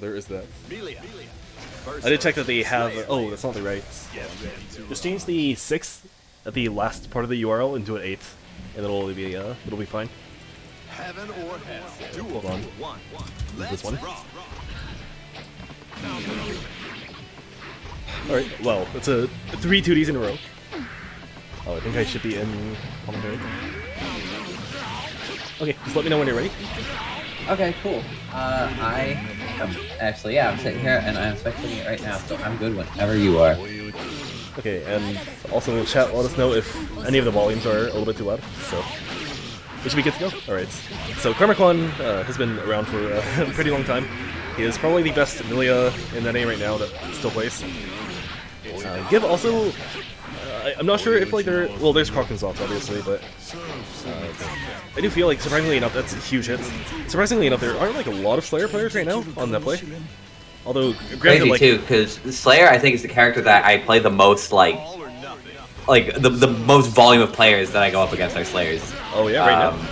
there is that. I did check that they have. Oh, that's not the right. Just change the 6 at the last part of the URL into an 8, and it'll be fine. Hold on. This one. All right. Well, it's a 3 2Ds in a row. Oh, I think I should be in commentary. Okay, just let me know when you're ready. Okay, cool. Actually, yeah, I'm sitting here and I'm spectating it right now, so I'm good whenever you are. Okay, and also in chat, let us know if any of the volumes are a little bit too loud, so we should be good to go. Alright, so Carmichael has been around for a pretty long time. He is probably the best Milia in NA right now that still plays. Give also, I'm not sure if like well, there's Krakensoft obviously, but I do feel like surprisingly enough that's a huge hit. Surprisingly enough, there aren't like a lot of Slayer players right now on that play. Although granted, crazy like, too, because Slayer I think is the character that I play the most like the most volume of players that I go up against are Slayers. Oh yeah, right now.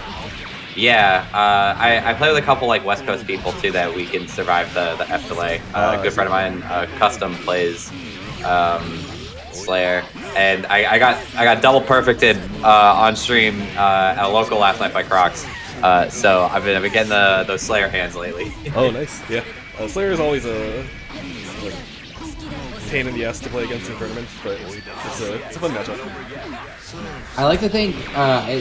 Yeah, I play with a couple like West Coast people too that we can survive the F delay. A good friend of mine, Custom, plays Slayer, and I got double perfected on stream at a local last night by Crocs. So I've been getting those Slayer hands lately. Oh, nice. Yeah, Slayer is always a pain in the ass to play against in tournaments, but it's a fun matchup. I like to think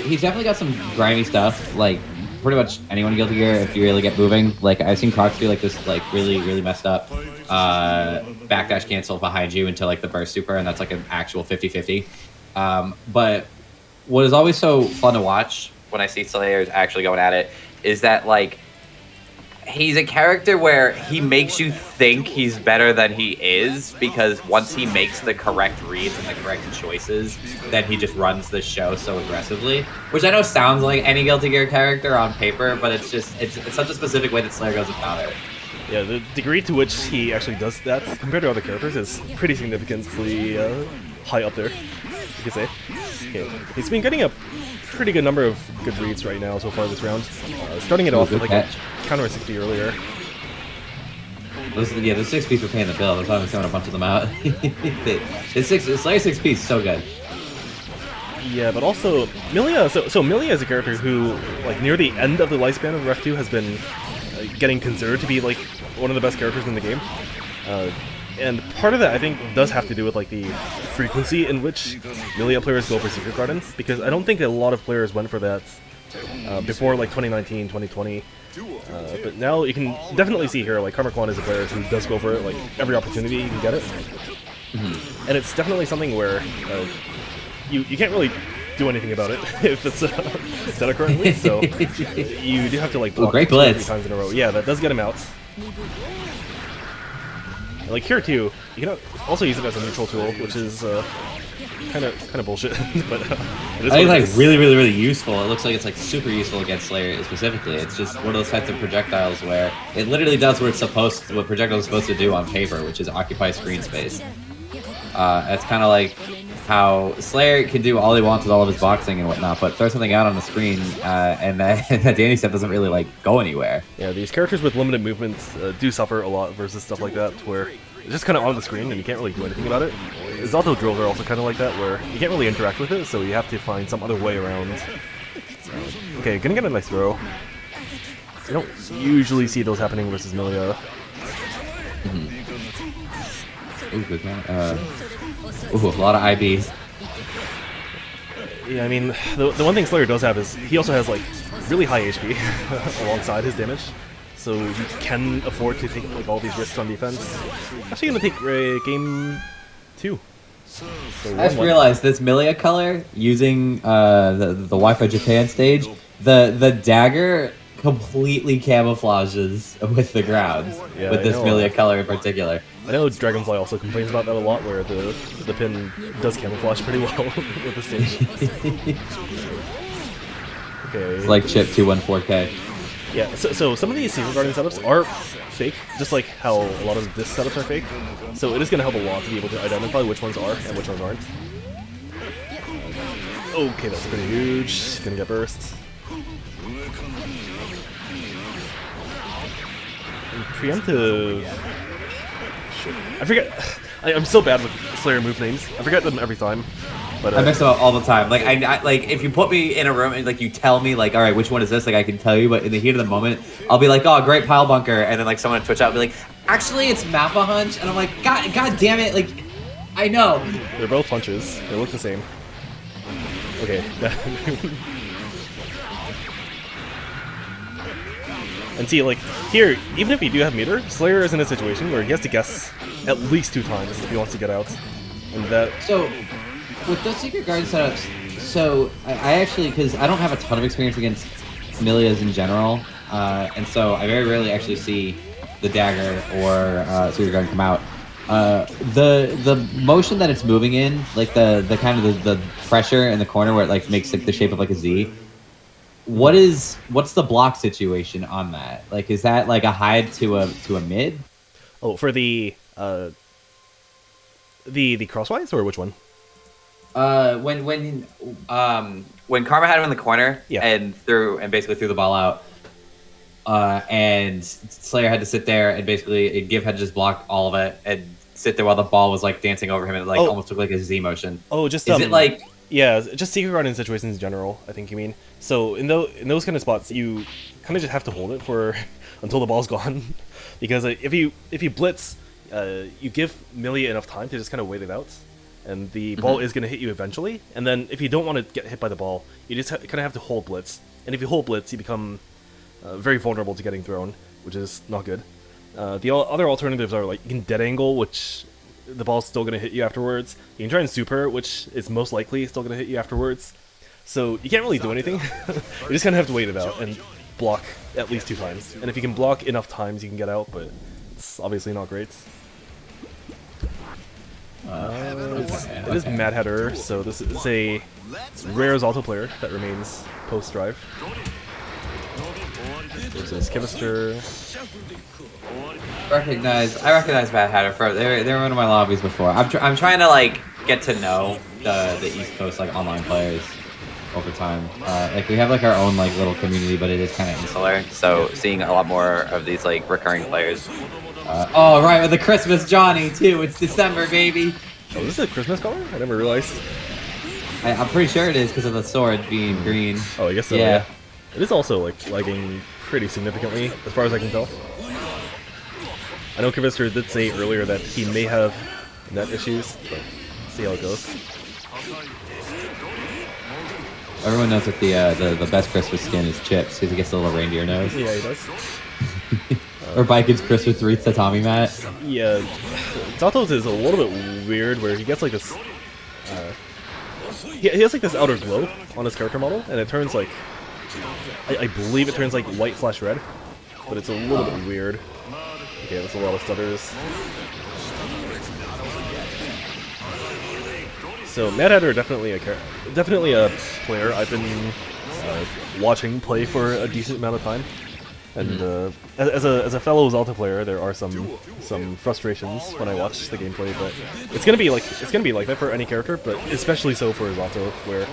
he's definitely got some grimy stuff, like pretty much anyone in Guilty Gear if you really get moving. Like I've seen Crocs do like this like really messed up backdash cancel behind you into like the burst super, and that's like an actual 50-50. But what is always so fun to watch when I see Slayers actually going at it is that like he's a character where he makes you think he's better than he is, because once he makes the correct reads and the correct choices, then he just runs the show so aggressively. Which I know sounds like any Guilty Gear character on paper, but it's just it's such a specific way that Slayer goes about it. Yeah, the degree to which he actually does that compared to other characters is pretty significantly high up there, you could say. Okay. He's been getting a pretty good number of good reads right now so far this round. Starting it off with like a counter 60 earlier. Those 6-piece were paying the bill. That's why I'm throwing a bunch of them out. The Slayer 6-piece is so good. Yeah, but also Milia. So Milia is a character who, like near the end of the lifespan of REV2, has been getting considered to be like one of the best characters in the game. And part of that, I think, does have to do with like the frequency in which Milia players go for Secret Garden, because I don't think a lot of players went for that before like 2019, 2020. But now you can definitely see here, like Carmichael is a player who does go for it like every opportunity he can get it. Mm-hmm. And it's definitely something where you can't really do anything about it if it's set up currently, so you do have to like block great 2 or 3 blitz. times in a row. Yeah, that does get him out. Like here too, you can also use it as a neutral tool, which is kind of bullshit. But it is I think what it's like really useful. It looks like it's like super useful against Slayer specifically. It's just one of those types of projectiles where it literally does what projectile is supposed to do on paper, which is occupy screen space. It's kind of like how Slayer can do all he wants with all of his boxing and whatnot, but throw something out on the screen and that Danny stuff doesn't really like go anywhere. Yeah, these characters with limited movements do suffer a lot versus stuff like that, where it's just kind of on the screen and you can't really do anything about it. His auto drills are also kind of like that, where you can't really interact with it, so you have to find some other way around. Okay, gonna get a nice throw. You don't usually see those happening versus Milia. Ooh, good man. Ooh, a lot of IBs. Yeah, I mean, the one thing Slayer does have is he also has like really high HP alongside his damage, so he can afford to take like all these risks on defense. Actually, gonna take game 2. So I just realized this Milia color using the Wi-Fi Japan stage, the dagger completely camouflages with the ground, yeah, with this Milia color in particular. I know Dragonfly also complains about that a lot, where the pin does camouflage pretty well with the stage. Okay. It's like Chip 214K. Yeah, so some of these Secret Garden setups are fake, just like how a lot of this setups are fake. So it is going to help a lot to be able to identify which ones are and which ones aren't. Okay, that's pretty huge. Gonna get burst. And preemptive. Shit. I forget. I'm so bad with Slayer move names. I forget them every time. But I mix them up all the time. Like I like if you put me in a room and like you tell me like, all right, which one is this? Like I can tell you, but in the heat of the moment, I'll be like, oh, great pile bunker, and then like someone on Twitch out will be like, actually, it's Mappa Hunch, and I'm like, God damn it, like, I know. They're both punches. They look the same. Okay. And see, like, here, even if you do have meter, Slayer is in a situation where he has to guess at least 2 times if he wants to get out. And that... So, with those Secret Guard setups, so I actually, because I don't have a ton of experience against Milias in general, and so I very rarely actually see the dagger or Secret Guard come out. The motion that it's moving in, like the kind of the pressure in the corner where it like makes like the shape of like a Z. What's the block situation on that? Like, is that like a hide to a mid? Oh, for the crosswise, or which one? When Karma had him in the corner, Yeah. and basically threw the ball out, and Slayer had to sit there and basically Give had to just block all of it and sit there while the ball was like dancing over him and like almost took like a Z motion. Oh, just is it like yeah, just Secret Guard in situations in general, I think you mean. So in those kind of spots, you kind of just have to hold it for until the ball's gone, because if you blitz, you give Millie enough time to just kind of wait it out, and the ball is going to hit you eventually. And then if you don't want to get hit by the ball, you just kind of have to hold blitz. And if you hold blitz, you become very vulnerable to getting thrown, which is not good. The other alternatives are like you can dead angle, which the ball's still going to hit you afterwards. You can try and super, which is most likely still going to hit you afterwards. So you can't really do anything. You just kind of have to wait it out and block at least 2 times. And if you can block enough times, you can get out, but it's obviously not great. It is Mad Hatter, so this is a rare Zalto player that remains post-drive. There's this Chemister. I recognize Mad Hatter. They were one of my lobbies before. I'm trying to like get to know the East Coast like online players over time. Like we have like our own like little community, but it is kind of insular. So seeing a lot more of these like recurring players. Oh right, with the Christmas Johnny too. It's December, baby. Oh, is this a Christmas color? I never realized. I'm pretty sure it is because of the sword being green. Oh, I guess so. Yeah. It is also like lagging pretty significantly, as far as I can tell. I know Kavister did say earlier that he may have net issues, but see how it goes. Everyone knows that the best Christmas skin is Chips because he gets a little reindeer nose. Yeah, he does. Or Bikin's Christmas wreath tatami mat. Yeah, Zato's is a little bit weird where he gets like this. He has like this outer glow on his character model, and it turns like. I believe it turns like white/red, but it's a little bit weird. Okay, that's a lot of stutters. So Mad Hatter definitely a player I've been watching play for a decent amount of time, and as a fellow Zalta player, there are some frustrations when I watch the gameplay. But it's gonna be like that for any character, but especially so for Zalto, where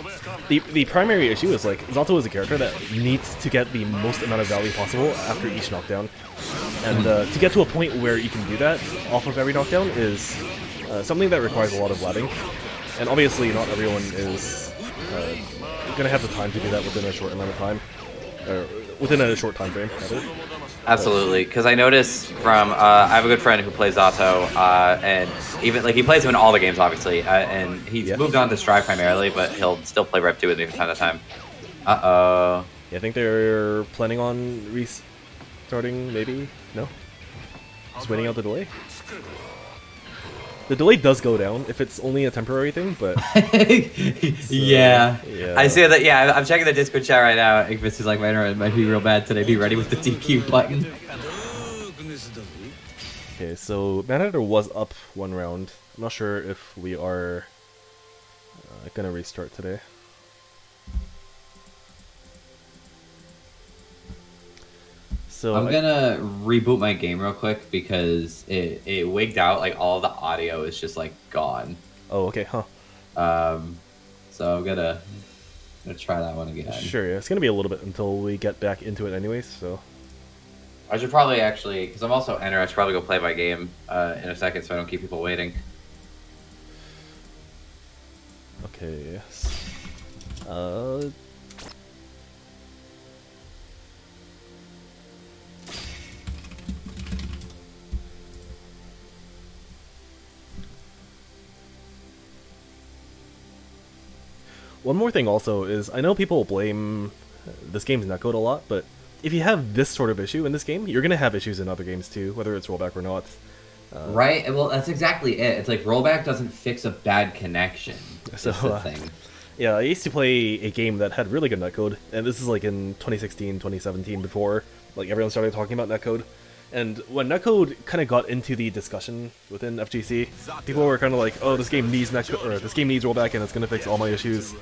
the primary issue is like Zalto is a character that needs to get the most amount of value possible after each knockdown, and to get to a point where you can do that off of every knockdown is something that requires a lot of ladding. And obviously, not everyone is going to have the time to do that within a short amount of time, or within a short time frame, rather. Absolutely, because I noticed from I have a good friend who plays Zato, and even like he plays him in all the games, obviously, and he's moved on to Strive primarily, but he'll still play REV2 with me from time to time. Yeah, I think they're planning on restarting, maybe? No? Just waiting out the delay? The delay does go down if it's only a temporary thing, but... Yeah. I see that, yeah, I'm checking the Discord chat right now. Igvis is like, my internet might be real bad today. Be ready with the DQ button. Okay, so Mad Hatter was up 1 round. I'm not sure if we are gonna restart today. So I'm gonna reboot my game real quick because it wigged out, like all the audio is just like gone. Oh, okay, huh. So I'm gonna try that one again. Sure, yeah. It's gonna be a little bit until we get back into it anyways, so... I should probably actually, because I'm also enter, I should probably go play my game in a second so I don't keep people waiting. Okay. One more thing also is, I know people blame this game's netcode a lot, but if you have this sort of issue in this game, you're going to have issues in other games too, whether it's rollback or not. Right? Well, that's exactly it. It's like rollback doesn't fix a bad connection. So, That's the thing. Yeah, I used to play a game that had really good netcode, and this is like in 2016, 2017, before like everyone started talking about netcode. And when netcode kind of got into the discussion within FGC, people were kind of like, "Oh, this game needs netcode, or this game needs rollback, and it's going to fix all my issues."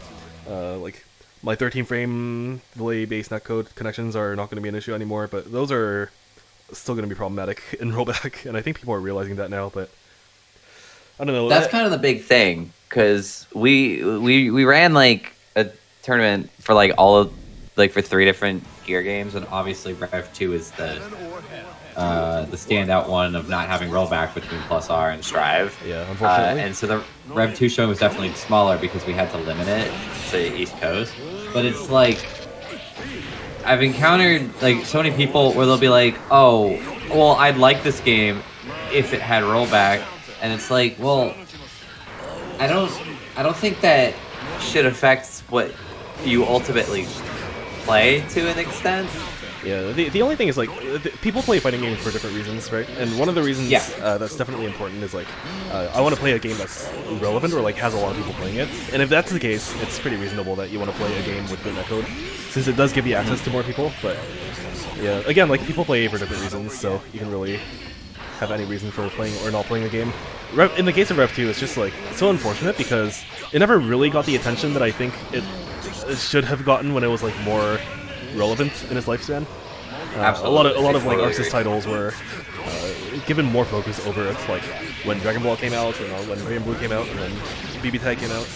Like my 13-frame delay-based netcode connections are not going to be an issue anymore, but those are still going to be problematic in rollback, and I think people are realizing that now. But I don't know. That's kind of the big thing, because we ran like a tournament for like all of like for 3 different gear games, and Obviously, REV2 is the standout one of not having rollback between Plus R and Strive. Yeah, unfortunately. And so the REV2 showing was definitely smaller because we had to limit it to East Coast. But it's like, I've encountered like so many people where they'll be like, "Oh, well, I'd like this game if it had rollback," and it's like, well, I don't think that Should affect what you ultimately play to an extent. Yeah, the only thing is, like, people play fighting games for different reasons, right? And one of the reasons that's definitely important is, like, I want to play a game that's relevant or, like, has a lot of people playing it. And if that's the case, it's pretty reasonable that you want to play a game with good netcode, since it does give you access to more people. But, yeah, again, like, people play for different reasons, so you can really have any reason for playing or not playing a game. In the case of REV2, it's just, like, so unfortunate because it never really got the attention that I think it should have gotten when it was, like, more relevant in its lifespan. A lot of like Arxis titles were given more focus over it, like when Dragon Ball came out, when Grey and Blue came out, and then BB Tag came out.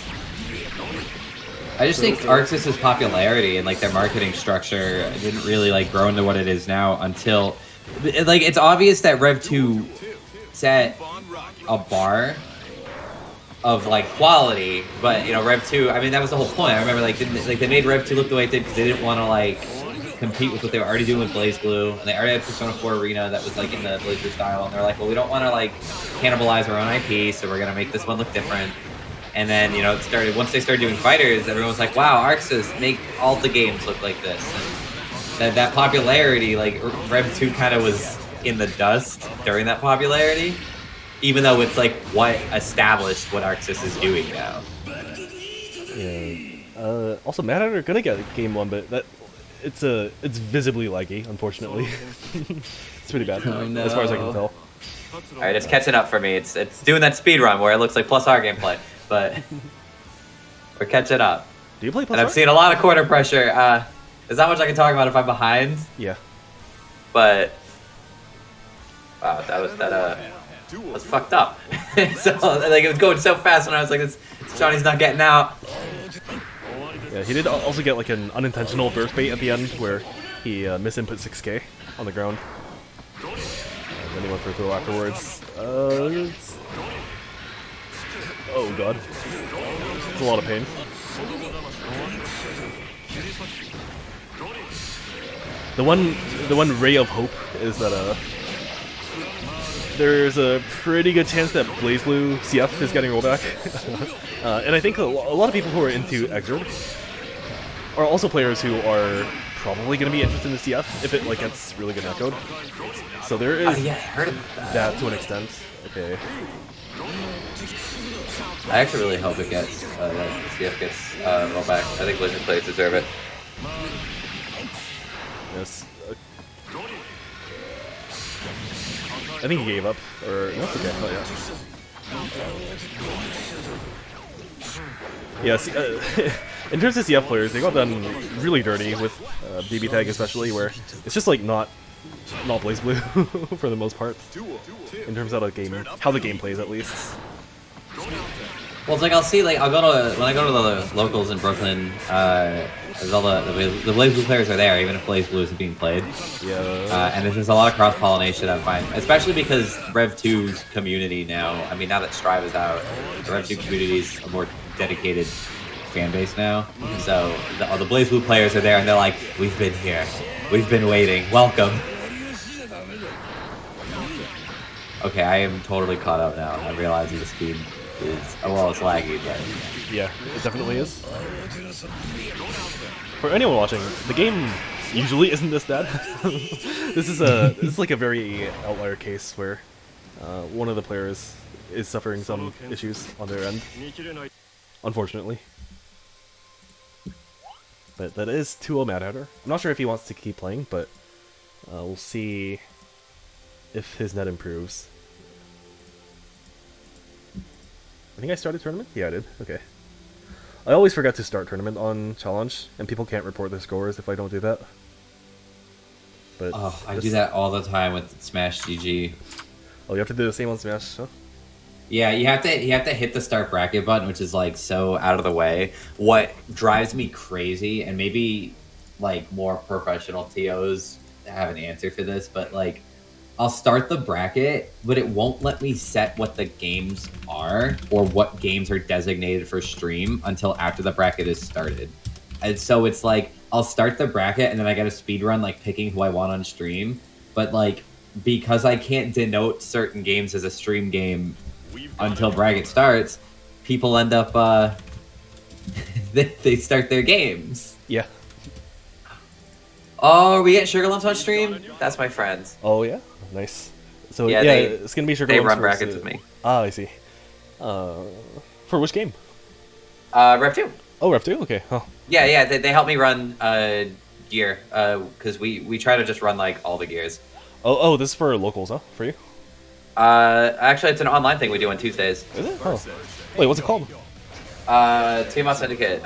I just think Arxis' popularity and like their marketing structure didn't really like grow into what it is now until like it's obvious that REV2 set a bar of like quality, but you know REV2, I mean that was the whole point. I remember like they made REV2 look the way it did because they didn't want to like compete with what they were already doing with BlazBlue, and they already had Persona 4 Arena that was like in the BlazBlue style, and they're like, well, we don't want to like cannibalize our own IP, so we're gonna make this one look different. And then you know it started once they started doing fighters, everyone was like, wow, Arxis, make all the games look like this. And that popularity, like REV2 kind of was in the dust during that popularity, even though it's like what established what Arxis is doing now. Yeah. Also, Mad Hatter gonna get game 1, but it's visibly laggy, unfortunately. It's pretty bad, as far as I can tell. Alright, it's catching up for me. It's doing that speed run where it looks like plus R gameplay, but we're catching up. Do you play plus And R? I've seen a lot of corner pressure. There's not much I can talk about if I'm behind. Yeah. But wow, that was fucked up. So like it was going so fast, and I was like, "This Johnny's not getting out." Yeah, he did also get like an unintentional burst bait at the end where he misinput 6K on the ground. And then he went for a throw afterwards. Oh god. It's a lot of pain. The one ray of hope is that there's a pretty good chance that BlazBlue CF is getting rollback. And I think a lot of people who are into Exord are also players who are probably going to be interested in the CF if it like gets really good netcode. So there is Yeah, I heard of that to an extent. Okay. I actually really hope it gets that CF gets rollback. I think Blizzard players deserve it. Yes. I think he gave up, or no, okay. Oh, yeah. Yeah. See, in terms of CF players, they got done really dirty with BB Tag, especially where it's just like not BlazBlue for the most part. In terms of how the game plays, at least. Well, it's like I'll see, like I'll go to when I go to the locals in Brooklyn. There's all the Blaze Blue players are there, even if Blaze Blue isn't being played. Yeah. And there's just a lot of cross pollination I find, especially because Rev2's community now. I mean, now that Strive is out, the Rev2 community is a more dedicated fan base now. So all the Blaze Blue players are there, and they're like, "We've been here, we've been waiting. Welcome." Okay, I am totally caught up now. I'm realizing the speed is it's laggy, but Yeah, it definitely is. For anyone watching, the game usually isn't this bad. This is like a very outlier case where one of the players is suffering some issues on their end, unfortunately. But that is 2-0 Mad Hatter. I'm not sure if he wants to keep playing, but we'll see if his net improves. I think I started tournament? Yeah, I did. Okay. I always forget to start tournament on challenge, and people can't report their scores if I don't do that. But I do that all the time with Smash GG. Oh, you have to do the same on Smash, huh? Yeah, you have to hit the start bracket button, which is like so out of the way. What drives me crazy, and maybe like more professional TOs have an answer for this, but like I'll start the bracket, but it won't let me set what the games are or what games are designated for stream until after the bracket is started. And so it's like I'll start the bracket and then I get a speed run like picking who I want on stream, but like because I can't denote certain games as a stream game until bracket starts, people end up they start their games. Yeah. Oh, are we getting Sugar Lumps on stream? That's my friends. Oh, yeah? Nice. So, Yeah, it's gonna be Sugar They Lumps run versus- brackets with me. Ah, I see. For which game? Rev2. Oh, Rev2? Okay. Oh. Yeah, they help me run gear, because we try to just run like all the gears. Oh, this is for locals, huh? For you? Actually, it's an online thing we do on Tuesdays. Is it? Oh. Wait, what's it called? Tiamat Syndicate.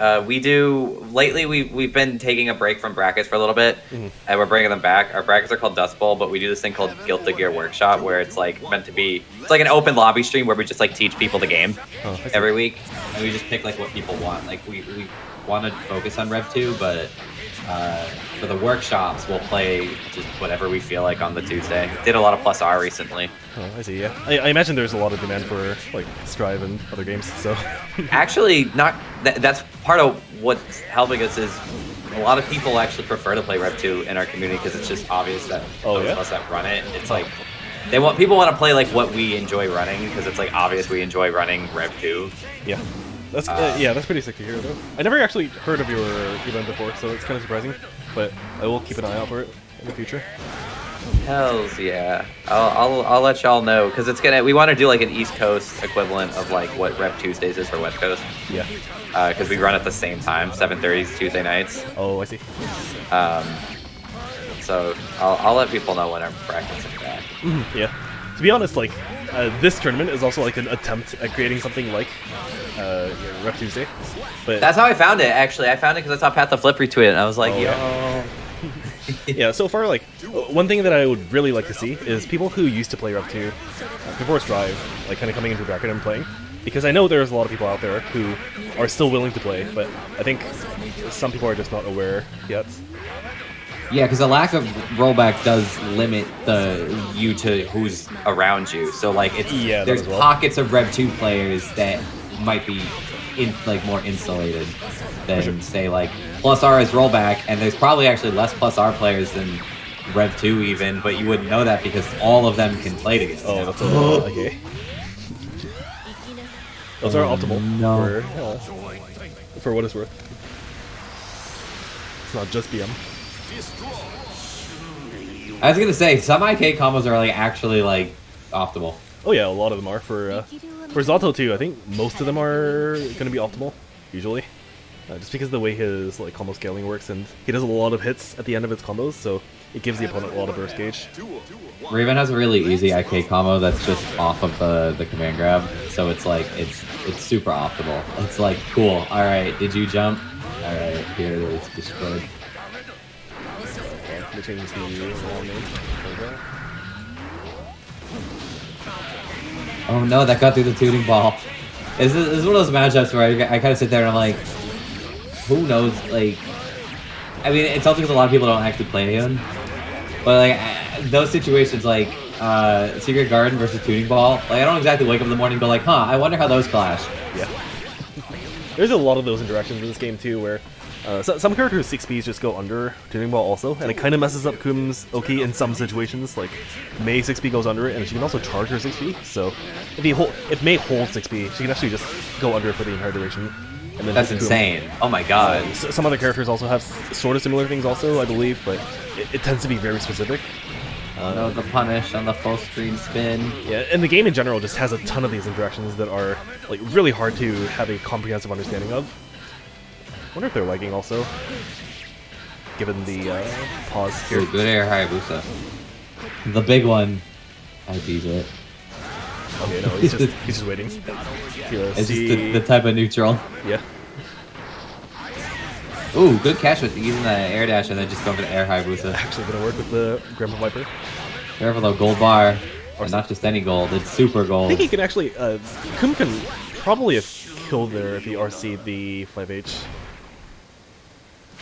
Lately we've been taking a break from brackets for a little bit, and we're bringing them back. Our brackets are called Dust Bowl, but we do this thing called Guilt the Gear Workshop, where it's like meant to be, it's like an open lobby stream where we just like teach people the game every week, And we just pick like what people want. Like we want to focus on Rev2, but for the workshops we'll play just whatever we feel like on the Tuesday. Did a lot of plus R recently. Oh, I see, yeah. I imagine there's a lot of demand for, like, Strive and other games, so... Actually, that's part of what's helping us is a lot of people actually prefer to play Rev2 in our community because it's just obvious that those of us that run it, it's like people want to play like what we enjoy running because it's like obvious we enjoy running Rev2. Yeah. That's pretty sick to hear, though. I never actually heard of your event before, so it's kind of surprising, but I will keep an eye out for it in the future. Hells yeah! I'll let y'all know because we want to do like an East Coast equivalent of like what Rev Tuesdays is for West Coast. Yeah. Because we run at the same time, 7:30 Tuesday nights. Oh, I see. So I'll let people know when our brackets are back. Yeah. To be honest, like, this tournament is also like an attempt at creating something like Rev Tuesday. But That's how I found it. Actually, I found it because I saw Path the Flip retweet it, and I was like, yeah, so far, like, one thing that I would really like to see is people who used to play Rev2 before Strive, like, kind of coming into bracket and playing. Because I know there's a lot of people out there who are still willing to play, but I think some people are just not aware yet. Yeah, because the lack of rollback does limit you to who's around you. So like there's pockets of Rev2 players that might be more insulated than say like Plus R is rollback, and there's probably actually less Plus R players than Rev2 even, but you wouldn't know that because all of them can play together. Oh, that's okay. Those are optimal for what it's worth. It's not just BM. I was gonna say some IK combos are like actually like optimal. Oh yeah, a lot of them are. For Zato too, I think most of them are gonna be optimal usually, just because of the way his like combo scaling works, and he does a lot of hits at the end of his combos, so it gives the opponent a lot of burst gauge. Raven has a really easy IK combo that's just off of the command grab, so it's like it's super optimal. It's like cool. All right, did you jump? All right, here it is, destroyed. Let me change the long name. Oh no, that got through the tuning ball. This is one of those matchups where I kind of sit there and I'm like, who knows? Like, I mean, it's also because a lot of people don't actually play him. But like those situations, like Secret Garden versus Tuning Ball, like I don't exactly wake up in the morning and go like, huh, I wonder how those clash. Yeah. There's a lot of those interactions in this game too, where some characters' 6Bs just go under Tuning Ball also, and it kind of messes up Kum's Oki in some situations. Like Mei 6B goes under it, and she can also charge her 6B. So if Mei holds 6B, she can actually just go under it for the entire duration. And then That's insane. Oh my god. Some other characters also have sort of similar things also, I believe, but it tends to be very specific. No, the punish on the full screen spin. Yeah, and the game in general just has a ton of these interactions that are like really hard to have a comprehensive understanding of. I wonder if they're lagging also, given the pause here. Ooh, good air Hayabusa. The big one. I beat it. Okay, no, he's just waiting. It's just the type of neutral. Yeah. Ooh, good catch with using the air dash and then just going for the air Hayabusa. Actually gonna work with the Grandpa Viper. Careful though, gold bar. Or not just any gold, it's super gold. I think he can actually, Kum can probably have killed there if he RC'd the 5H.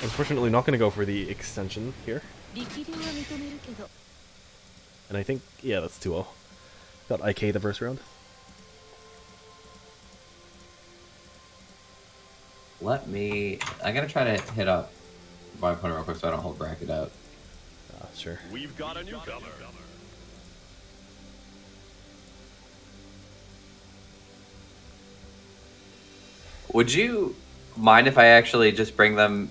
Unfortunately not gonna go for the extension here. And I think, yeah, that's 2-0. Got IK the first round. I'm gonna try to hit up my opponent real quick so I don't hold bracket out. Sure. We've got a newcomer. Would you mind if I actually just bring them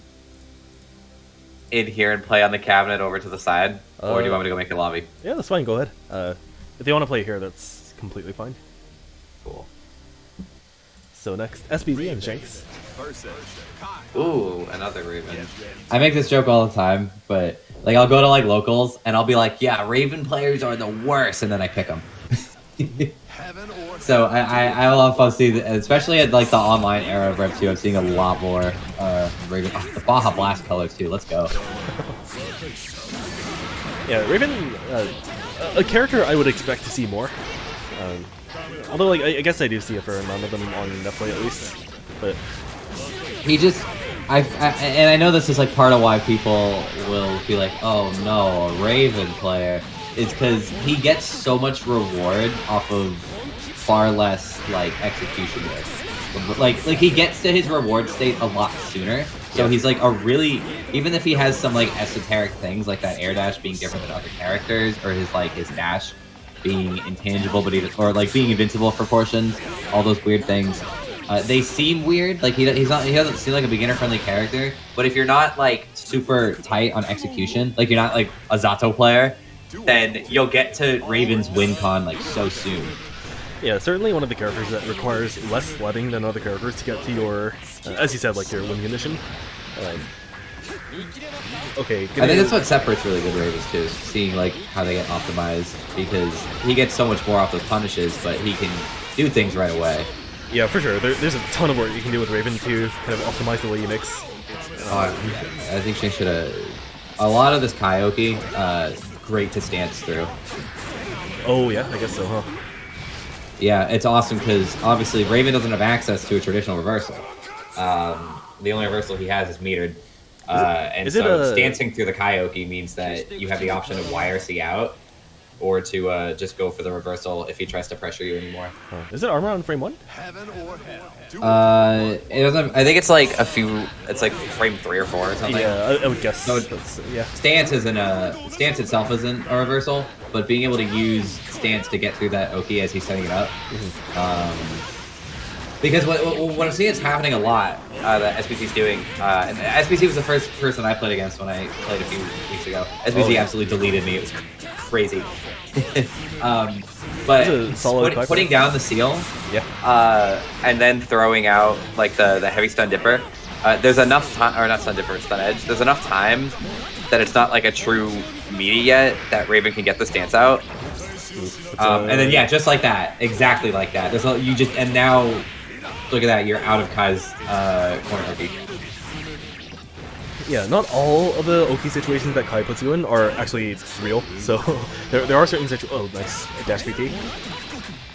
in here and play on the cabinet over to the side? Or do you want me to go make a lobby? Yeah, that's fine, go ahead. If they want to play here, that's completely fine. Cool. So next, SBZ and Shanks. Ooh, another Raven. I make this joke all the time, but like I'll go to like locals and I'll be like, yeah, Raven players are the worst, and then I pick them. So I love fun seeing, especially at like the online era of REV2, I'm seeing a lot more Raven. Oh, the Baja Blast colors too. Let's go. Yeah, Raven, a character I would expect to see more. Although, like, I guess I do see a fair amount of them on Netplay at least. But he just, and I know this is like part of why people will be like, oh no, a Raven player. Is because he gets so much reward off of far less like execution work. Like he gets to his reward state a lot sooner. So he's like a really, even if he has some like esoteric things like that air dash being different than other characters, or his dash being intangible, but or like being invincible for portions, all those weird things. They seem weird. Like he doesn't seem like a beginner friendly character. But if you're not like super tight on execution, like you're not like a Zato player, then you'll get to Raven's win con like so soon. yeah, certainly one of the characters that requires less sledding than other characters to get to your, as you said, like your win condition. Okay, I think that's what separates really good Ravens too, is seeing like how they get optimized, because he gets so much more off those punishes, but he can do things right away. Yeah, for sure. There's a ton of work you can do with Raven to kind of optimize the way you mix. I think she should have. A lot of this Kyoki, great to stance through. Oh yeah, I guess so, huh? Yeah, it's awesome because obviously Raven doesn't have access to a traditional reversal. The only reversal he has is metered. Stancing through the Kyoki means that you have the option of YRC out, or to just go for the reversal if he tries to pressure you anymore. Huh. Is it armor on frame 1? It doesn't. I think it's like it's like frame 3 or 4 or something. Yeah, I would guess. So yeah. Stance itself isn't a reversal, but being able to use stance to get through that Oki as he's setting it up. Because what I'm seeing is happening a lot that SBC's doing, and SBC was the first person I played against when I played a few weeks ago. SBC absolutely deleted me. It was crazy. But putting down the seal, and then throwing out like the heavy stun dipper. There's enough time, or not stun dipper, stun edge. There's enough time that it's not like a true meaty yet that Raven can get the stance out. And then just like that, exactly like that. And now. Look at that, you're out of Kai's corner Oki. Yeah, not all of the Oki situations that Kai puts you in are actually real. So there are certain situations. Oh, nice dash PT.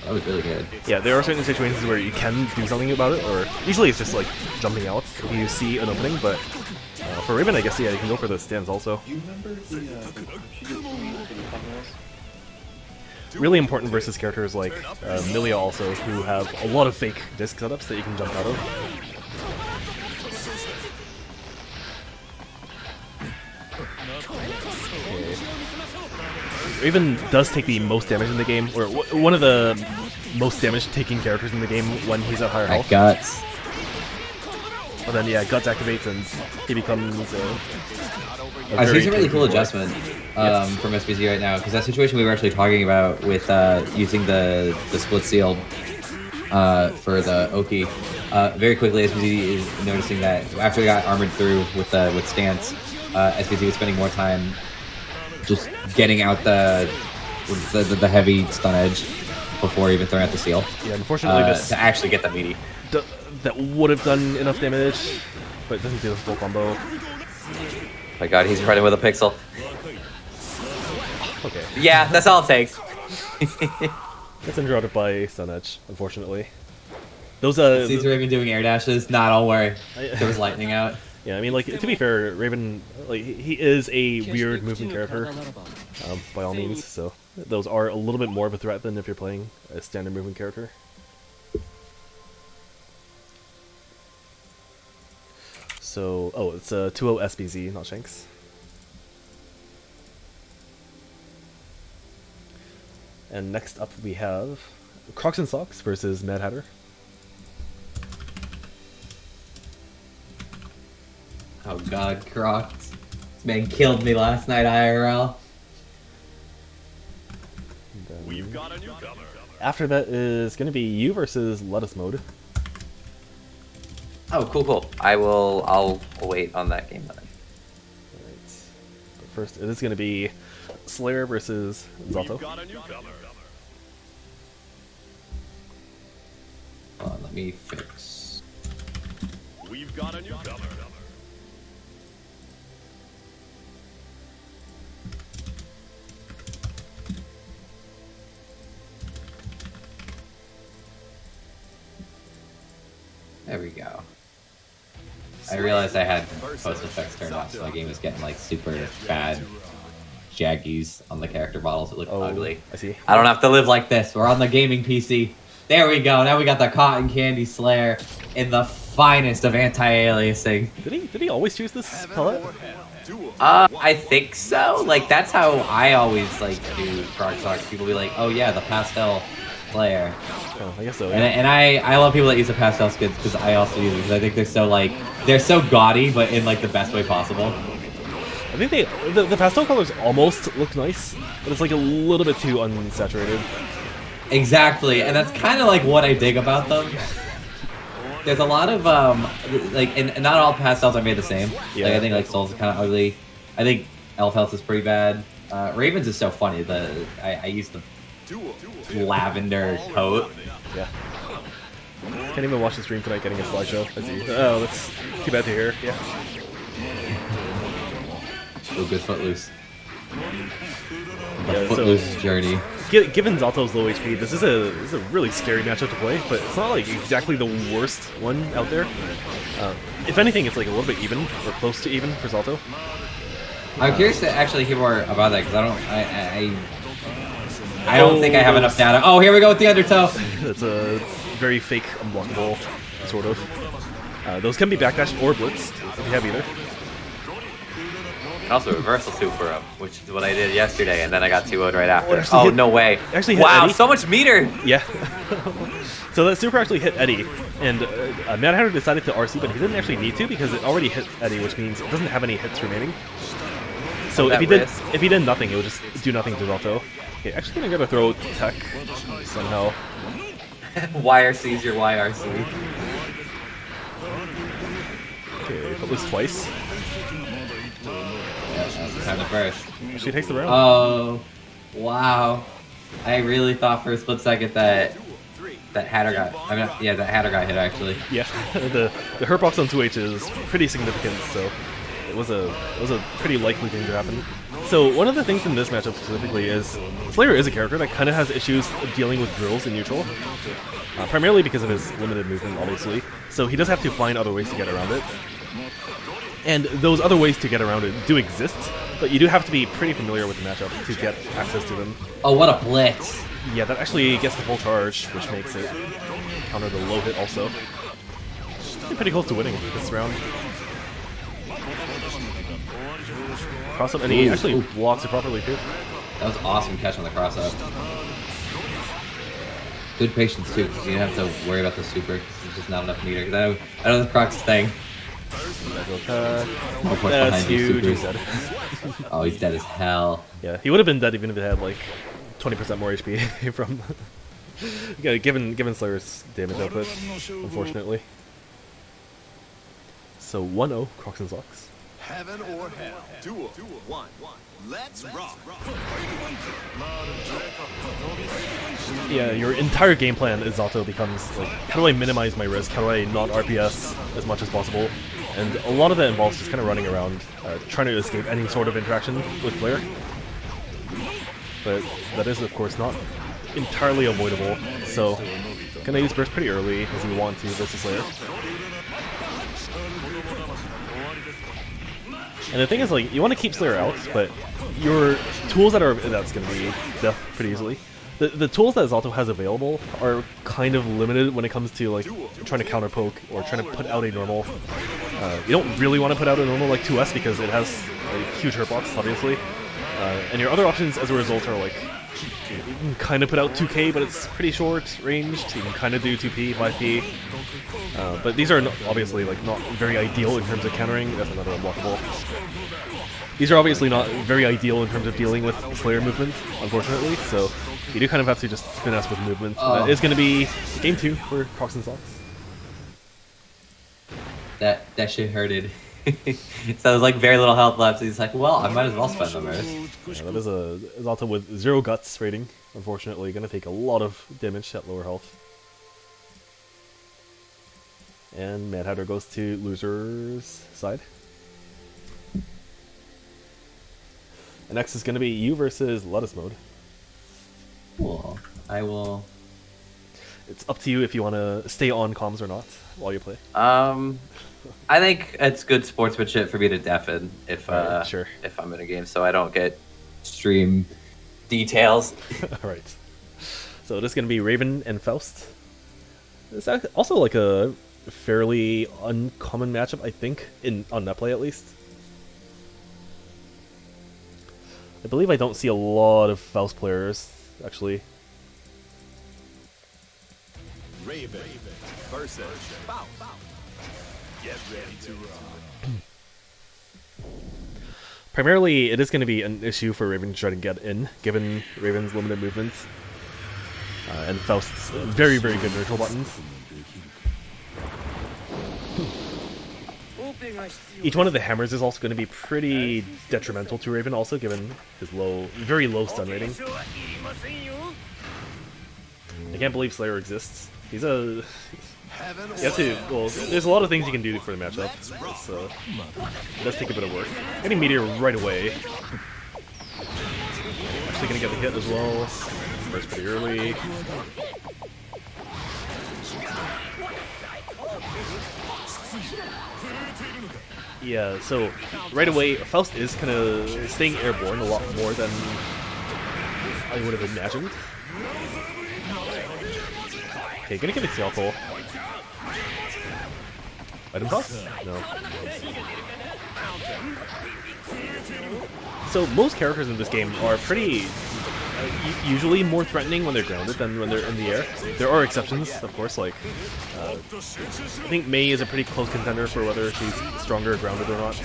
That was really good. Yeah, there are certain situations where you can do something about it, or usually it's just like jumping out if you see an opening. But for Raven, I guess yeah, you can go for the stands also. Do you remember the Really important versus characters like Milia also, who have a lot of fake disc setups that you can jump out of. Okay. Raven does take the most damage in the game, or one of the most damage-taking characters in the game when he's at higher health. Guts. But then yeah, Guts activates and he becomes I see some really tanky cool boy. adjustment Yes. from SBZ right now, because that situation we were actually talking about with using the split seal for the Oki. Very quickly, SBZ is noticing that after we got armored through with stance, SBZ was spending more time just getting out the heavy stun edge before even throwing out the seal. Yeah, unfortunately this To actually get the meaty. that would have done enough damage, but it doesn't do the full combo. Oh my god, he's running with a pixel. Okay. Yeah, that's all it takes. Gets interrupted by Stun Edge, unfortunately. Those Sees Raven doing air dashes. Nah, don't worry. There was lightning out. yeah, I mean, like, to be fair, Raven, like, he is a weird movement character, by all means, so those are a little bit more of a threat than if you're playing a standard movement character. So, oh, it's a 2-0 SBZ, not Shanks. And next up we have Crocs and Socks versus Mad Hatter. Oh god, Crocs. This man killed me last night, IRL. We've got a newcomer. After that is going to be you versus Lettuce Mode. Oh, cool. I'll wait on that game then. Alright. But first, it is going to be Slayer versus Zato. Hold on, let me fix. We've got a newcomer. There we go. I realized I had post effects turned off, so my game was getting like super bad jaggies on the character models. It looked ugly. I see. I don't have to live like this. We're on the gaming PC. There we go. Now we got the Cotton Candy Slayer in the finest of anti-aliasing. Did he always choose this palette? I think so. Like that's how I always like do Croc Socks. People be like, "Oh yeah, the pastel Slayer." Oh, I guess so. And I love people that use the pastel skins because I also use them because I think they're so gaudy, but in like the best way possible. I think the pastel colors almost look nice, but it's like a little bit too unsaturated. Exactly, and that's kind of like what I dig about them. There's a lot of like, and not all pastels are made the same. Yeah. Like I think like Soul's is kind of ugly. I think Elf Health is pretty bad. Ravens is so funny. I use the lavender coat. Yeah. Can't even watch the stream tonight getting a slideshow. I see. Oh, that's too bad to hear. Yeah. Oh, good Footloose. The Yeah, so- Footloose journey. Given Zato's low HP, this is a really scary matchup to play, but it's not like exactly the worst one out there. If anything, it's like a little bit even, or close to even for Zato. I'm curious to actually hear more about that because I don't think I have enough data. Oh, here we go with the undertow. It's a very fake unblockable, sort of. Those can be backdash or blitz, if you have either. And also reversal super him, which is what I did yesterday, and then I got 2-0'd right after. actually Oh, hit- no way. actually hit wow, Eddie. so much meter! Yeah. So that super actually hit Eddie, and Mad Hatter decided to RC, but he didn't actually need to because it already hit Eddie, which means it doesn't have any hits remaining. So Oh, if he that did, risk. if he did nothing, it would just do nothing to Zato. Okay, actually gonna go to throw tech somehow. YRC's your YRC. Okay, at least twice. Yeah, that's the time to burst. She takes the round. Oh, wow! I really thought for a split second that Hatter got. Yeah, the herp box on 2H is pretty significant, so It was a pretty likely thing to happen. So one of the things in this matchup specifically is Slayer is a character that kind of has issues dealing with drills in neutral, primarily because of his limited movement, obviously. So he does have to find other ways to get around it. And those other ways to get around it do exist, but you do have to be pretty familiar with the matchup to get access to them. Oh, what a blitz! Yeah, that actually gets the full charge, which makes it counter the low hit also. Pretty close to winning this round. Cross up, and he actually blocks it properly too. That was awesome catch on the cross up. Good patience too, because you don't have to worry about the super, because there's just not enough meter. Because I know the Croc's thing. That's huge. He's dead. Oh, he's dead as hell. Yeah, he would have been dead even if it had like 20% more HP from. Yeah, given Slayer's damage output, unfortunately. So 1-0, Crocs and Socks. Heaven or hell. Duel. 1. Let's rock. Yeah, your entire game plan is also becomes like, how do I minimize my risk? How do I not RPS as much as possible? And a lot of that involves just kind of running around, trying to escape any sort of interaction with Slayer. But that is, of course, not entirely avoidable. So, gonna use burst pretty early as you want to versus Slayer. And the thing is, like, you want to keep Slayer out, but your tools that's going to be death pretty easily. The tools that Zato has available are kind of limited when it comes to, like, trying to counter poke or trying to put out a normal. You don't really want to put out a normal like 2S because it has a huge hurt box, obviously. And your other options as a result are, like, you can kind of put out 2K, but it's pretty short ranged. You can kind of do 2P, 5P. But these are obviously like not very ideal in terms of countering. That's another unblockable. These are obviously not very ideal in terms of dealing with Slayer movement, unfortunately. So you do kind of have to just finesse with movement. That is going to be game 2 for Crocs and Socks. That shit hurted. So there's like very little health left. So he's like, well, I might as well spend the burst. Yeah, that is a Zato with 0 guts rating. Unfortunately, going to take a lot of damage at lower health. And Mad Hatter goes to loser's side. And next is going to be you versus Lettuce Mode. Cool. I will. It's up to you if you want to stay on comms or not while you play. I think it's good sportsmanship for me to deafen if sure. if I'm in a game, so I don't get stream details. Alright. So this is going to be Raven and Faust. It's also like a fairly uncommon matchup, I think, on netplay at least. I believe I don't see a lot of Faust players, actually. Raven versus Faust. Get ready to rock. Primarily, it is going to be an issue for Raven to try to get in, given Raven's limited movement. And Faust's very, very good neutral buttons. Each one of the hammers is also going to be pretty detrimental to Raven, also, given his very low stun rating. I can't believe Slayer exists. He's a... You have to... Well, there's a lot of things you can do for the matchup. It does take a bit of work. Getting Meteor right away. Actually going to get the hit as well. First pretty early. Yeah, so right away, Faust is kind of staying airborne a lot more than I would have imagined. Okay, gonna give it Seattle. Item toss? No. So most characters in this game are pretty usually more threatening when they're grounded than when they're in the air. There are exceptions, of course, like I think Mei is a pretty close contender for whether she's stronger grounded or not.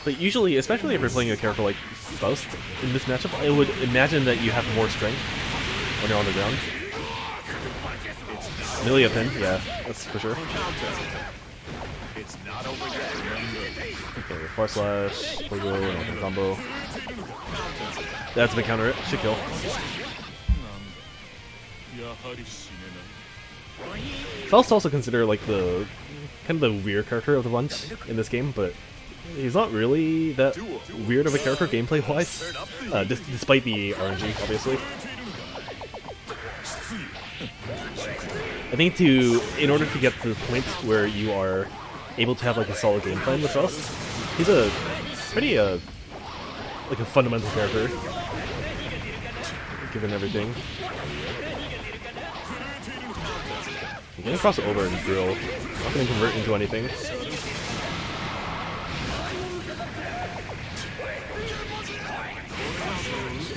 But usually, especially if you're playing a character like Faust in this matchup, I would imagine that you have more strength when you're on the ground. Milia pin, yeah, that's for sure. Okay, far slash, Pogo, and combo. That's a big counter, it should kill. Faust also consider like the kind of the weird character of the bunch in this game, but he's not really that weird of a character gameplay wise, despite the RNG, obviously. I think in order to get to the point where you are able to have like a solid game plan with Faust, he's a pretty like a fundamental character, given everything. You're gonna cross over and drill, not gonna convert into anything.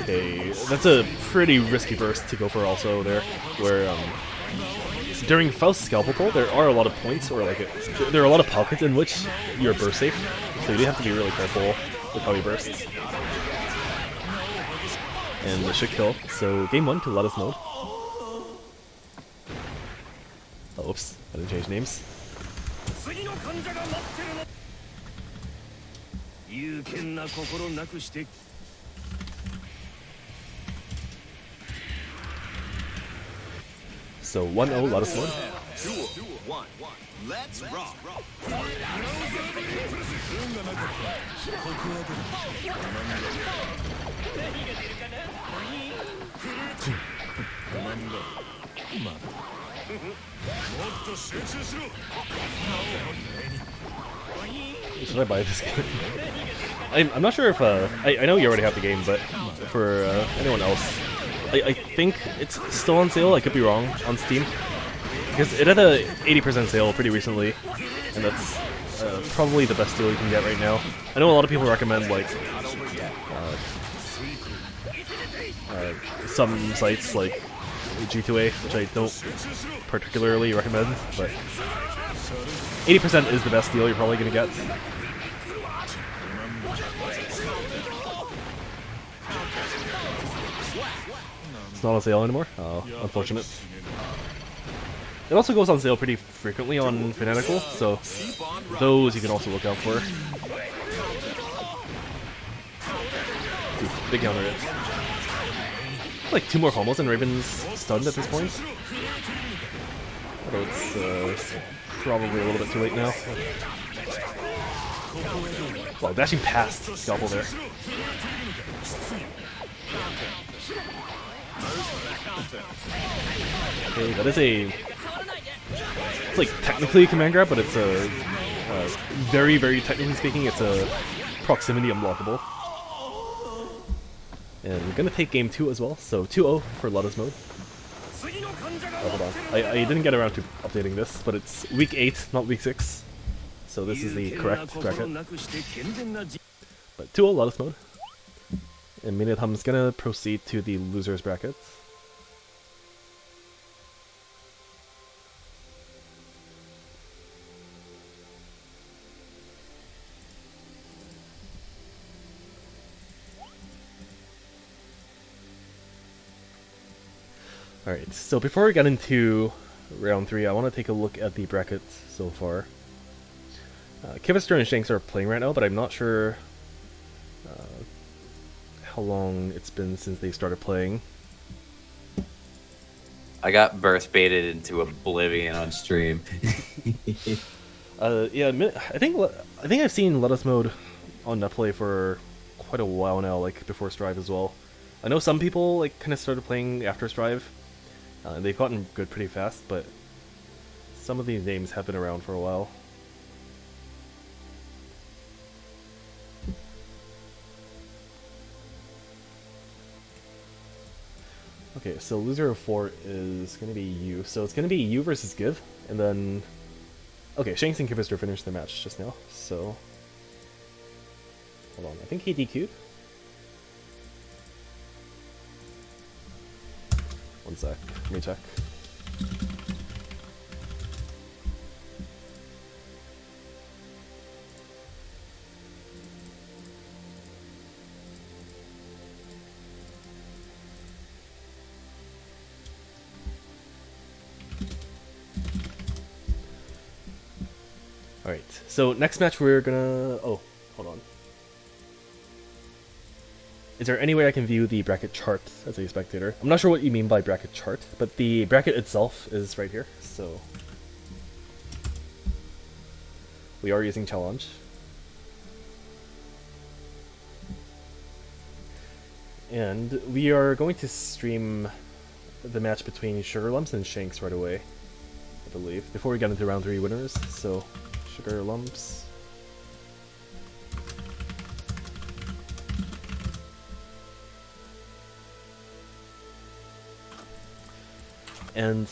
Okay, that's a pretty risky burst to go for also there, where during Faust's scalpel pull, there are a lot of points, or like there are a lot of pockets in which you're burst safe, so you do have to be really careful with how he bursts. And it should kill, so game 1 to Lettuce mode. Oh, oops, I didn't change names. So 1-0 Lettuce mode. 2-1. Let's rock. Should I buy this game? I'm not sure if I know you already have the game, but for anyone else, I think it's still on sale. I could be wrong on Steam, because it had a 80% sale pretty recently, and that's probably the best deal you can get right now. I know a lot of people recommend like some sites like G2A, which I don't particularly recommend, but 80% is the best deal you're probably gonna get. It's not on sale anymore? Oh, unfortunate. It also goes on sale pretty frequently on Fanatical, so those you can also look out for. Ooh, big counter hit. Like 2 more combos and Raven's stunned at this point. Although it's probably a little bit too late now. Wow, dashing past Scalpel there. Okay, that is a... It's like technically a command grab, but it's a... very, very technically speaking, it's a proximity unblockable. And we're gonna take game 2 as well, so 2-0 for Lettuce mode. Oh, hold on. I didn't get around to updating this, but it's week 8, not week 6. So this is the correct bracket. But 2-0 Lettuce mode. And Minutham's gonna proceed to the losers bracket. Alright, so before we get into round 3, I want to take a look at the bracket so far. Kivister and Shanks are playing right now, but I'm not sure how long it's been since they started playing. I got burst baited into oblivion on stream. Yeah, I think I've seen Lettuce mode on Netplay for quite a while now, like before Strive as well. I know some people like kind of started playing after Strive. They've gotten good pretty fast, but some of these names have been around for a while. Okay, so loser of 4 is going to be you. So it's going to be you versus Give, and then... Okay, Shanks and Kivister finished their match just now, so... Hold on, I think he DQ'd? One sec, let me check. Alright, so next match we're gonna... Oh, hold on. is there any way I can view the bracket chart as a spectator? I'm not sure what you mean by bracket chart, but the bracket itself is right here, so... We are using challenge. And we are going to stream the match between Sugar Lumps and Shanks right away, I believe, before we get into round 3 winners. So, Sugar Lumps. And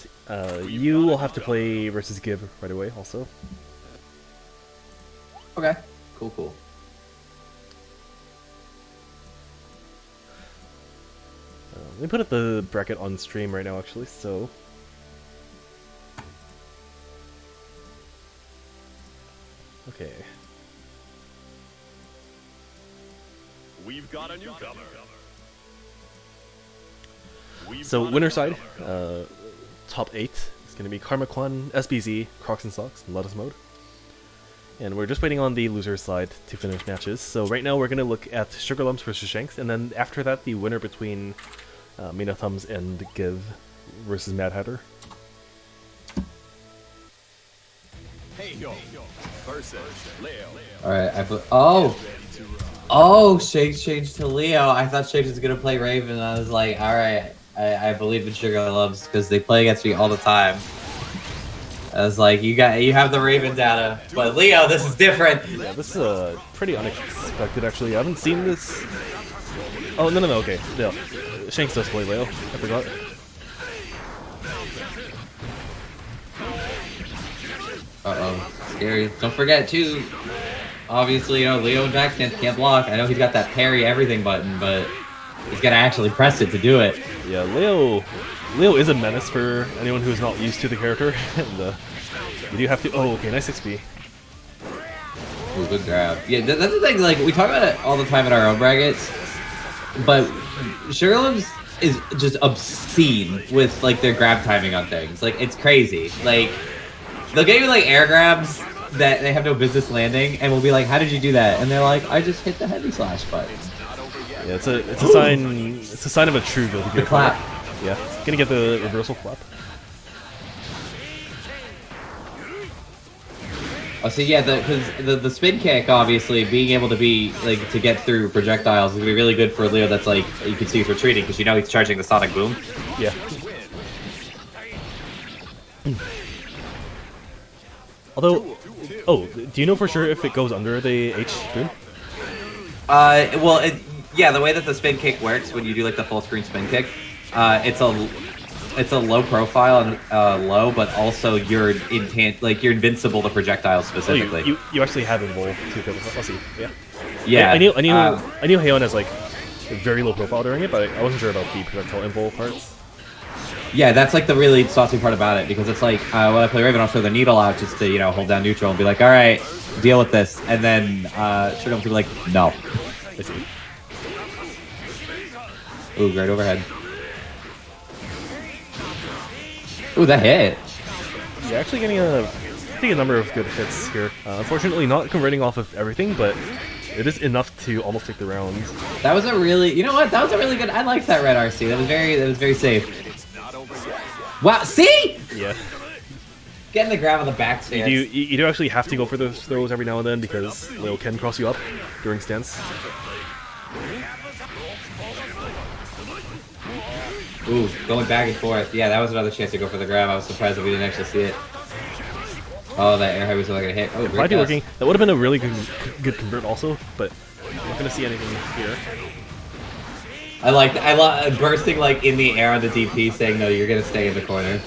you will have to play versus Give right away also. Okay. Cool. Let me put up the bracket on stream right now, actually, so... Okay. We've got a newcomer. So, winner side, top 8 is going to be Carmichael, SBZ, Crocs and Socks, and Lettuce Mode. And we're just waiting on the loser side to finish matches. So right now we're going to look at Sugar Lumps versus Shanks, and then after that the winner between Minu Thumbs and Give versus Mad Hatter. Hey yo, versus Leo. Alright, Oh, Shanks changed to Leo. I thought Shanks was gonna play Raven. I was like, alright, I believe in Sugar Lumps because they play against me all the time. I was like, you have the Raven data, but Leo, this is different. Yeah, this is pretty unexpected actually. I haven't seen this. Oh no, okay, no. Shanks does play Leo. I forgot. Scary. Don't forget too. Obviously, you know, Leo and Jax can't block. I know he's got that parry everything button, but he's gotta actually press it to do it. Yeah, Leo is a menace for anyone who's not used to the character, and you do have to. Oh, okay, nice XP. Ooh, good grab. Yeah, that's the thing. Like we talk about it all the time in our own brackets, but Sugar Lumps is just obscene with like their grab timing on things. Like it's crazy. Like they'll get you like air grabs that they have no business landing, and we'll be like, "How did you do that?" And they're like, "I just hit the heavy slash button." Yeah, it's a sign. It's a sign of a true Guilty Gear player. Clap. Yeah, gonna get the reversal clap. Oh, so yeah, because the spin kick, obviously, being able to be like to get through projectiles is gonna be really good for Leo. That's like you can see he's retreating because you know he's charging the sonic boom. Yeah. Although, oh, do you know for sure if it goes under the H boom? Well, yeah, the way that the spin kick works when you do like the full screen spin kick, it's a low profile and low, but also you're invincible to projectiles specifically. Oh, you actually have Invol too. I'll see. Yeah. Yeah. I knew Heion has like a very low profile during it, but I wasn't sure about the projectile Invol parts. Yeah, that's like the really saucy part about it, because it's like when I play Raven, I'll throw the needle out just to hold down neutral and be like, all right, deal with this, and then Sugar Lumps will be like, no. I see. Ooh, right overhead. Ooh, that hit. Yeah, actually getting a number of good hits here. Unfortunately, not converting off of everything, but it is enough to almost take the round. That was a really, you know what? That was a really good. I liked that red RC. That was very safe. Wow, see? Yeah. Getting the grab on the back stance. You do actually have to go for those throws every now and then because Leo can cross you up during stance. Ooh, going back and forth. Yeah, that was another chance to go for the grab. I was surprised that we didn't actually see it. Oh, that air high was not gonna hit. Oh, might be working. That would have been a really good convert also, but I'm not gonna see anything here. I love bursting like in the air on the DP, saying no, you're gonna stay in the corner.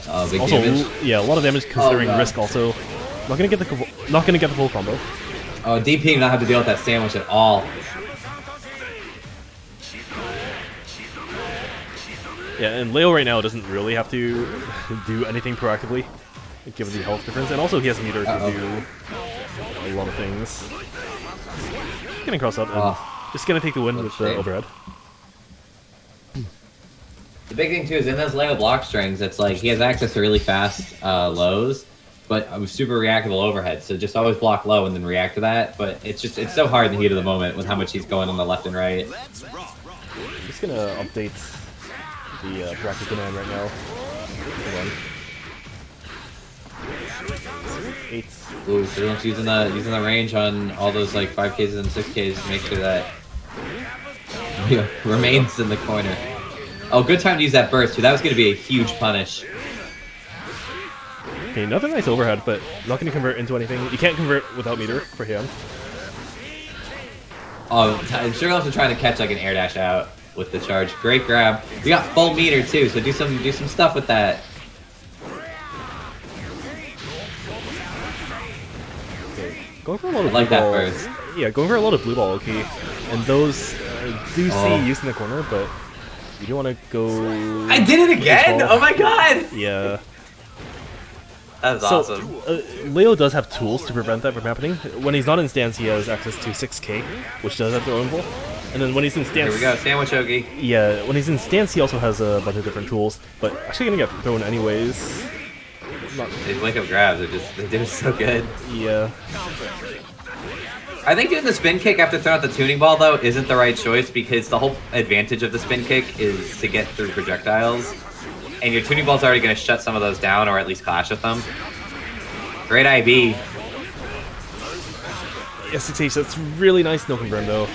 Oh, big also, damage. Yeah, a lot of damage considering risk. Also, not gonna get the full combo. Oh, DP did not have to deal with that sandwich at all. Yeah, and Leo right now doesn't really have to do anything proactively, given the health difference, and also he has meter to do a lot of things. Getting cross up and just gonna take the win with the overhead. The big thing too is in those Leo block strings, it's like he has access to really fast lows. but I was super reactable overhead, so just always block low and then react to that. But it's so hard in the heat of the moment with how much he's going on the left and right. I'm just gonna update the practice command right now. Hold on. 8. Ooh, Freeland's using the range on all those like 5Ks and 6Ks to make sure that remains in the corner. Oh, good time to use that burst too. That was going to be a huge punish. Okay, another nice overhead, but not going to convert into anything. You can't convert without meter for him. Oh, Sugarloaf's trying to catch like an air dash out with the charge. Great grab. We got full meter too, so do some stuff with that. Okay, going for a lot of I like blue that ball. burst. Yeah, going for a lot of blue ball, okay. And those do see use in the corner, but you don't want to go. I did it again! ball. Oh my god! Yeah. That was So, awesome. Leo does have tools to prevent that from happening. When he's not in stance, he has access to 6K, which does have throw involve. And then when he's in stance, Here we go, sandwich Ogi. yeah, when he's in stance, he also has a bunch of different tools. But actually gonna get thrown anyways. Not, These wake up grabs are they do so good. yeah. I think doing the spin kick after throwing out the tuning ball though isn't the right choice because the whole advantage of the spin kick is to get through projectiles. And your tuning ball's already going to shut some of those down, or at least clash with them. Great IB. Yeah, 6H, that's really nice. No confirm though.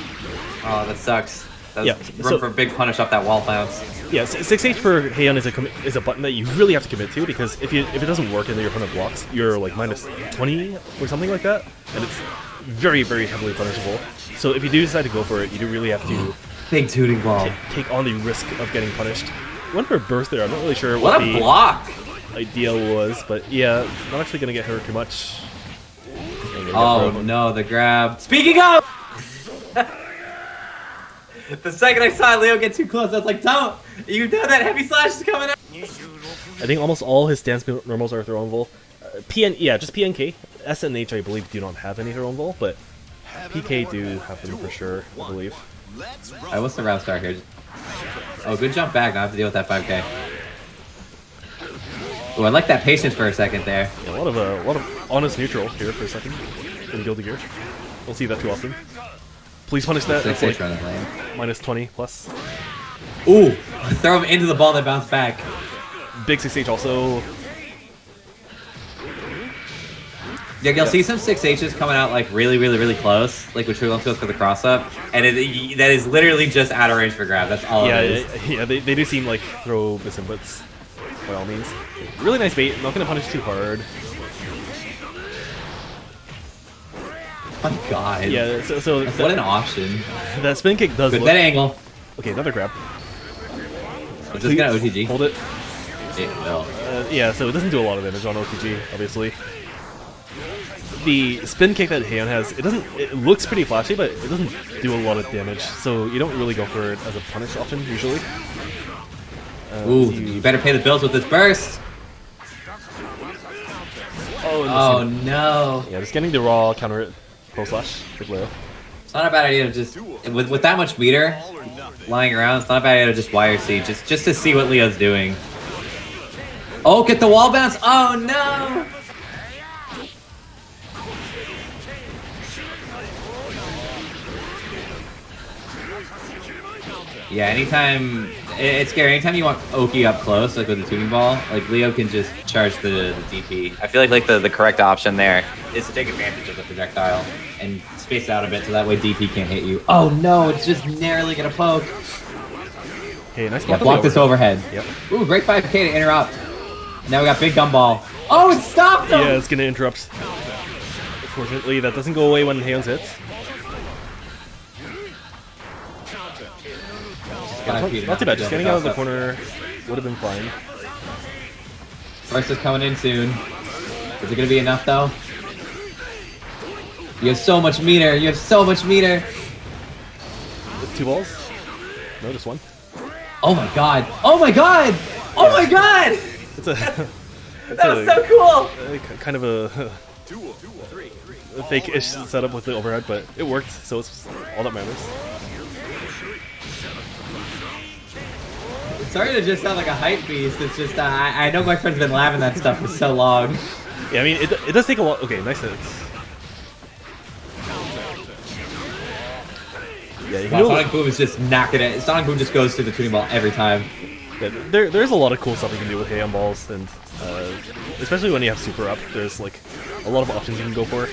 Oh, that sucks. That was Yeah, room so- for a big punish off that wall bounce. Yeah, 6H for Heian is a button that you really have to commit to, because if it doesn't work and your opponent blocks, you're like minus 20 or something like that, and it's very, very heavily punishable. So if you do decide to go for it, you do really have to Big tuning ball. take on the risk of getting punished. Went for a burst there. I'm not really sure What a the block! idea was, but yeah, not actually gonna get hurt too much. Oh no, the grab. Speaking of! The second I saw Leo get too close, I was like, don't! You know that heavy slash is coming out! I think almost all his stance normals are throwable. Just PNK. S and H, I believe, do not have any throwable, but PK do have them for sure, I believe. Alright, what's the route start here? Oh, good jump back. I have to deal with that 5K. Oh, I like that patience for a second there. Yeah, a lot of honest neutral here for a second in Guilty Gear. Don't see that too often. Please punish that. That's 6H like running lane. minus 20 plus. Ooh! Throw him into the ball that bounced back. Big 6H also. Yeah, you'll see some 6Hs coming out like really, really, really close, like when True Love goes for the cross up, and that is literally just out of range for grab. That's all it is. Yeah, they do seem like throw misinputs by all means. Really nice bait. Not gonna punish too hard. Oh my god. Yeah, so What an option. that spin kick does Good look. that angle. Okay, another grab. Is this gonna OTG? Hold it. It will. Yeah, so it doesn't do a lot of damage on OTG, obviously. The spin kick that Heian has, it looks pretty flashy, but it doesn't do a lot of damage, so you don't really go for it as a punish often, usually. Ooh, you better pay the bills with this burst. Oh no. Yeah, just getting the raw counter it, pro slash, big Leo. It's not a bad idea to just, with that much meter lying around, it's not a bad idea to just wire C, just to see what Leo's doing. Oh, get the wall bounce. Oh no. Yeah, anytime, it's scary. Anytime you want Oki up close, like with the tuning ball, like Leo can just charge the DP. I feel like the correct option there Is to take advantage of the projectile and space it out a bit so that way DP can't hit you. Oh no, it's just narrowly gonna poke. Okay, nice Yeah, block on block the this overhead. Yep. Ooh, great 5K to interrupt. Now we got big gumball. Oh, it stopped him! Yeah, it's gonna interrupt. Fortunately, that doesn't go away when Heian's hits. Not too bad, just getting out of the corner would have been fine. First is coming in soon. Is it gonna be enough though? You have so much meter. You have so much meter. With 2 balls? No, just 1. Oh my god. Oh my god. Oh my god. It's a That was so cool. kind of a fake-ish setup with the overhead, but it worked, so it's all that matters. Sorry to just sound like a hype beast. It's just I know my friend's been laughing that stuff for so long. Yeah, I mean, it does take a lot. Okay, nice hits. Yeah, you can Wow, do Sonic Boom is just knocking it. Sonic Boom just goes through the tuning ball every time. yeah, there's a lot of cool stuff you can do with Heian balls, and especially when you have super up, there's like a lot of options you can go for.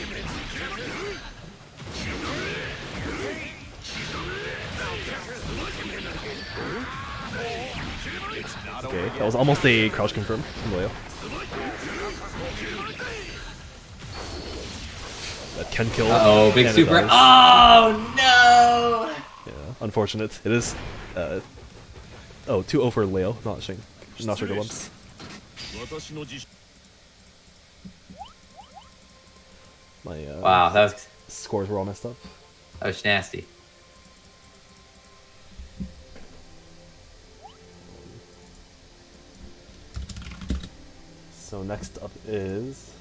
Okay, that was almost a crouch confirm from Leo. That can kill. Uh-oh, big and it super. does. Oh, no! Yeah, unfortunate. It is. Oh, 2-0 for Leo, not Sugar Lumps. My Wow, that was scores were all messed up. nasty. So next up is...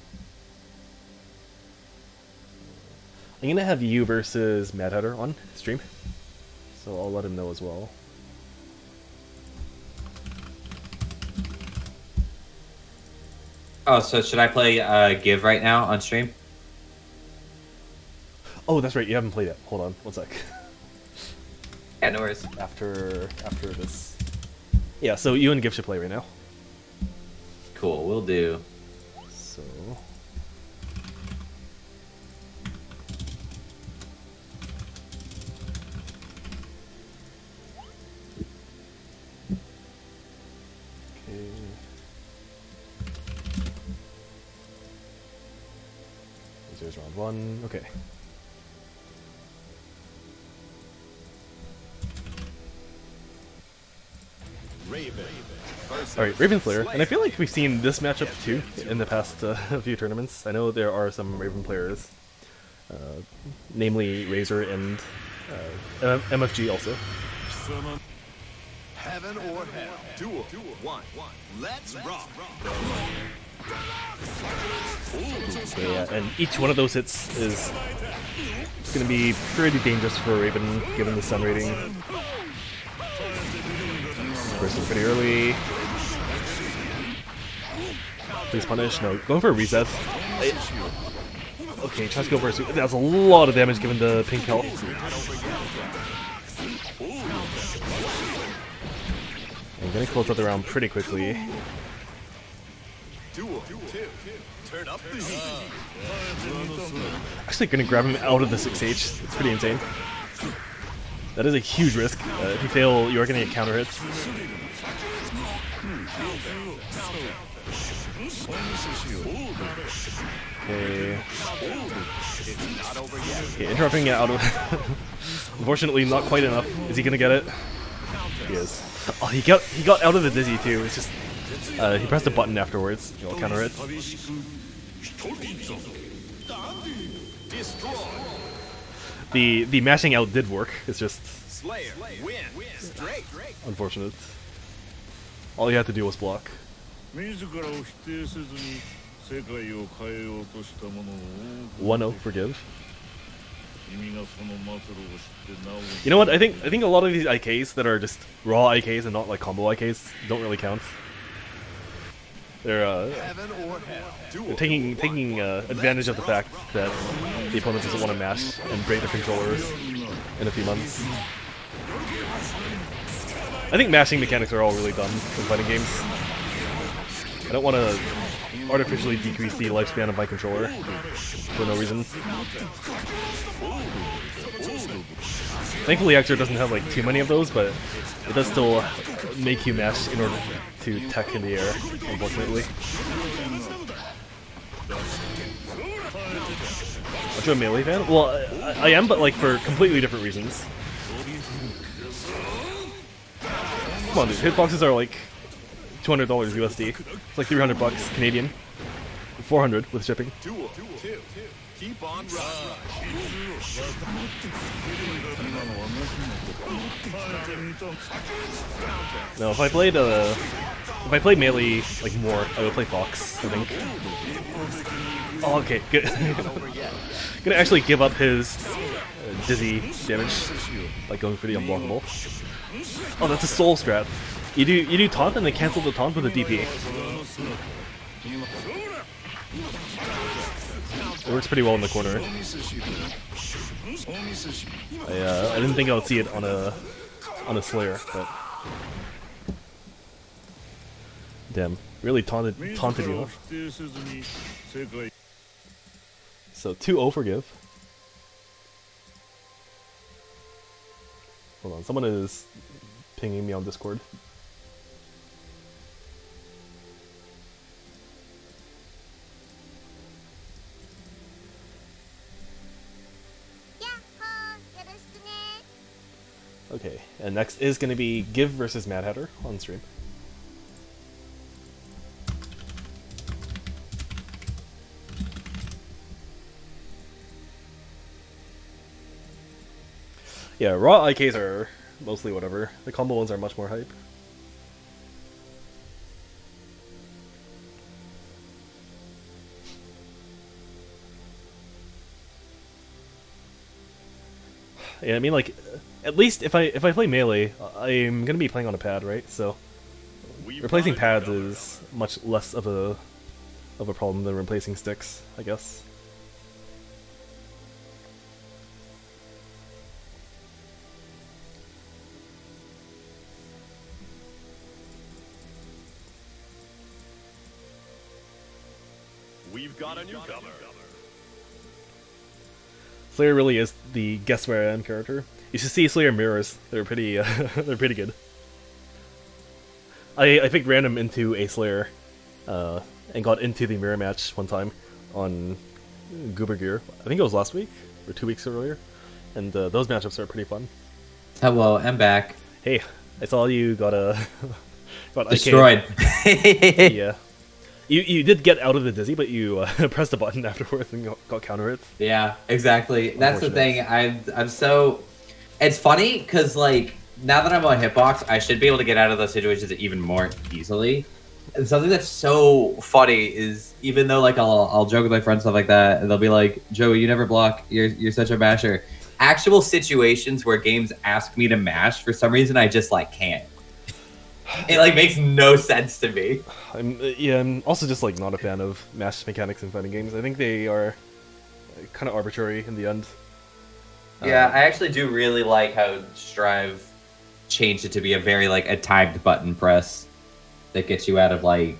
I'm gonna have you versus Mad Hatter on stream. So I'll let him know as well. Oh, so should I play Give right now on stream? Oh, that's right, you haven't played it. Hold on, one sec. Yeah, no worries. After this. Yeah, so you and Giv should play right now. Cool, we'll do. So... Okay. There's round 1, okay. Alright, Raven Slayer, and I feel like we've seen this matchup too in the past few tournaments. I know there are some Raven players, namely Razor and MFG also. Heaven or hell. Duel. 1. Let's rock. So yeah, and each one of those hits is going to be pretty dangerous for Raven given the stun rating. Bursting pretty early. Please punish. No, going for a reset. Okay, tries to go for a super. That's a lot of damage given the pink health. I'm gonna close out the round pretty quickly. Actually gonna grab him out of the 6H. It's pretty insane. That is a huge risk. If you fail, you are gonna get counter hits. Okay. Okay, interrupting it out of... Unfortunately, not quite enough. Is he gonna get it? He is. Oh, he got out of the dizzy too. It's just he pressed a button afterwards. You'll counter it. The mashing out did work. It's just unfortunate. All you had to do was block. 1-0 forgive. You know what? I think a lot of these IKs that are just raw IKs and not like combo IKs don't really count. They're taking advantage of the fact that the opponent doesn't want to mash and break their controllers in a few months. I think mashing mechanics are all really dumb in fighting games. I don't want to artificially decrease the lifespan of my controller for no reason. Thankfully, Xer doesn't have like too many of those, but it does still make you mash in order to tech in the air, unfortunately. Aren't you a melee fan? Well, I am, but like for completely different reasons. Come on, dude. Hitboxes are like $200 USD. It's like 300 bucks Canadian. 400 with shipping. Keep on No, if I played melee like more, I would play Fox, I think. Oh, okay, good. Gonna actually give up his dizzy damage, like going for the unblockable. Oh, that's a soul strat. You do taunt and then cancel the taunt with a DP. It works pretty well in the corner. I didn't think I would see it on a Slayer, but damn, really taunted you. Huh? So 2-0 for Give. Hold on, someone is pinging me on Discord. Okay, and next is going to be Give versus Mad Hatter on stream. Yeah, raw IKs are mostly whatever. The combo ones are much more hype. Yeah, I mean, like, at least if I play melee, I'm gonna be playing on a pad, right? So replacing pads is much less of a problem than replacing sticks, I guess. We've got a newcomer. Slayer really is the guess where I am character. You should see Slayer mirrors. They're pretty they're pretty good. I picked random into a Slayer and got into the mirror match one time on Goober Gear. I think it was last week or 2 weeks earlier. And those matchups are pretty fun. Hello, I'm back. Hey, I saw you got Destroyed. Yeah. You did get out of the dizzy, but you pressed a button afterwards and got counter hit. Yeah, exactly. That's the thing. I'm so. It's funny because like now that I'm on hitbox, I should be able to get out of those situations even more easily. And something that's so funny is even though like I'll joke with my friends stuff like that, and they'll be like, "Joey, you never block. You're such a masher." Actual situations where games ask me to mash, for some reason I just like can't. It like makes no sense to me. I'm also just like not a fan of mash mechanics in fighting games. I think they are kind of arbitrary in the end. Yeah, I actually do really like how Strive changed it to be a very like a timed button press that gets you out of like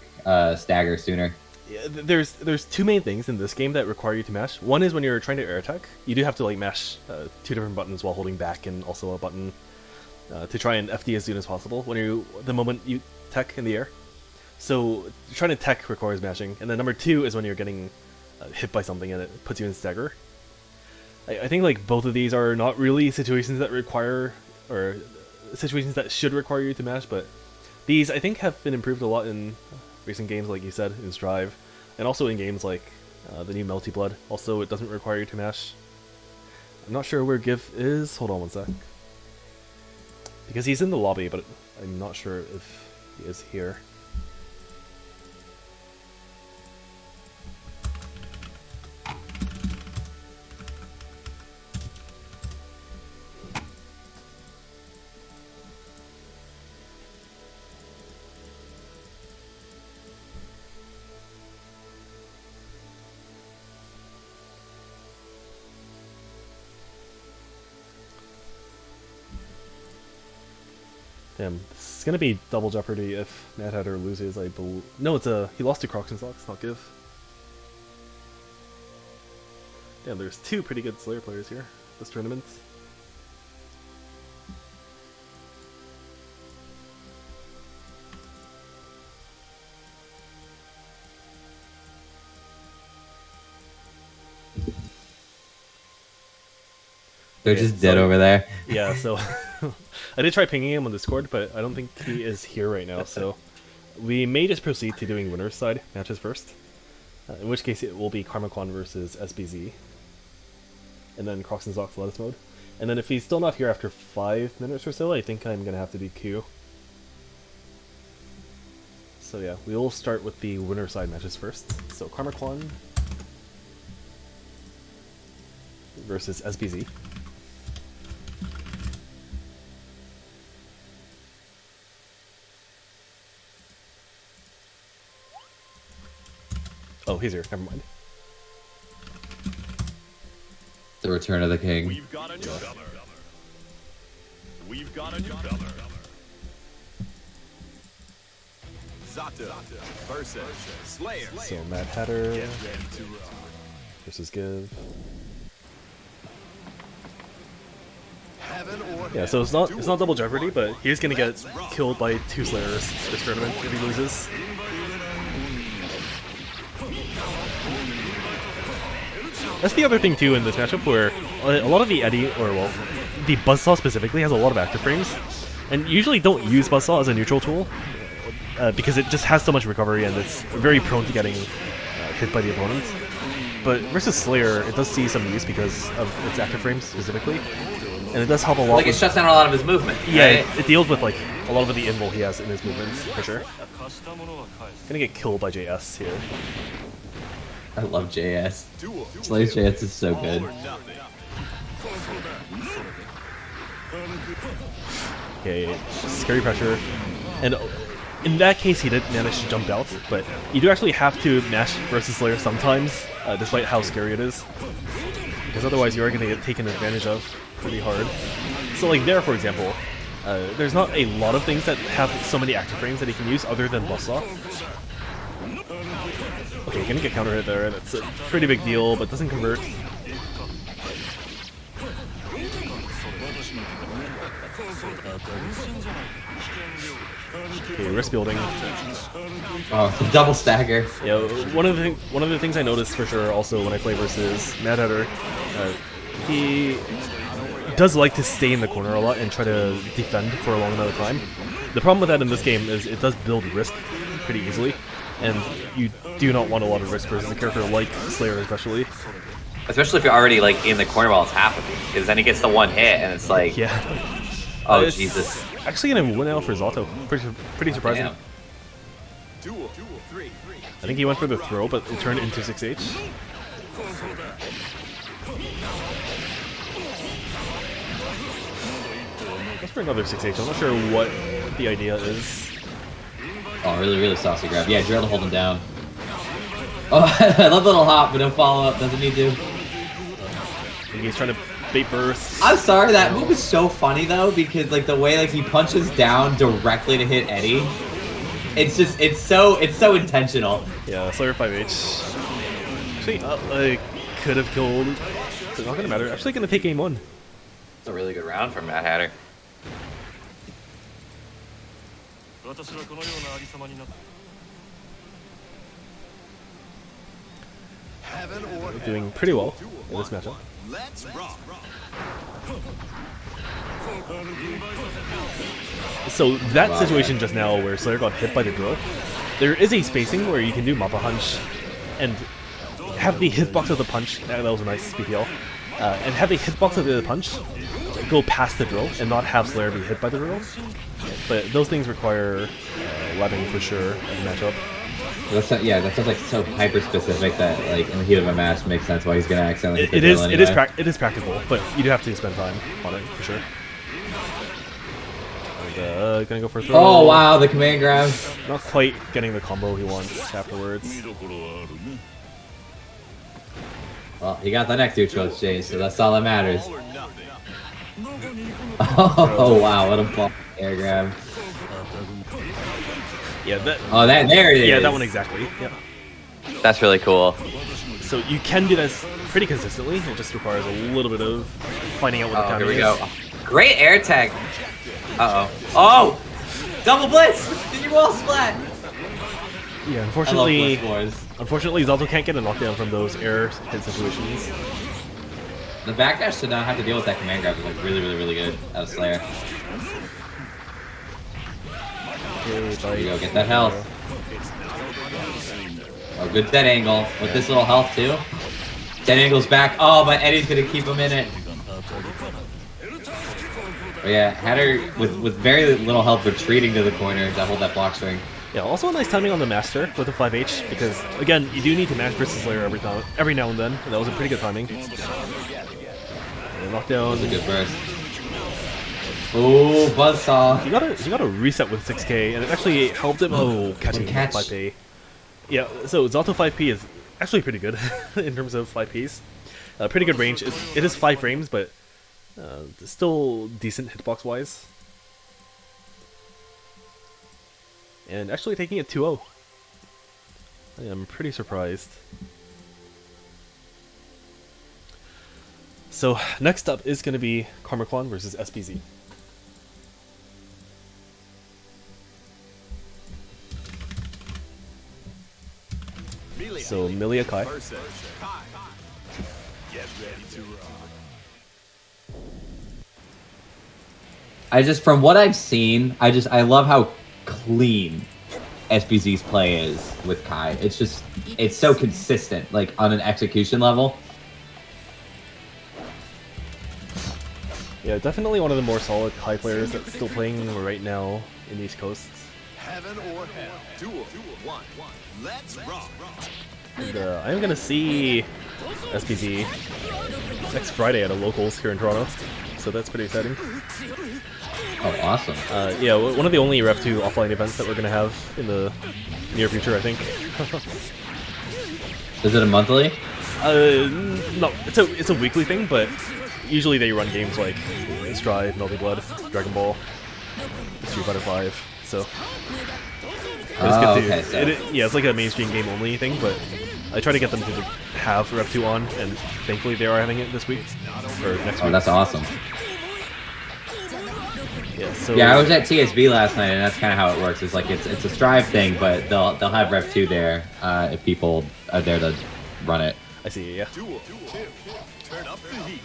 stagger sooner. Yeah, there's two main things in this game that require you to mash. One is when you're trying to air attack, you do have to like mash 2 different buttons while holding back, and also a button to try and FD as soon as possible the moment you tech in the air. So trying to tech requires mashing, and then number 2 is when you're getting hit by something and it puts you in stagger. I think like both of these are not really situations that require, or situations that should require you to mash, but these I think have been improved a lot in recent games, like you said, in Strive, and also in games like the new Melty Blood. Also, it doesn't require you to mash. I'm not sure where Gif is. Hold on one sec. Because he's in the lobby, but I'm not sure if he is here. Damn, this is gonna be double jeopardy if Mad Hatter loses, I believe. No, he lost to Crocs and Socks, not Give. Damn, there's 2 pretty good Slayer players here this tournament. They're just dead over there. Yeah, so I did try pinging him on Discord, but I don't think he is here right now, so we may just proceed to doing winner's side matches first. In which case it will be Carmichael versus SBZ. And then Crocs and Zox Lettuce mode. And then if he's still not here after 5 minutes or so, I think I'm going to have to do Q. So yeah, we will start with the winner's side matches first. So Carmichael versus SBZ. Oh, he's here. Never mind. The return of the king. We've got a newcomer. We've got a newcomer. Zata versus Slayer. So Mad Hatter Get ready to roll. versus Give. Heaven or Yeah, so it's not double jeopardy, but he's gonna get killed by 2 Slayers this tournament if he loses. That's the other thing too in this matchup, where a lot of the Eddie, or well, the Buzzsaw specifically has a lot of active frames, and you usually don't use Buzzsaw as a neutral tool because it just has so much recovery and it's very prone to getting hit by the opponent. But versus Slayer, it does see some use because of its active frames specifically, and it does help a lot. Like it shuts down a lot of his movement. Yeah, right? it deals with like a lot of the invul he has in his movements for sure. Gonna get killed by JS here. I love JS. duel. Slayer's JS is so good. All or nothing. Okay, scary pressure, and in that case he did manage to jump out, but you do actually have to mash versus Slayer sometimes, despite how scary it is, because otherwise you are going to get taken advantage of pretty hard. So like there, for example, there's not a lot of things that have so many active frames that he can use other than Buzzsaw. Okay, gonna get counter hit there, that's a pretty big deal, but doesn't convert. Okay, risk building. Oh, the double stagger. Yeah, one of the things I noticed for sure also when I play versus Mad Hatter, he does like to stay in the corner a lot and try to defend for a long amount of time. The problem with that in this game is it does build risk pretty easily, and you do not want a lot of risk versus a character like Slayer especially. Especially if you're already like in the corner while it's happening, because then he gets the one hit and it's like, Yeah. oh It's Jesus. Actually gonna win out for Zato. Pretty surprising. Damn. Duel. 3. I think he went for the throw, but it turned into 6H. Let's for another 6H. I'm not sure what the idea is. Oh, really, really saucy grab. Yeah, drill to hold him down. Oh, I love the little hop, but don't follow up. Doesn't need to. I think he's trying to bait burst. I'm sorry, that move is so funny though, because like the way like he punches down directly to hit Eddie, it's so intentional. Yeah, Slayer 5H. Actually, I could have killed. It's not gonna matter. Actually, gonna take game 1. It's a really good round from Mad Hatter. Heaven or Doing pretty well in this matchup. let's rock. So that situation just now where Slayer got hit by the drill, there is a spacing where you can do Mappa Punch and have the hitbox of the punch, that was a nice BPL, and have the hitbox of the punch go past the drill and not have Slayer be hit by the drill. But those things require webbing for sure in the matchup. Yeah, that sounds like so hyper specific that like in the heat of a match makes sense why he's gonna accidentally hit It the is drill it is anyway. it is practical, but you do have to spend time on it for sure. And, gonna go for a throw. Oh wow, the command grab. Not quite getting the combo he wants afterwards. Well, he got the next neutral exchange, so that's all that matters. All or nothing. Oh wow, what a ball air grab. Yeah, that. Oh, there it is. Yeah, that one exactly. Yeah. That's really cool. So you can do this pretty consistently. It just requires a little bit of finding out what the Oh, timing here we is. go. Great air tag. Uh-oh. Oh! Double blitz! Did you wall splat? Yeah, I love unfortunately, Blitz Wars. Zato can't get a knockdown from those air hit situations. The backdash to not have to deal with that command grab is like really good out of Slayer. Okay, There you go, get that health. Oh, good dead angle with this little health too. Dead angle's back. Oh, but Eddie's gonna keep him in it. But yeah, Hatter with very little health retreating to the corner to hold that block string. Yeah, also a nice timing on the Master with the 5H, because, again, you do need to match versus Slayer every now and then, and that was a pretty good timing. And knockdown. That was a good burst. Oh, buzzsaw. He got a reset with 6K, and it actually helped him. Oh, catching catch. 5P. Yeah, so Zato 5P is actually pretty good in terms of 5Ps. Pretty good range. It is 5 frames, but still decent hitbox wise. And actually taking it 2-0. I am pretty surprised. So next up is going to be Carmichael versus SPZ. So Milia Kai. Versus Kai. Get ready to rock. From what I've seen, I love how clean SBZ's play is with Kai. It's so consistent, like on an execution level. Yeah, definitely one of the more solid Kai players that's still playing right now in the East Coast. Heaven or hell. Duel. 1. Let's rock. And I'm gonna see SPZ next Friday at a locals here in Toronto, so that's pretty exciting. Oh, awesome. Yeah, one of the only REV2 offline events that we're gonna have in the near future, I think. Is it a monthly? No, it's a weekly thing, but usually they run games like Stride, Melty Blood, Dragon Ball, Street Fighter 5, so... Okay, so... yeah, it's like a mainstream game only thing, but I try to get them to have REV2 on, and thankfully they are having it this week, or next week. Oh, that's awesome. Yeah, so... Yeah, I was at TSB last night, and that's kind of how it works. It's like it's a Strive thing, but they'll have REV2 there if people are there to run it. I see, yeah. Duel. Turn up the heat.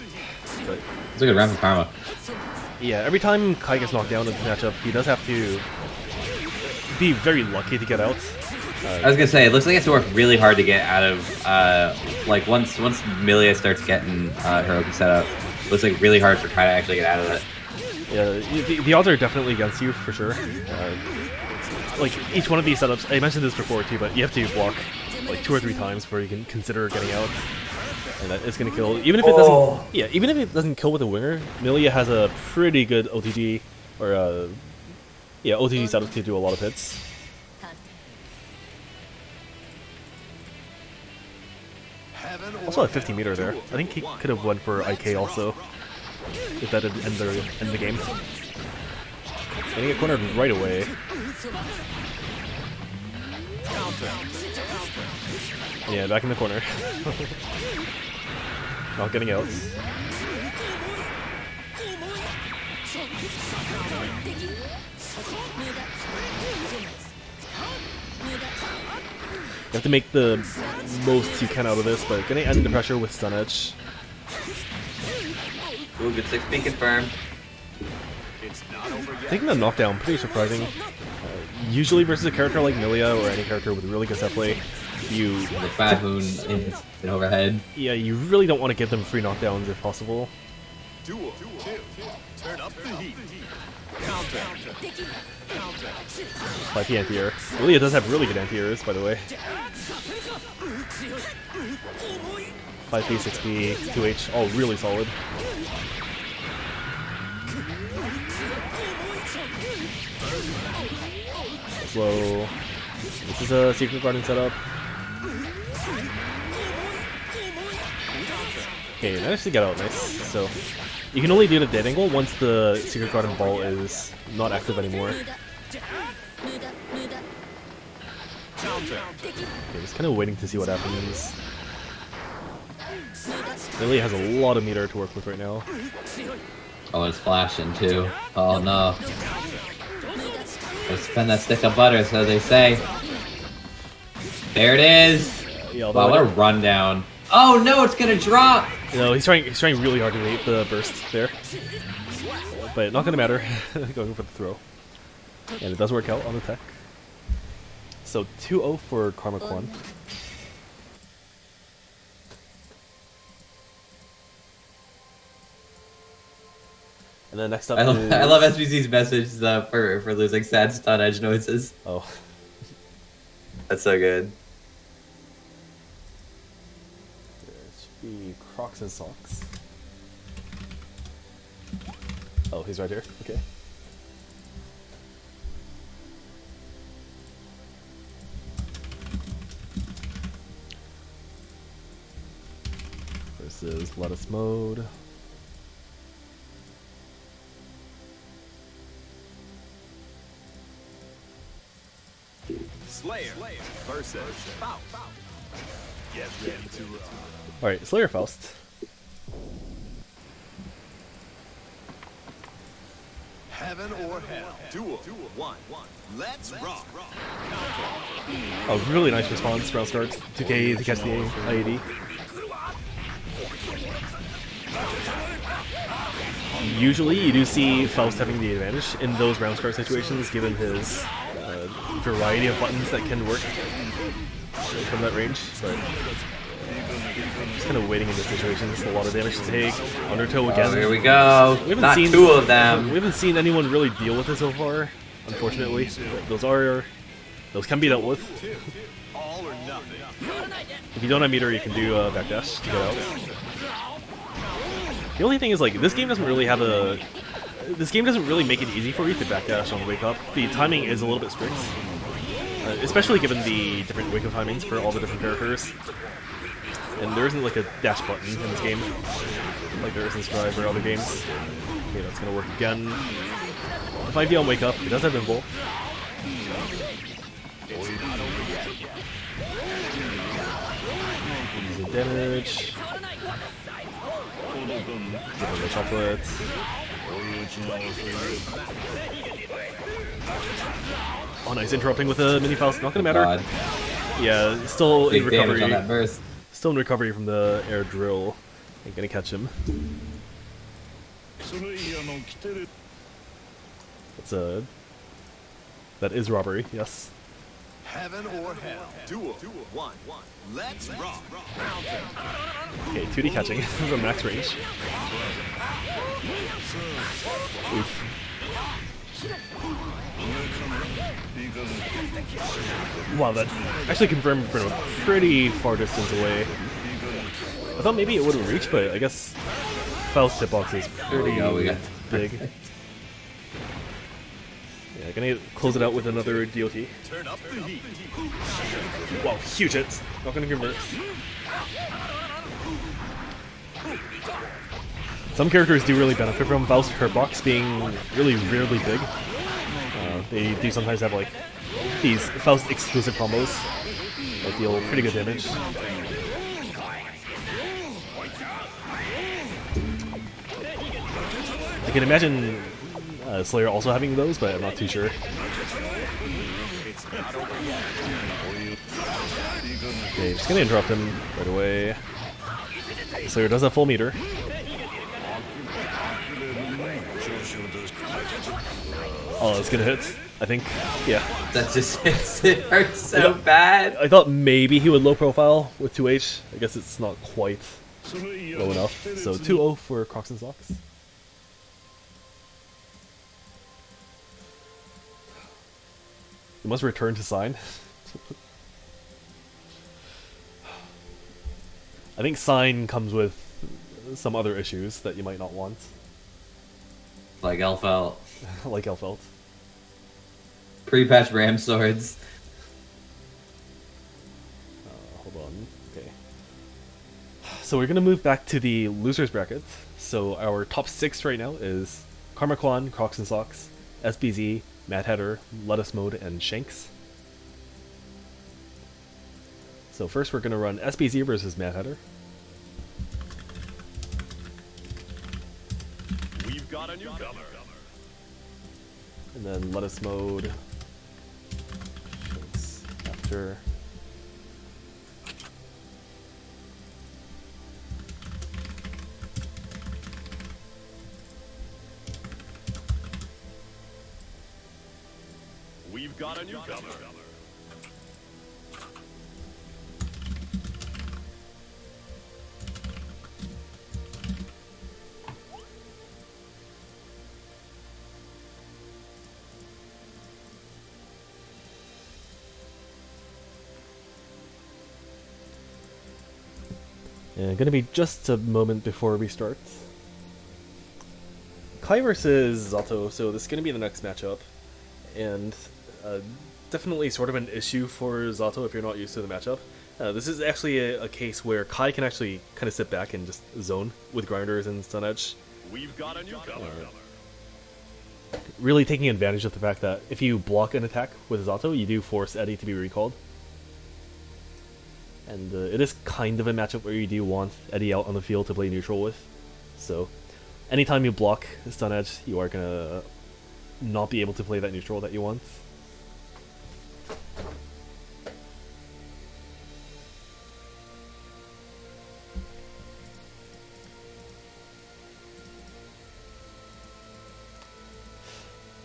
But, It's a good round for Karma. yeah, every time Kai gets knocked down in the matchup, he does have to be very lucky to get out. I was gonna say, it looks like it's to work really hard to get out of, like, once Milia starts getting Heroic set up, it looks like really hard for Kai to actually get out of it. Yeah, the odds are definitely against you, for sure. Like, each one of these setups, I mentioned this before too, but you have to block like 2 or 3 times before you can consider getting out. And that is gonna kill. Even if it doesn't, yeah, even if it doesn't kill with a winger, Milia has a pretty good OTG, or yeah, OTG setup to do a lot of hits. Heaven or Also a 50 meter there. I think he could have went for IK also, if that didn't end the game. Getting it cornered right away. Yeah, back in the corner. Not getting out. You have to make the most you can out of this, but gonna end the pressure with Stun Edge. Ooh, good 6B confirmed. It's not over yet. Taking the knockdown, pretty surprising. Usually versus a character like Milia or any character with really good set play, you... The Bahoon in overhead. Yeah, you really don't want to give them free knockdowns if possible. Duel. Turn up the heat. Counter. 5p anti-air. Milia does have really good anti-airs, by the way. 5p, 6p, 2h, all really solid. Slow. This is a Secret Garden setup. Okay, managed to get out, nice. So, you can only do the dead angle once the Secret Garden ball is not active anymore. Okay, just kind of waiting to see what happens. Lily has a lot of meter to work with right now. Oh, it's flashing too. Oh no. Gotta spend that stick of butter, so they say. There it is. Yeah, Wow, what a rundown. Oh no, it's gonna drop! No, he's trying really hard to bait the burst there. But not gonna matter. Going for the throw. And it does work out on the tech. So 2-0 for Carmichael. And then next up I is... love SBC's message for losing sad stun edge noises. Oh. That's so good. There should be Crocs and socks. Oh, he's right here. Okay. versus Lettuce Mode. Slayer versus Faust. Get ready to rock. Alright, Slayer Faust. Heaven or hell. Duel 1. Let's rock. Oh, really nice response, round start. 2K to catch the IAD. Usually you do see Faust having the advantage in those round start situations, given his variety of buttons that can work from that range, but just kind of waiting in this situation. There's a lot of damage to take. Undertow again. Oh, here we go. We haven't Not seen, two of them. We haven't seen anyone really deal with it so far, unfortunately. Those can be dealt with. All or nothing. If you don't have meter, you can do backdash to get out. The only thing is, like, this game doesn't really make it easy for you to backdash on the wake up. The timing is a little bit strict, especially given the different wake up timings for all the different characters. And there isn't like a dash button in this game, like there is in Strive or other games. Okay, that's gonna work again. 5D on wake up. It does have invul. Using damage. Give him the chocolate. Oh, nice, interrupting with a mini Faust. Not gonna matter. God. Yeah, still in Big damage recovery. on that burst. Still in recovery from the air drill. Ain't gonna catch him. That is robbery. Yes. Heaven or hell. Duel 1. Let's rock. Okay, 2D catching from max range. Oof. Wow, that actually confirmed from a pretty far distance away. I thought maybe it wouldn't reach, but I guess Faust hitbox is pretty big. Yeah, gonna close it out with another DOT. Turn up the heat. Wow, huge hits. Not gonna convert. Some characters do really benefit from Faust hitbox being really big. They do sometimes have like these Faust exclusive combos that deal pretty good damage. I can imagine Slayer also having those, but I'm not too sure. Okay, just gonna interrupt him right away. Slayer does have full meter. Oh, it's gonna hit, I think. Yeah. That just hits. It hurts so bad. I thought maybe he would low profile with 2H. I guess it's not quite low enough. So 2-0 for Crocs and Socks. You must return to sign. I think sign comes with some other issues that you might not want. Like Elfelt. Like Elfelt. Pre-patch ram swords. Hold on. Okay. So we're gonna move back to the losers bracket. So our top 6 right now is Carmichael, Crocs and Socks, SBZ, Mad Hatter, Lettuce Mode, and Shanks. So first we're gonna run SBZ versus Mad Hatter. We've got a newcomer. And then Lettuce Mode. Shanks after. We've got a newcomer. And gonna be just a moment before we start. Kai versus Zato, so this is gonna be the next matchup. And definitely sort of an issue for Zato if you're not used to the matchup. This is actually a case where Kai can actually kind of sit back and just zone with grinders and stun edge, We've got a newcomer. really taking advantage of the fact that if you block an attack with his auto, you do force Eddie to be recalled. And it is kind of a matchup where you do want Eddie out on the field to play neutral with. So anytime you block stun edge, you are gonna not be able to play that neutral that you want.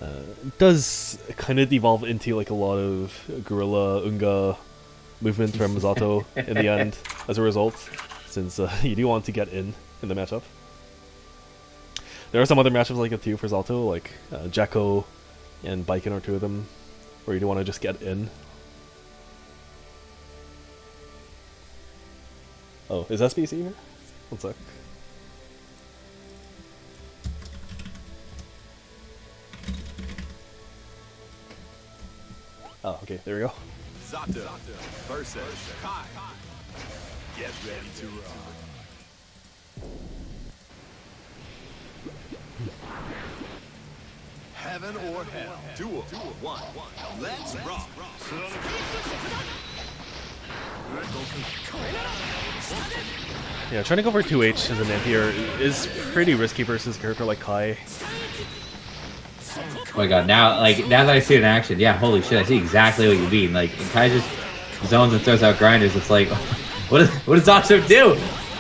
It does kind of devolve into like a lot of Gorilla Unga movement from Misato in the end as a result, since you do want to get in the matchup. There are some other matchups like it too for Zato, like Jacko and Baiken are two of them, where you do want to just get in. Oh, is SBC here? One sec. Oh, okay, there we go. Zato versus Kai. Get ready to rock. Heaven or hell. Duel 1. Let's rock. Yeah, trying to go for 2H as an anti-air is pretty risky versus a character like Kai. Oh my god, now that I see it in action, yeah, holy shit, I see exactly what you mean. Like, Kai just zones and throws out grinders, it's like, what does Zato do?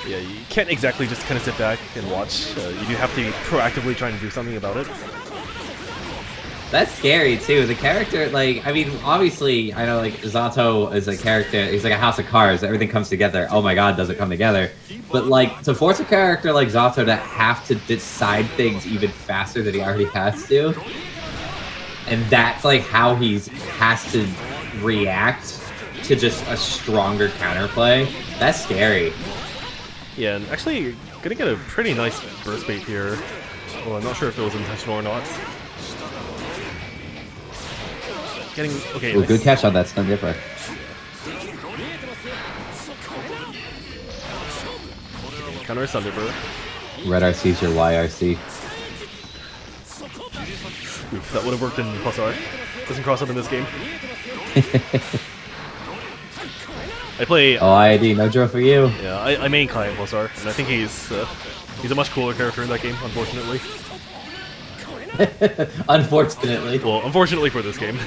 Yeah, you can't exactly just kind of sit back and watch. You do have to be proactively trying to do something about it. That's scary too. The character, like, I mean, obviously, I know, like, Zato is a character, he's like a house of cards, everything comes together. Oh my god, does it come together? But, like, to force a character like Zato to have to decide things even faster than he already has to, and that's, like, how he has to react to just a stronger counterplay, that's scary. Yeah, and actually, you're gonna get a pretty nice burst bait here. Well, I'm not sure if it was intentional or not. Okay. Ooh, Nice. good catch on that stun dipper. Counter Thunderbird. Red RC's your YRC. Oof, that would have worked in plus R. Doesn't cross up in this game. I play. Oh, IID, no draw for you. Yeah, I main Kai in plus R, and I think he's a much cooler character in that game, unfortunately. Unfortunately. Well, unfortunately for this game.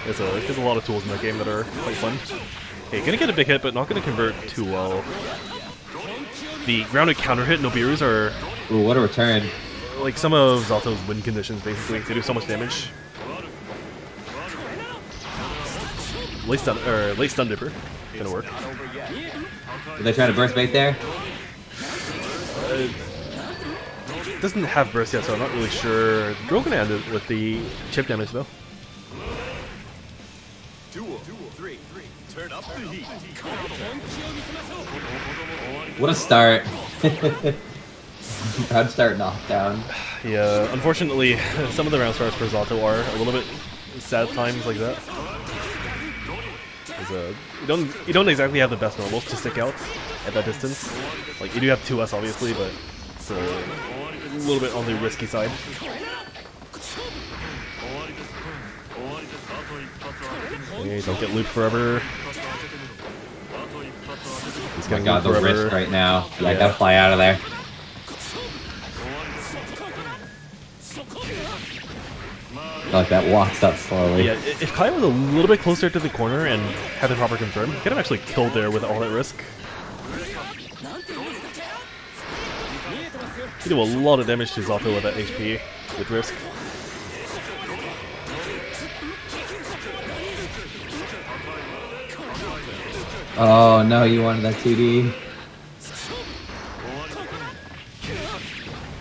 There's a lot of tools in that game that are quite fun. Okay, gonna get a big hit, but not gonna convert too well. The grounded counter hit Nobirus are Ooh, what a return. like some of Zato's win conditions, basically. They do so much damage. Late stun dipper. Gonna work. Did they try to burst bait there? Doesn't have burst yet, so I'm not really sure. Girl gonna end it with the chip damage though. Duel 3. Turn up the heat. What a start. Round start knockdown. Yeah, unfortunately, some of the round starts for Zato are a little bit sad times like that. You don't exactly have the best normals to stick out at that distance. Like, you do have 2S obviously, but it's a little bit on the risky side. Okay, don't get looped forever. He's Oh my getting god, looped the forever. risk right now. Yeah, I Yeah. gotta fly out of there. Like that walks up slowly. Yeah, if Kai was a little bit closer to the corner and had the proper confirm, he could have actually killed there with all that risk. He did a lot of damage to Zato with that HP with risk. Oh no, you wanted that 2D.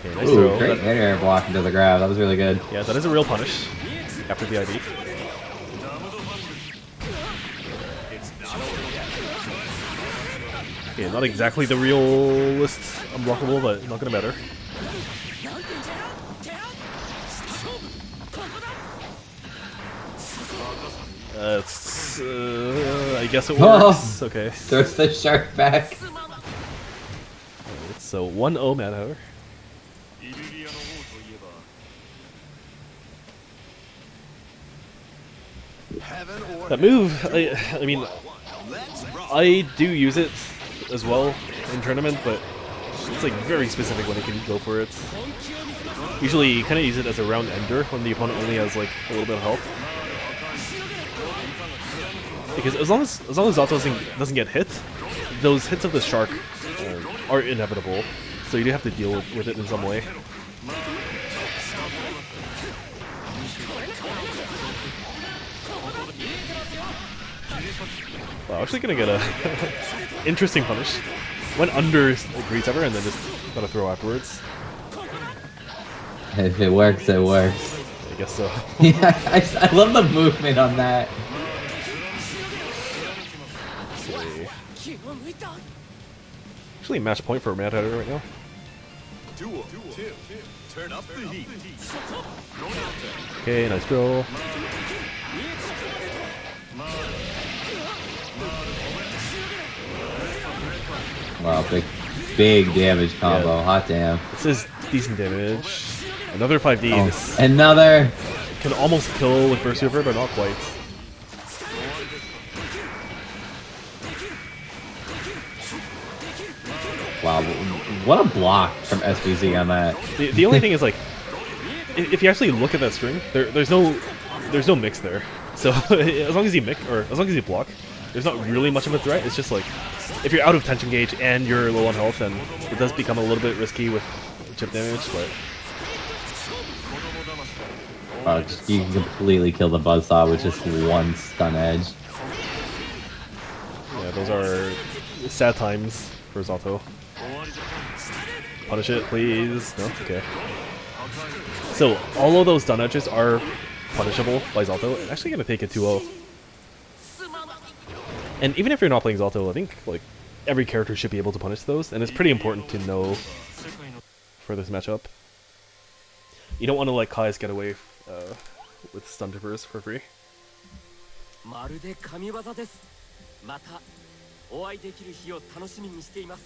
Okay, nice Ooh, throw. great hit air block into the grab. That was really good. Yeah, that is a real punish after the ID. Okay, not exactly the realist unblockable, but not gonna matter. I guess it works. Okay. Throws the shark back. Alright, so 1-0 Mad Hatter. Heaven or That move, I mean, let's rock. I do use it as well in tournament, but it's like very specific when it can go for it. Usually you kind of use it as a round ender when the opponent only has like a little bit of health. Because as long as Zato doesn't get hit, those hits of the shark are inevitable. So you do have to deal with it in some way. Wow, actually gonna get a interesting punish. Went under Grease Ever and then just got a throw afterwards. If it works, it works. I guess so. Yeah, I love the movement on that. Actually, match point for Mad Hatter right now. Duel. Two. Turn up the heat. Okay, nice drill. Wow, big damage combo. Yeah. Hot damn. This is decent damage. Another 5D. Oh, This another. can almost kill with Burst Super, but not quite. Wow, what a block from SBZ on that. The only thing is like, if you actually look at that string, there's no mix there. So as long as you mix or as long as you block, there's not really much of a threat. It's just like if you're out of tension gauge and you're low on health, then it does become a little bit risky with chip damage. But You can completely kill the Buzzsaw with just one stun edge. yeah, those are sad times for Zato. Punish it, please. No? Okay. So, all of those stun edges are punishable by Zato. I'm actually going to take a 2-0. And even if you're not playing Zato, I think like every character should be able to punish those, and it's pretty important to know for this matchup. You don't want to let Kai's get away with stun tippers for free. まるで神業です。またお会いできる日を楽しみにしています。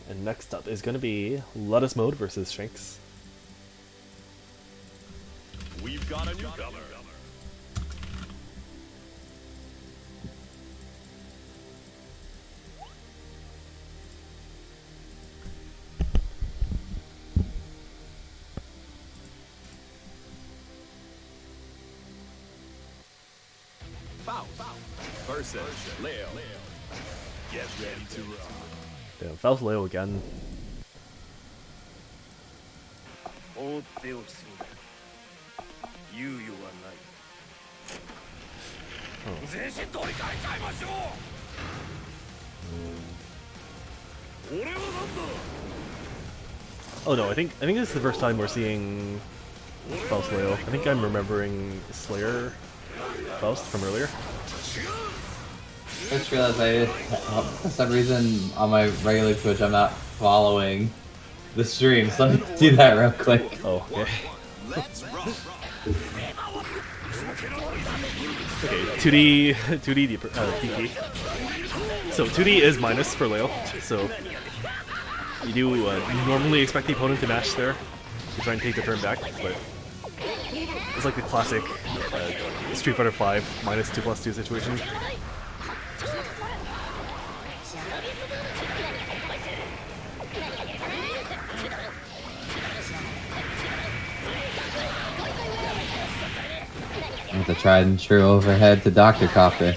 And next up is going to be Lettuce Mode versus Shanks. We've got a newcomer. Versus Leo. Get ready to rock. Damn, Faust Leo again. 放っておきそうだ。猶予はない。全身取り替えちゃいましょう。俺はなんだ。 Oh no, I think this is the first time we're seeing Faust Leo. I think I'm remembering Slayer Faust from earlier. I just realized for some reason on my regular Twitch I'm not following the stream, so let me do that real quick. Oh, okay. Let's rock. Okay, 2D DP. So 2D is minus for Leo, so you do normally expect the opponent to mash there to try and take the turn back, but it's like the classic Street Fighter 5 minus 2+2 situation. With the tried and true overhead to Dr. Copter.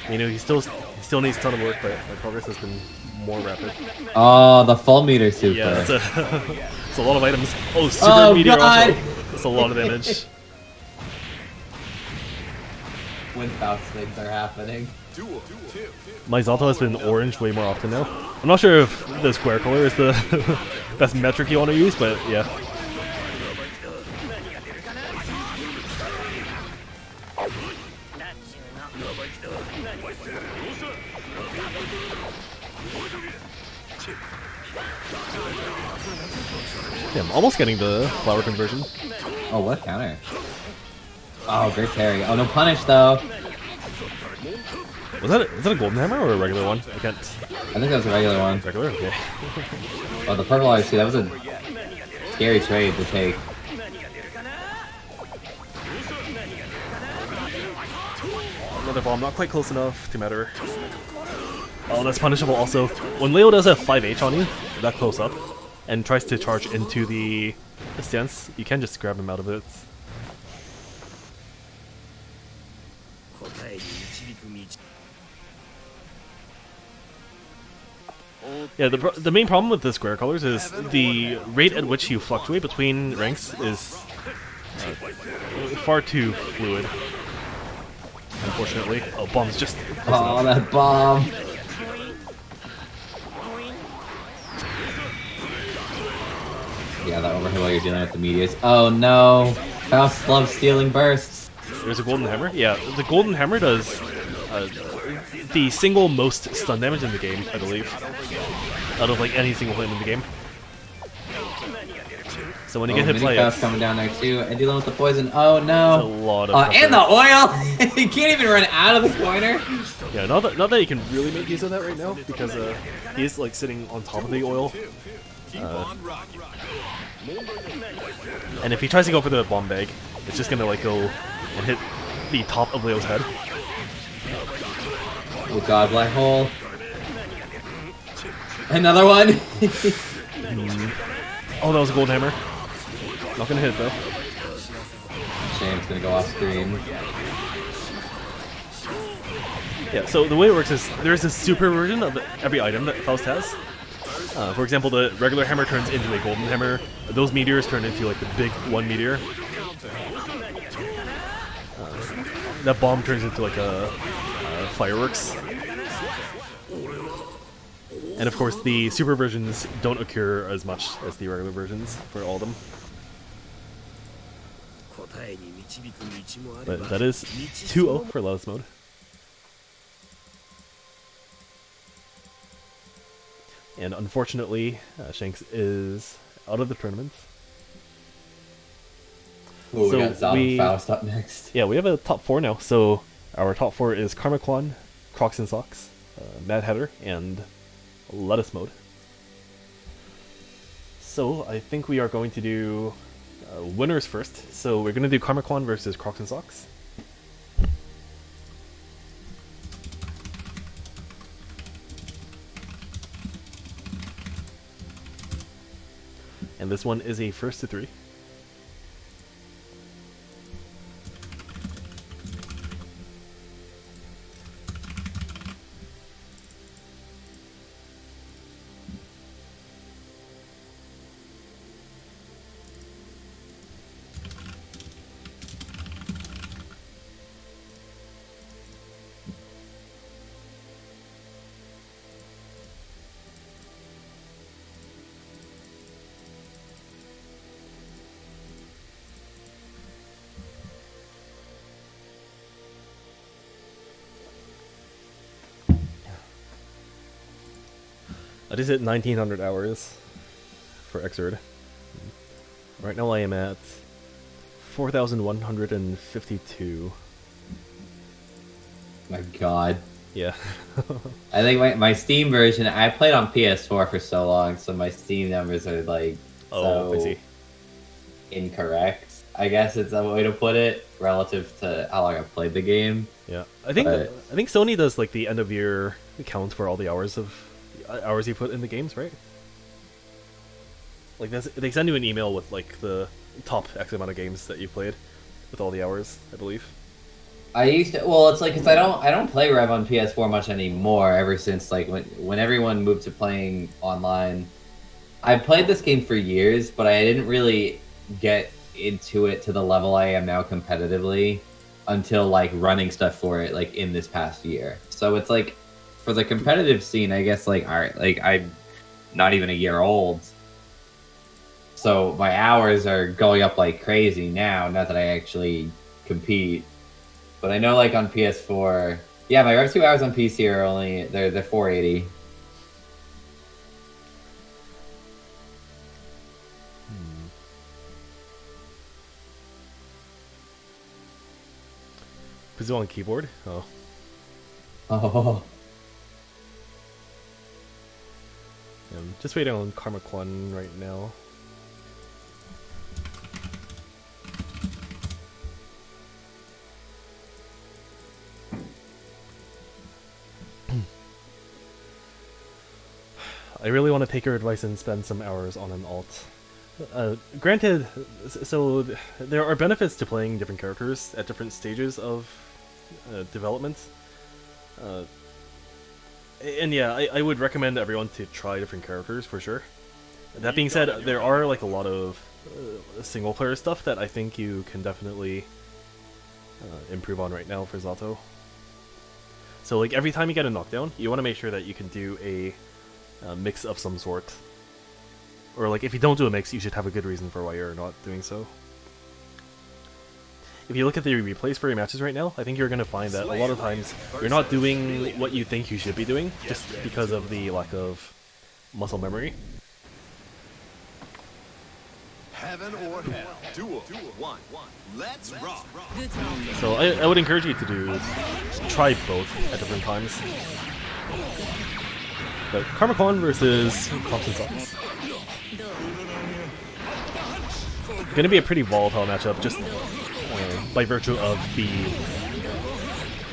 You know, he still needs a ton of work, but my progress has been more rapid. Oh, the full meter super. Yeah, that's it's a lot of items. Oh, super meteor God. also. That's a lot of damage. When Faust things are happening. Duel. Two. My Zato has been orange way more often now. I'm not sure if the square color is the best metric you want to use, but yeah. Yeah, I'm almost getting the flower conversion. Oh, what a counter. Oh, great parry. Oh, no punish, though. Was that a golden hammer or a regular one? I can't... I think that was a regular one. Regular? Okay. Oh, the purple ice, see, that was a scary trade to take. Another bomb, not quite close enough to matter. Oh, that's punishable also. When Leo does a 5H on you, that close up, and tries to charge into the stance, you can just grab him out of it. Yeah, the main problem with the square colors is the rate at which you fluctuate between ranks is far too fluid. Unfortunately. Oh, bomb's just... Oh, that bomb! Yeah, that overhead while you're dealing with the meteors. Oh no! Faust loves stealing bursts! There's a golden hammer? Yeah, the golden hammer does the single most stun damage in the game, I believe. Out of like any single hit in the game. So when you get hit by Faust coming down there too, and dealing with the poison. Oh no! a lot of And the oil! You can't even run out of the corner! Yeah, not that you can really make use of that right now, because he's like sitting on top of the oil. And if he tries to go for the bomb bag, it's just gonna like go and hit the top of Leo's head. Oh god, black hole. Another one! Oh, that was a gold hammer. Not gonna hit though. Shame, it's gonna go off screen. Yeah, so the way it works is there's a super version of every item that Faust has. For example, the regular hammer turns into a golden hammer. Those meteors turn into like the big one meteor. That bomb turns into like a fireworks. And of course, the super versions don't occur as much as the regular versions for all of them. But that is 2-0 for Loudest Mode. And unfortunately, Shanks is out of the tournament. Ooh, So we got Zod and Faust up next. Yeah, we have a top 4 now. So our top 4 is Carmichael, Crocs and Socks, Mad Hatter, and Lettuce Mode. So I think we are going to do winners first. So we're going to do Carmichael versus Crocs and Socks. And this one is a first to 3. That is at 1900 hours for Xrd. Right now I am at 4152. My god. Yeah. I think my Steam version, I played on PS4 for so long, so my Steam numbers are like Oh, I so see. incorrect. I guess it's a way to put it relative to how long I've played the game. Yeah. I think But- Sony does like the end of year count for all the hours you put in the games, right? Like they send you an email with like the top X amount of games that you played with all the hours, I believe. I used to, well, it's like, cause I don't play Rev on PS4 much anymore. Ever since like when everyone moved to playing online, I played this game for years, but I didn't really get into it to the level I am now competitively until like running stuff for it like in this past year. So it's like for the competitive scene, I guess like all right, like I'm not even a year old, so my hours are going up like crazy now. Not that I actually compete. But I know, like, on PS4... Yeah, my Rev 2 hours on PC are only... They're 480. Pizzo on keyboard? Oh. Oh. I'm just waiting on Carmichael right now. I really want to take your advice and spend some hours on an alt. Granted, so there are benefits to playing different characters at different stages of development. And yeah, I would recommend everyone to try different characters for sure. That being said, there are like a lot of single player stuff that I think you can definitely improve on right now for Zato. So like every time you get a knockdown, you want to make sure that you can do a mix of some sort. Or like if you don't do a mix, you should have a good reason for why you're not doing so. If you look at the replays for your matches right now, I think you're going to find that a lot of times you're not doing what you think you should be doing just because of the lack of muscle memory. Heaven or hell. Duel 1. Let's rock. So I would encourage you to try both at different times. But Carmichael versus Thompson Socks. Gonna be a pretty volatile matchup just by virtue of the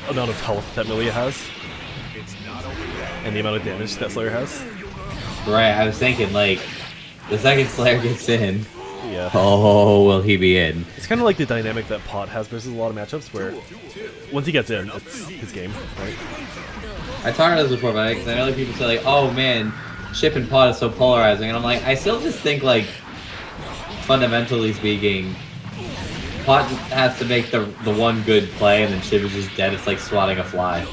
amount of health that Milia has and the amount of damage that Slayer has. Right, I was thinking, like, the second Slayer gets in, Yeah. oh, will he be in? It's kind of like the dynamic that Pot has versus a lot of matchups where once he gets in, it's his game, right? I talked about this before, but because I know that people say, like, oh man, Chip and Pot is so polarizing, and I'm like, I still just think, like, fundamentally speaking, Pot just has to make the one good play, and then Chip is just dead. It's like swatting a fly.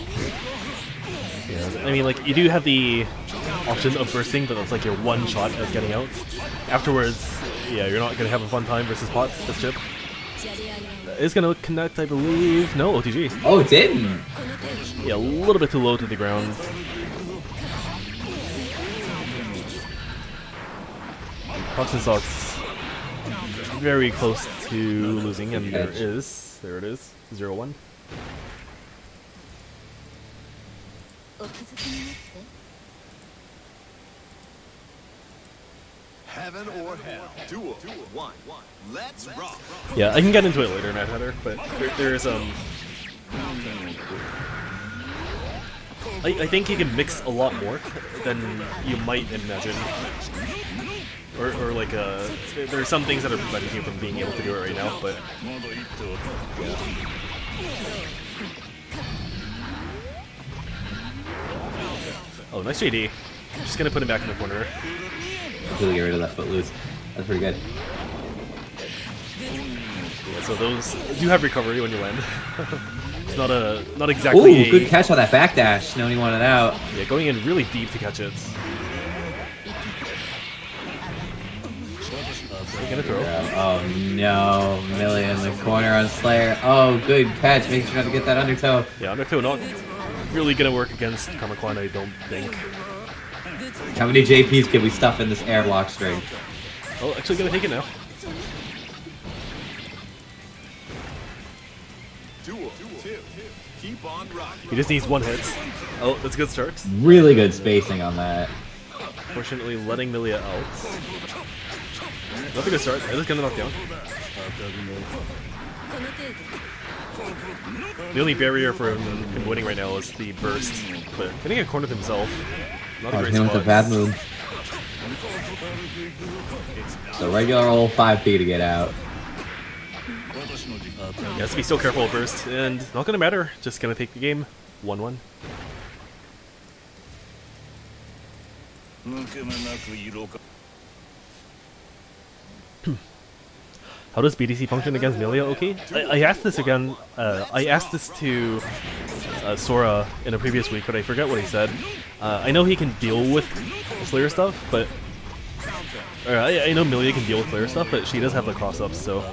Yeah. I mean, like, you do have the option of bursting, but that's like your one shot at getting out. Afterwards, yeah, you're not going to have a fun time versus Pot, this Chip. It's going to connect, I believe. No, OTG. Oh, it didn't! Yeah, a little bit too low to the ground. Fox and Sox very close to losing, and there it is. 0-1. Heaven or hell. Duel 1. Let's rock. Yeah, I can get into it later, Mad Hatter, but there's I think you can mix a lot more than you might imagine. Or like there are some things that are preventing you from being able to do it right now, but yeah. Oh, nice JD. Just gonna put him back in the corner. Completely get rid of that footloose. That's pretty good. Yeah, so those do have recovery when you land. It's not exactly. Ooh, good catch on that backdash. Nobody wanted out. Yeah, going in really deep to catch it. Gonna throw. Oh no, Millie in the corner on Slayer. Oh, good catch. Make sure to get that undertow. Yeah, undertow not really gonna work against Carmichael, I don't think. How many JPs can we stuff in this air block string? Oh, actually gonna take it now. Duel 2. Keep on rocking. He just needs one hit. Oh, that's a good start. Really good spacing on that. Fortunately, letting Milia out. Not a good start. I just gonna knock down. The only barrier for him winning right now is the burst, but getting a corner himself. Not a great him spot. with a bad move. So regular old 5p to get out. He has to be so careful of burst, and not gonna matter. Just gonna take the game 1-1. How does BDC function against Milia? Okay, I asked this again. I asked this to Sora in a previous week, but I forget what he said. I know he can deal with Slayer stuff, but I know Milia can deal with Slayer stuff, but she does have the cross-ups, so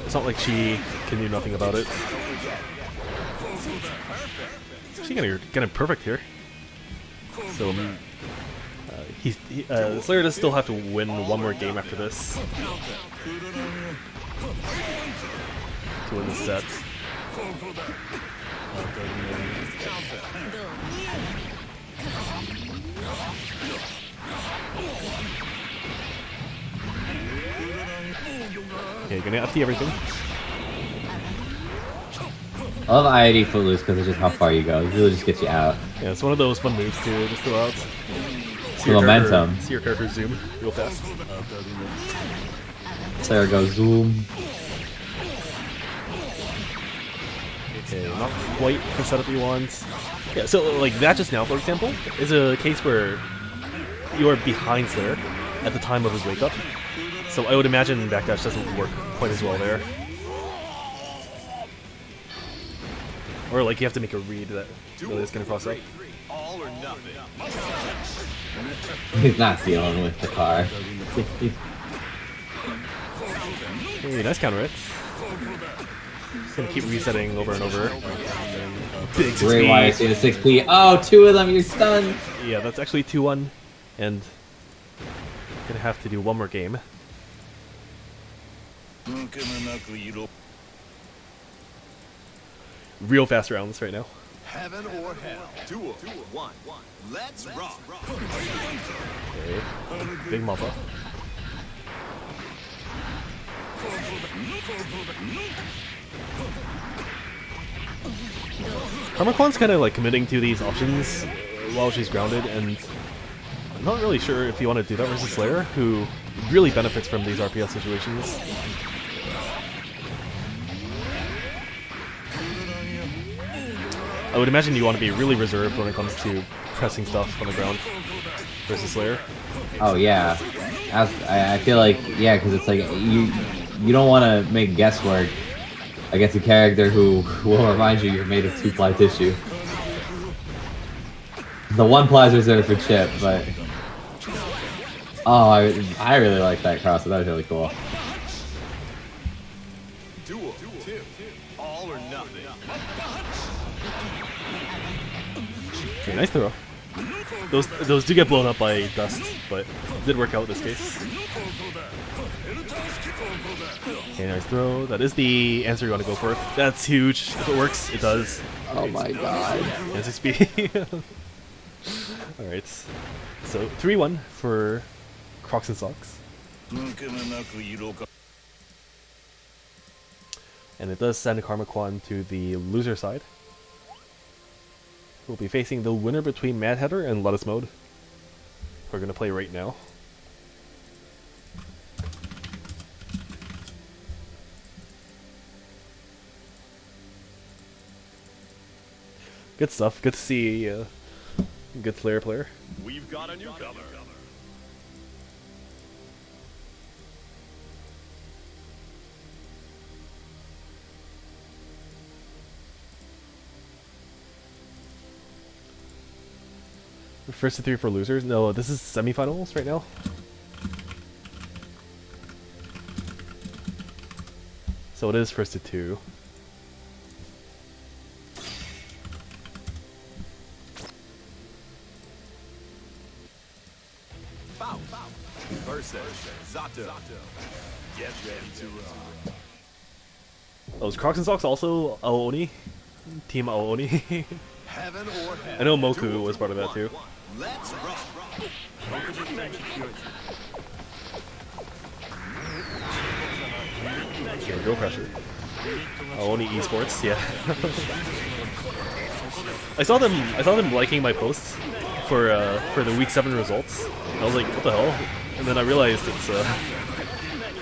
it's not like she can do nothing about it. She's gonna get it perfect here. So Slayer does still have to win one more game after this to win the set. Okay, gonna FT everything. I love IID Footloose because it's just how far you go. It really just gets you out. Yeah, it's one of those fun moves to just throw out. The momentum. See your character zoom real fast. Slayer goes zoom. Okay, not quite the setup you want. Yeah, so like that just now, for example, is a case where you are behind Slayer at the time of his wake up. So I would imagine backdash doesn't work quite as well there. Or like you have to make a read that really is gonna cross up. All or nothing. He's not dealing with the car. Hey, nice counter it. Just gonna keep resetting over and over. Big 6P. Ray Wyatt to the 6P. Oh, two of them, you're stunned. Yeah, that's actually 2-1. And gonna have to do one more game. Real fast rounds right now. Heaven or hell. Duel. One. Let's rock. Okay. Big mother. Carmichael's kind of like committing to these options while she's grounded, and I'm not really sure if you want to do that versus Slayer, who really benefits from these RPS situations. I would imagine you want to be really reserved when it comes to pressing stuff on the ground versus Slayer. Oh yeah, I feel like yeah, because it's like you don't want to make guesswork against a character who will remind you you're made of 2-ply tissue. The 1-ply is reserved for Chip, but oh, I really like that cross. That was really cool. Duel. Two. All or nothing. Okay, nice throw. Those do get blown up by dust, but it did work out in this case. Okay, nice throw. That is the answer you want to go for. That's huge. If it works, it does. Oh my god. SXP. Alright. So 3-1 for Crocs and Socks. And it does send Carmichael to the loser side. We'll be facing the winner between Mad Hatter and Lettuce Mode. We're going to play right now. Good stuff. Good to see a good Slayer player. We've got a newcomer. First to 3 for losers. No, this is semifinals right now. So it is first to 2. Versus Zato. Get ready to rock. Oh, is Crocs and Socks also Aoni? Team Aoni? Heaven or hell. I know Moku was part of that too. Let's rock. Okay, real pressure. Aoni Esports, yeah. I saw them liking my posts for the week 7 results. And I was like, what the hell? And then I realized it's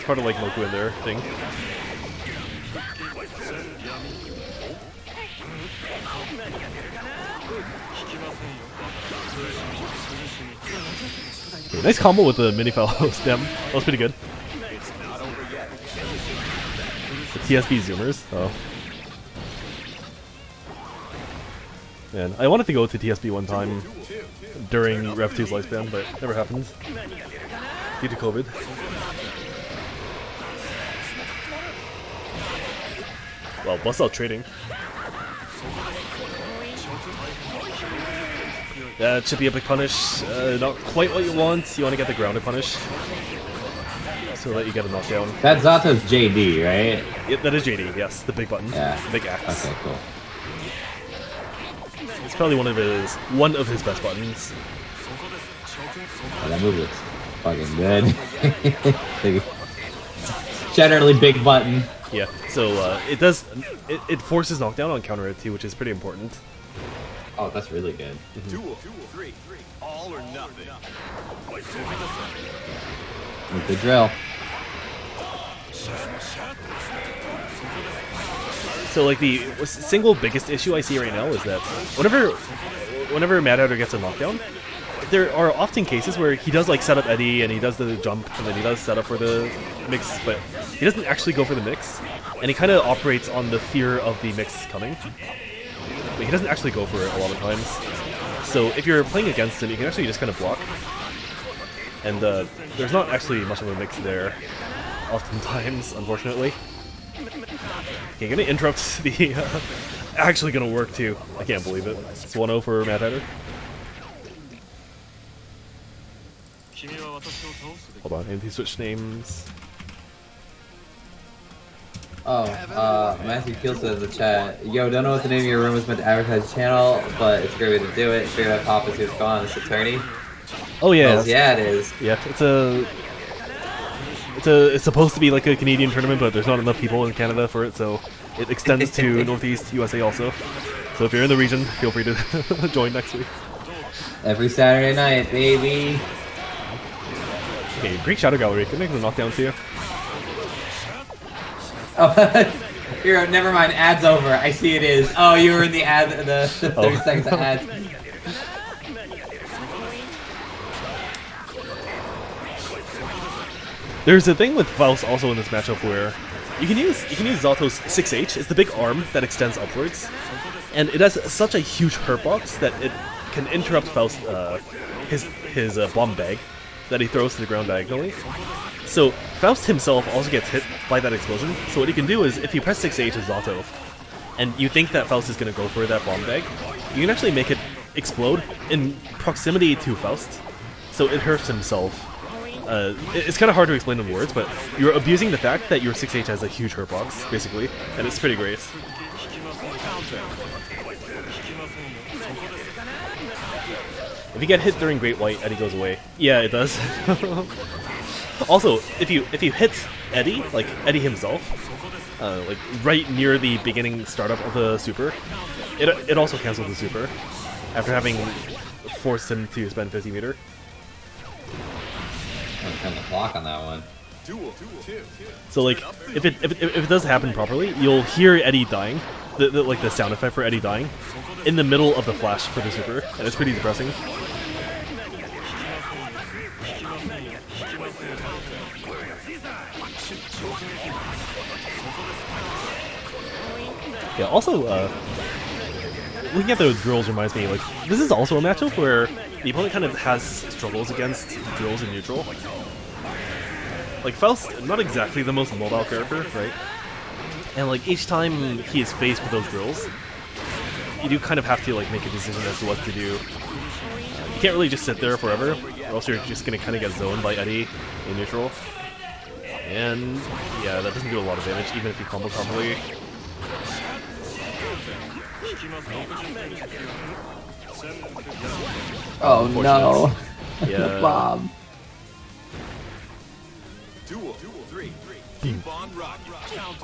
part of like Moku and their thing. Okay, nice combo with the mini foul stem. That was pretty good. The TSB zoomers. Oh. Man, I wanted to go to TSB one time during REV2's lifespan, but never happened due to COVID. Well, bust out trading. Chippy epic punish. Not quite what you want. You want to get the grounded punish. so that you get a knockdown. That's Zato's JD, right? Yep, that is JD, yes, the big button. Yeah. The big axe. Okay, cool. It's probably one of his best buttons. Oh, that move looks fucking good. Generally big button. Yeah, so it forces knockdown on counter REV2, which is pretty important. Oh, that's really good. Duel 3. All or nothing. With the drill. So like the single biggest issue I see right now is that whenever Mad Hatter gets a knockdown, there are often cases where he does like set up Eddie and he does the jump and then he does set up for the mix, but he doesn't actually go for the mix, and he kind of operates on the fear of the mix coming. But he doesn't actually go for it a lot of times. So if you're playing against him, you can actually just kind of block, and there's not actually much of a mix there, oftentimes, unfortunately. Okay, gonna interrupt the... actually gonna work too. I can't believe it. It's 1-0 for Mad Hatter. Hold on, anything switch names? Oh, Matthew Keel says in the chat, yo, don't know what the name of your room is meant to advertise the channel, but it's a great way to do it. Figure out Papa who's gone, this attorney. Oh yeah. Well, yeah, it is. Yeah, it's supposed to be like a Canadian tournament, but there's not enough people in Canada for it, so it extends to Northeast USA also. So if you're in the region, feel free to join next week. Every Saturday night, baby. Okay, Greek Shadow Gallery, can make the knockdown to you. Oh, here, never mind, ad's over. I see it is. Oh, you were in the ad, the 30 seconds of ad. There's a thing with Faust also in this matchup where you can use Zato's 6H. It's the big arm that extends upwards, and it has such a huge hurt box that it can interrupt Faust his bomb bag that he throws to the ground diagonally. So Faust himself also gets hit by that explosion. So what you can do is if you press 6H as Zato, and you think that Faust is going to go for that bomb bag, you can actually make it explode in proximity to Faust, so it hurts himself. It's kind of hard to explain in words, but you're abusing the fact that your 6H has a huge hurt box, basically, and it's pretty great. If you get hit during Great White, Eddie goes away. Yeah, it does. Also, if you hit Eddie, like Eddie himself, like right near the beginning startup of the super, it also cancels the super after having forced him to spend 50 meter. I'm trying to block on that one. So like, if it does happen properly, you'll hear Eddie dying, like the sound effect for Eddie dying, in the middle of the flash for the super, and it's pretty depressing. Yeah, also, looking at the drills reminds me, like, this is also a matchup where the opponent kind of has struggles against drills in neutral. Like, Faust, not exactly the most mobile character, right? And, like, each time he is faced with those drills, you do kind of have to, like, make a decision as to what to do. You can't really just sit there forever, or else you're just gonna kind of get zoned by Eddie in neutral. And, yeah, that doesn't do a lot of damage, even if you combo properly. Oh no. Yeah. Bomb.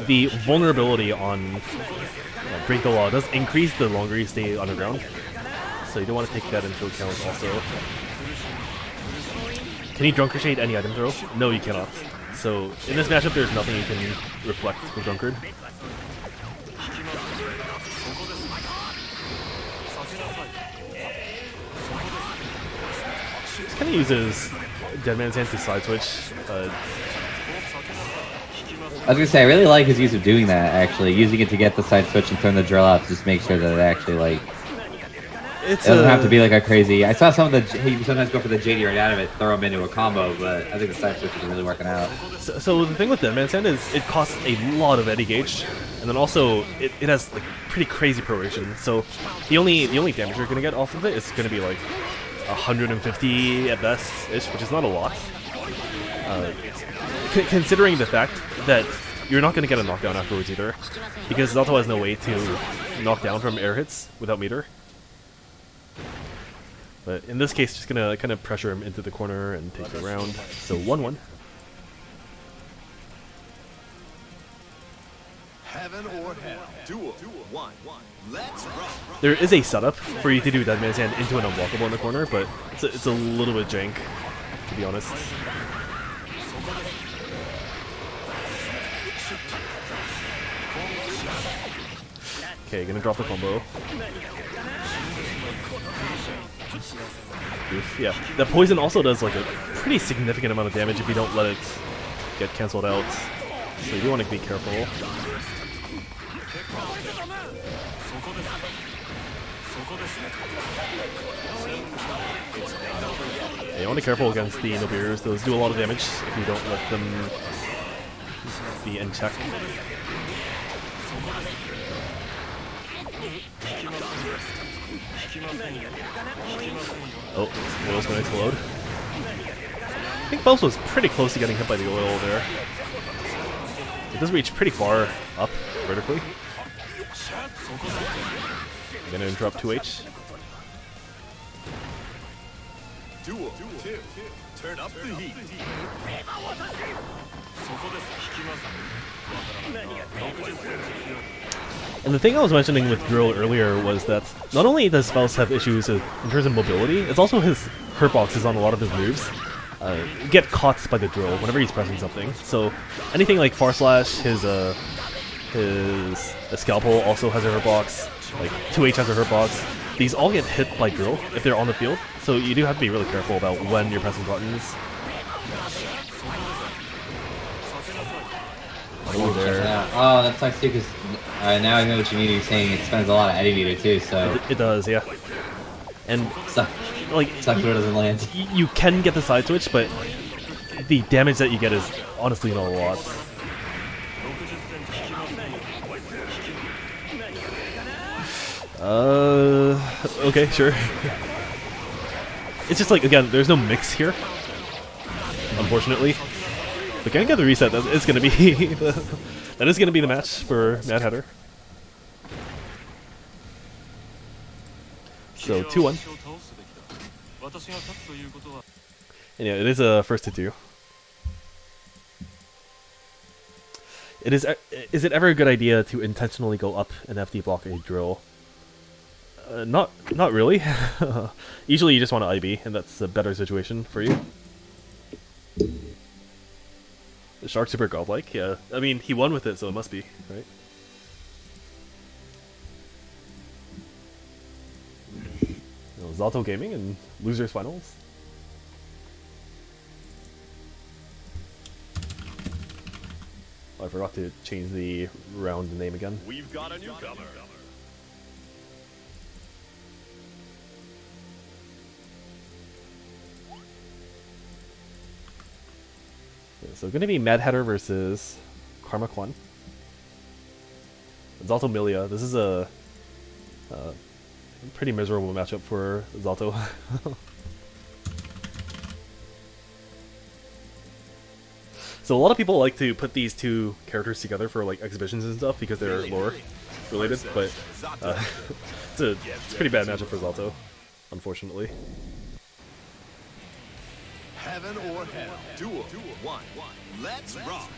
The vulnerability on Break the Law does increase the longer you stay underground, so you don't want to take that into account also. Can you Drunkard Shade any item throw? No, you cannot. So in this matchup there's nothing you can reflect with Drunkard. This kind of uses Dead Man's Hand to side switch. I was gonna say, I really like his use of doing that, actually. Using it to get the side switch and turn the drill out to just make sure that it actually, like... It doesn't have to be like a crazy... I saw some of the... He sometimes go for the JD right out of it, throw him into a combo, but I think the side switch is really working out. So the thing with Dead Man's Hand is it costs a lot of Eddie gauge, and then also it has like pretty crazy proration. So the only damage you're gonna get off of it is gonna be like 150 at best-ish, which is not a lot. considering the fact that you're not going to get a knockdown afterwards either, because Zato has no way to knock down from air hits without meter. But in this case, just gonna kind of pressure him into the corner and take the round. So 1-1. Heaven or hell. Duel. 1. Let's rock. There is a setup for you to do Dead Man's Hand into an unblockable in the corner, but it's a little bit jank, to be honest. Okay, gonna drop the combo. Oof, yeah, that poison also does like a pretty significant amount of damage if you don't let it get cancelled out. So you do want to be careful. Yeah, you want to be careful against the Nobiru's. Those do a lot of damage if you don't let them be in check. Oh, oil's going to explode. I think Phelps was pretty close to getting hit by the oil there. It does reach pretty far up vertically. I'm going to interrupt 2H. Duel. 2. Turn up the heat. And the thing I was mentioning with Drill earlier was that not only does Phelps have issues in terms of mobility, it's also his hurt boxes on a lot of his moves get caught by the Drill whenever he's pressing something. So anything like Far Slash, his Scalpel also has a hurt box, like 2H has a hurt box. These all get hit by Drill if they're on the field, so you do have to be really careful about when you're pressing buttons. Oh, there. Oh, that sucks too, because now I know what you mean. You're saying it spends a lot of eddy meter too, so It does, yeah. And sucks like when it doesn't land. you can get the side switch, but the damage that you get is honestly not a lot. Okay, sure. It's just like, again, there's no mix here, unfortunately. But getting the reset, that is going to be that is going to be the match for Mad Hatter. So 2-1. And yeah, it is a first to 2. Is it ever a good idea to intentionally go up and FD block a drill? Not really. Usually you just want to IB, and that's a better situation for you. The Shark super godlike, yeah. I mean, he won with it, so it must be, right? Zato Gaming and Losers Finals. Oh, I forgot to change the round name again. We've got a newcomer. So going to be Mad Hatter versus Carmichael. Zato Milia. This is a pretty miserable matchup for Zato. So a lot of people like to put these two characters together for like exhibitions and stuff because they're lore related, but it's a pretty bad matchup for Zato, unfortunately. Heaven or hell. Duel. 1. Let's rock.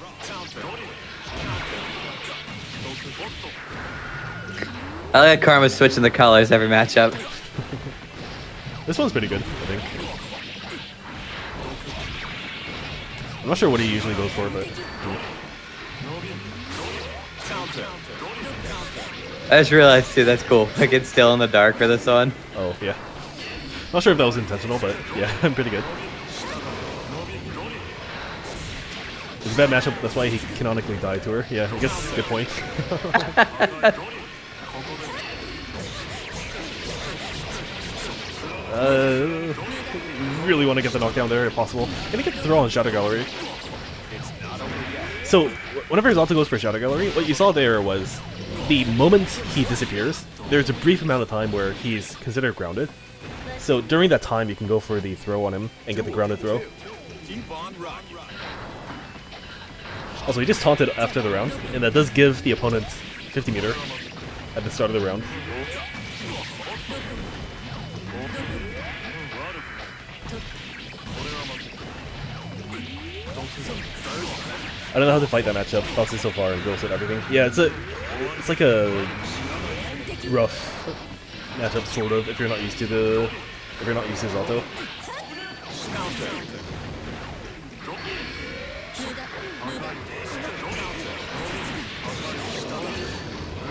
I like Karma switching the colors every matchup. This one's pretty good, I think. I'm not sure what he usually goes for, but... I just realized too, that's cool. Like it's still in the dark for this one. Oh, yeah. Not sure if that was intentional, but yeah, I'm pretty good. It's a bad matchup, that's why he canonically died to her. Yeah, I guess, good point. Really want to get the knockdown there if possible. Gonna get the throw on Shadow Gallery. So, whenever Zato goes for Shadow Gallery, what you saw there was the moment he disappears, there's a brief amount of time where he's considered grounded. So during that time, you can go for the throw on him and get the grounded throw. Also, he just taunted after the round, and that does give the opponent 50 meter at the start of the round. I don't know how to fight that matchup. Obviously, so far, and Girls at everything. Yeah, it's like a rough matchup, sort of, if you're not used to his auto.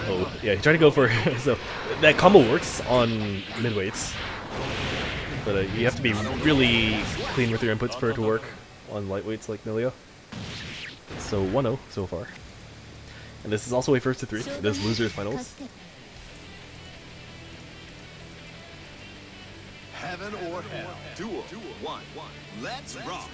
Oh, yeah, he tried to go for so that combo works on midweights, but you have to be really clean with your inputs for it to work on lightweights like Milia. So 1-0 so far, and this is also a first to 3. It is losers finals. Heaven or hell. Duel. 1. Let's rock.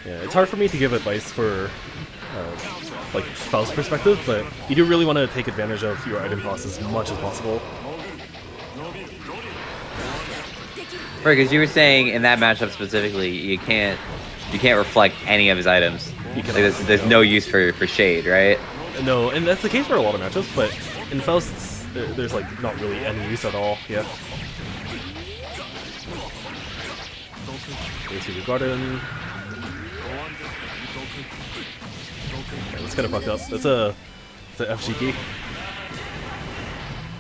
Yeah, it's hard for me to give advice for like Faust's perspective, but you do really want to take advantage of your item cost as much as possible. Right, because you were saying in that matchup specifically, you can't reflect any of his items. You Like, there's no use for shade, right? No, and that's the case for a lot of matchups, but in Faust's, there's like not really any use at all. Yeah. Okay, so Garden. Okay, that's kind of fucked up. That's a F Shiki.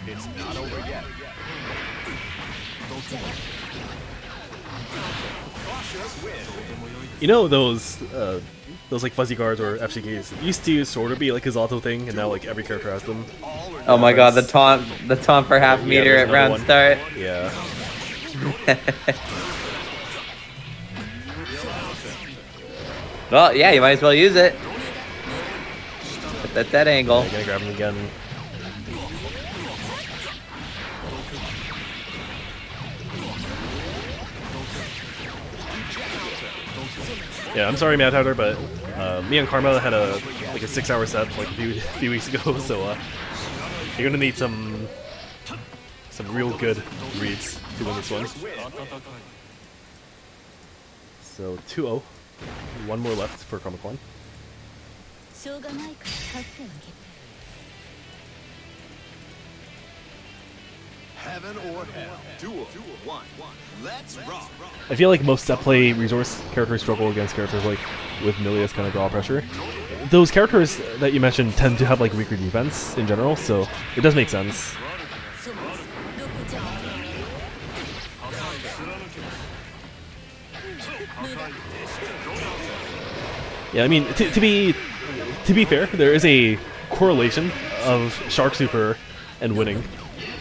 It's not over yet. You know those like fuzzy guards or F Shikis used to sort of be like his auto thing, and now like every character has them. Oh my god, the taunt for half meter there's at another round one. start. Yeah. Well, yeah, you might as well use it. At that angle. I'm gonna grab him again. Yeah, I'm sorry, Mad Hatter, but me and Karma had a 6-hour set like a few weeks ago, so you're gonna need some real good reads to win this one. So 2-0, one more left for Carmichael. Heaven or hell. Duel. 1. Let's rock. I feel like most set play resource characters struggle against characters like with Milia's kind of draw pressure. Those characters that you mentioned tend to have like weaker defense in general, so it does make sense. Yeah, I mean, to be fair, there is a correlation of Shark Super and winning,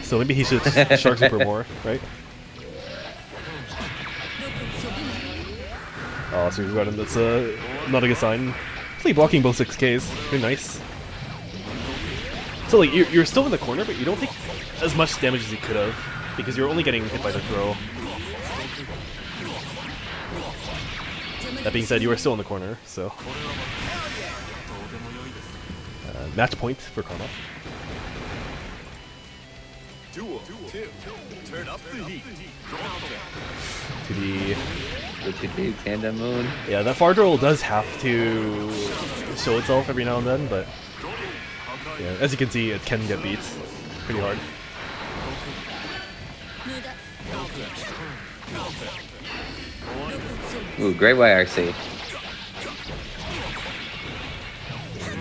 so maybe he should Shark Super more, right? Oh, so we've that's not a good sign. It's like blocking both 6Ks, pretty nice. So like you're still in the corner, but you don't take as much damage as you could have because you're only getting hit by the throw. That being said, you are still in the corner, so match point for Karma. Duel. 2. Turn up the heat. To the What you do, Tandem Moon? yeah, that far drill does have to show itself every now and then, but yeah, as you can see, it can get beat pretty hard. Ooh, great YRC.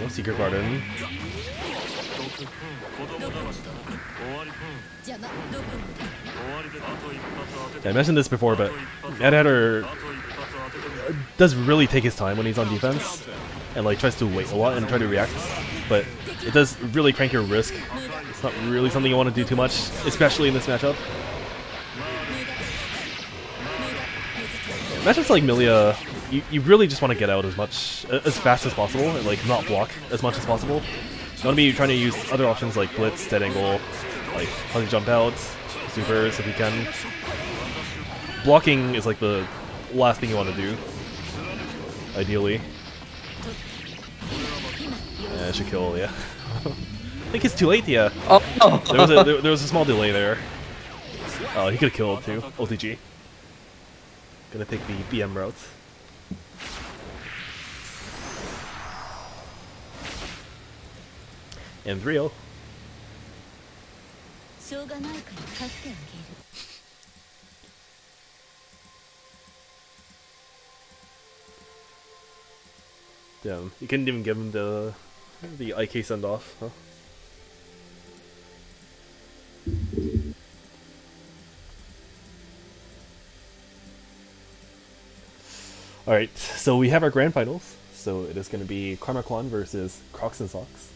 No Secret Garden. Yeah, I mentioned this before, but Mad Hatter does really take his time when he's on defense and like tries to wait a lot and try to react, but it does really crank your risk. It's not really something you want to do too much, especially in this matchup. Matchups like Milia, you really just want to get out as fast as possible and like not block as much as possible. You want to be trying to use other options like Blitz, Dead Angle, like Hunting Jump Outs, Supers if you can. Blocking is like the last thing you want to do, ideally. Yeah, it should kill, yeah. I think it's too late, yeah. Oh! There was a small delay there. Oh, he could have killed too. OTG. Gonna take the BM route. And 3-0. しょうがないから勝ってあげる Damn, you couldn't even give him the IK send off, huh? Alright, so we have our grand finals. So it is going to be Carmichael versus Crocs and Socks,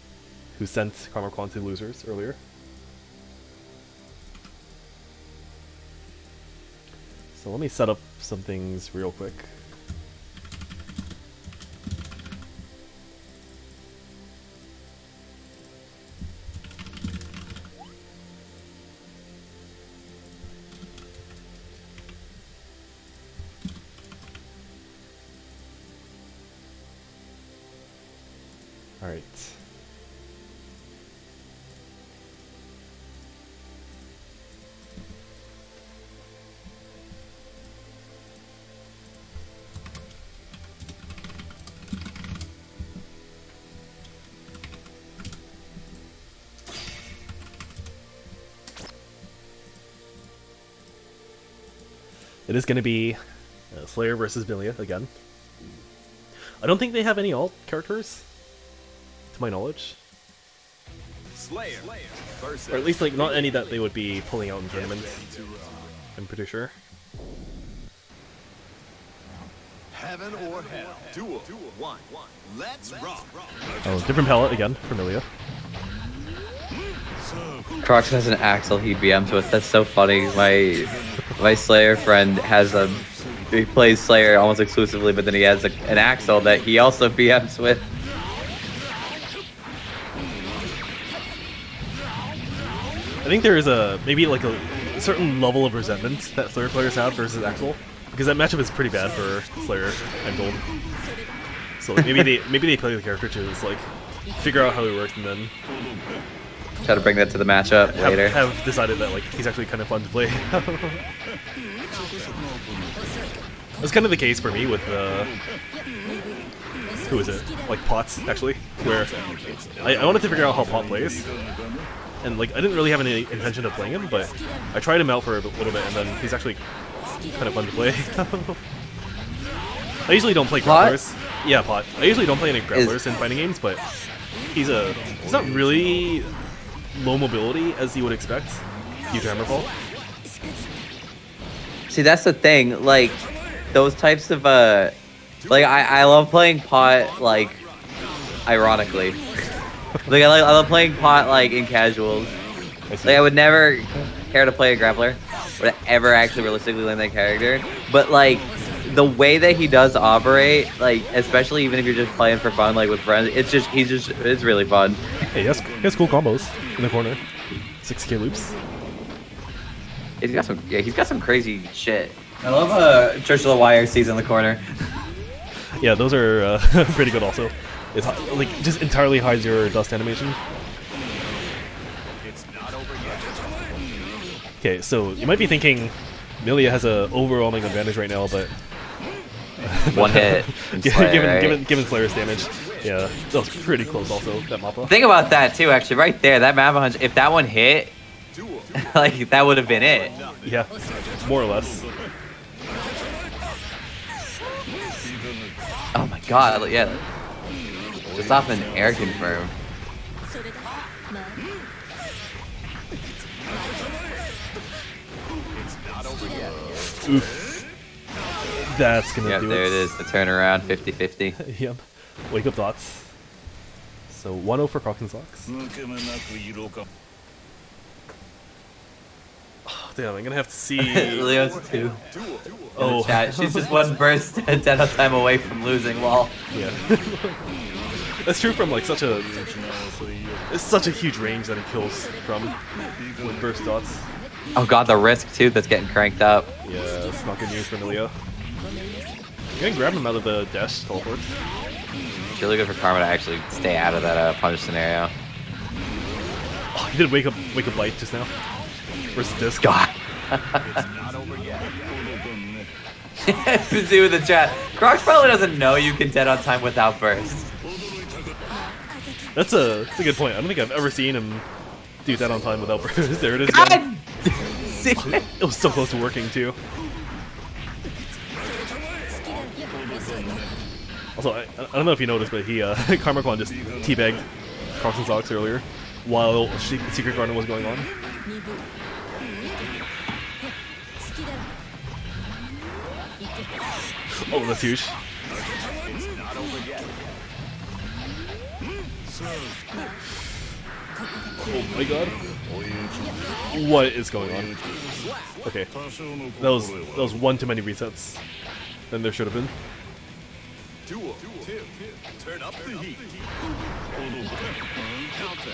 who sent Carmichael to losers earlier. So let me set up some things real quick. Alright. It is going to be Slayer versus Milia again. I don't think they have any alt characters, to my knowledge. Slayer versus Or at least like not any that they would be pulling out in tournaments. I'm pretty sure. Heaven or hell. Duel 1. Let's rock. Oh, different palette again for Milia. Crocs has an Axel he BMs with. That's so funny. My Slayer friend has he plays Slayer almost exclusively, but then he has an Axel that he also BMs with. I think there is maybe like a certain level of resentment that Slayer players have versus Axel, because that matchup is pretty bad for Slayer, I'm told. So like, maybe they play the character to just like figure out how he works and then Try to bring that to the matchup later. have decided that like he's actually kind of fun to play. That's kind of the case for me with who is it? Like Potts, actually, where I wanted to figure out how Pot plays, and like I didn't really have any intention of playing him, but I tried him out for a little bit, and then he's actually kind of fun to play. I usually don't play grapplers. Yeah, Pot. I usually don't play any grapplers in fighting games, but he's not really low mobility as you would expect due to Hammerfall. See, that's the thing. Like, those types of like I love playing Pot like ironically. Like I love playing Pot like in casuals. Like I would never care to play a grappler. Would ever actually realistically land that character. But like the way that he does operate, like especially even if you're just playing for fun, like with friends, it's really fun. Hey, he has cool combos in the corner. 6k loops. He's got some crazy shit. I love Church of the YRC's in the corner. Yeah, those are pretty good also. It's like just entirely hides your dust animation. It's not over yet. Okay, so you might be thinking Milia has a overwhelming advantage right now, but One hit. given Slayer's damage, yeah, that was pretty close also, that Mappa. Think about that too, actually, right there. That map 100. If that one hit, like that would have been it. Yeah, more or less. Oh my god, yeah. Just off an air confirm. それだまあ Oof. That's gonna Yep, do there it. it is. The turnaround, 50-50. Yep. Wake up dots. So 1-0 for Crocs and Socks. Oh, damn, I'm gonna have to see. Leo's 2. Oh, Chat. She's just one burst dead on time away from losing. Lol. yeah. That's true from like such a huge range that it kills from with burst dots. Oh god, the risk too that's getting cranked up. Yeah, it's not good news for Milia. You can grab him out of the dash teleport. It's really good for Karma to actually stay out of that punish scenario. Oh, he did wake up bite just now. Versus disc. God. not over yet. Pizzu in the chat. Crocs probably doesn't know you can dead on time without burst. That's a good point. I don't think I've ever seen him do that on time without burst. There it is again. God! It was so close to working too. Also, I don't know if you noticed, but he Carmichael just teabagged Crocs and Socks earlier while Secret Garden was going on. Oh, that's huge. Not over yet. Oh my god. What is going on? Okay. That was one too many resets than there should have been. Duel. Two. Turn up the heat. Counter.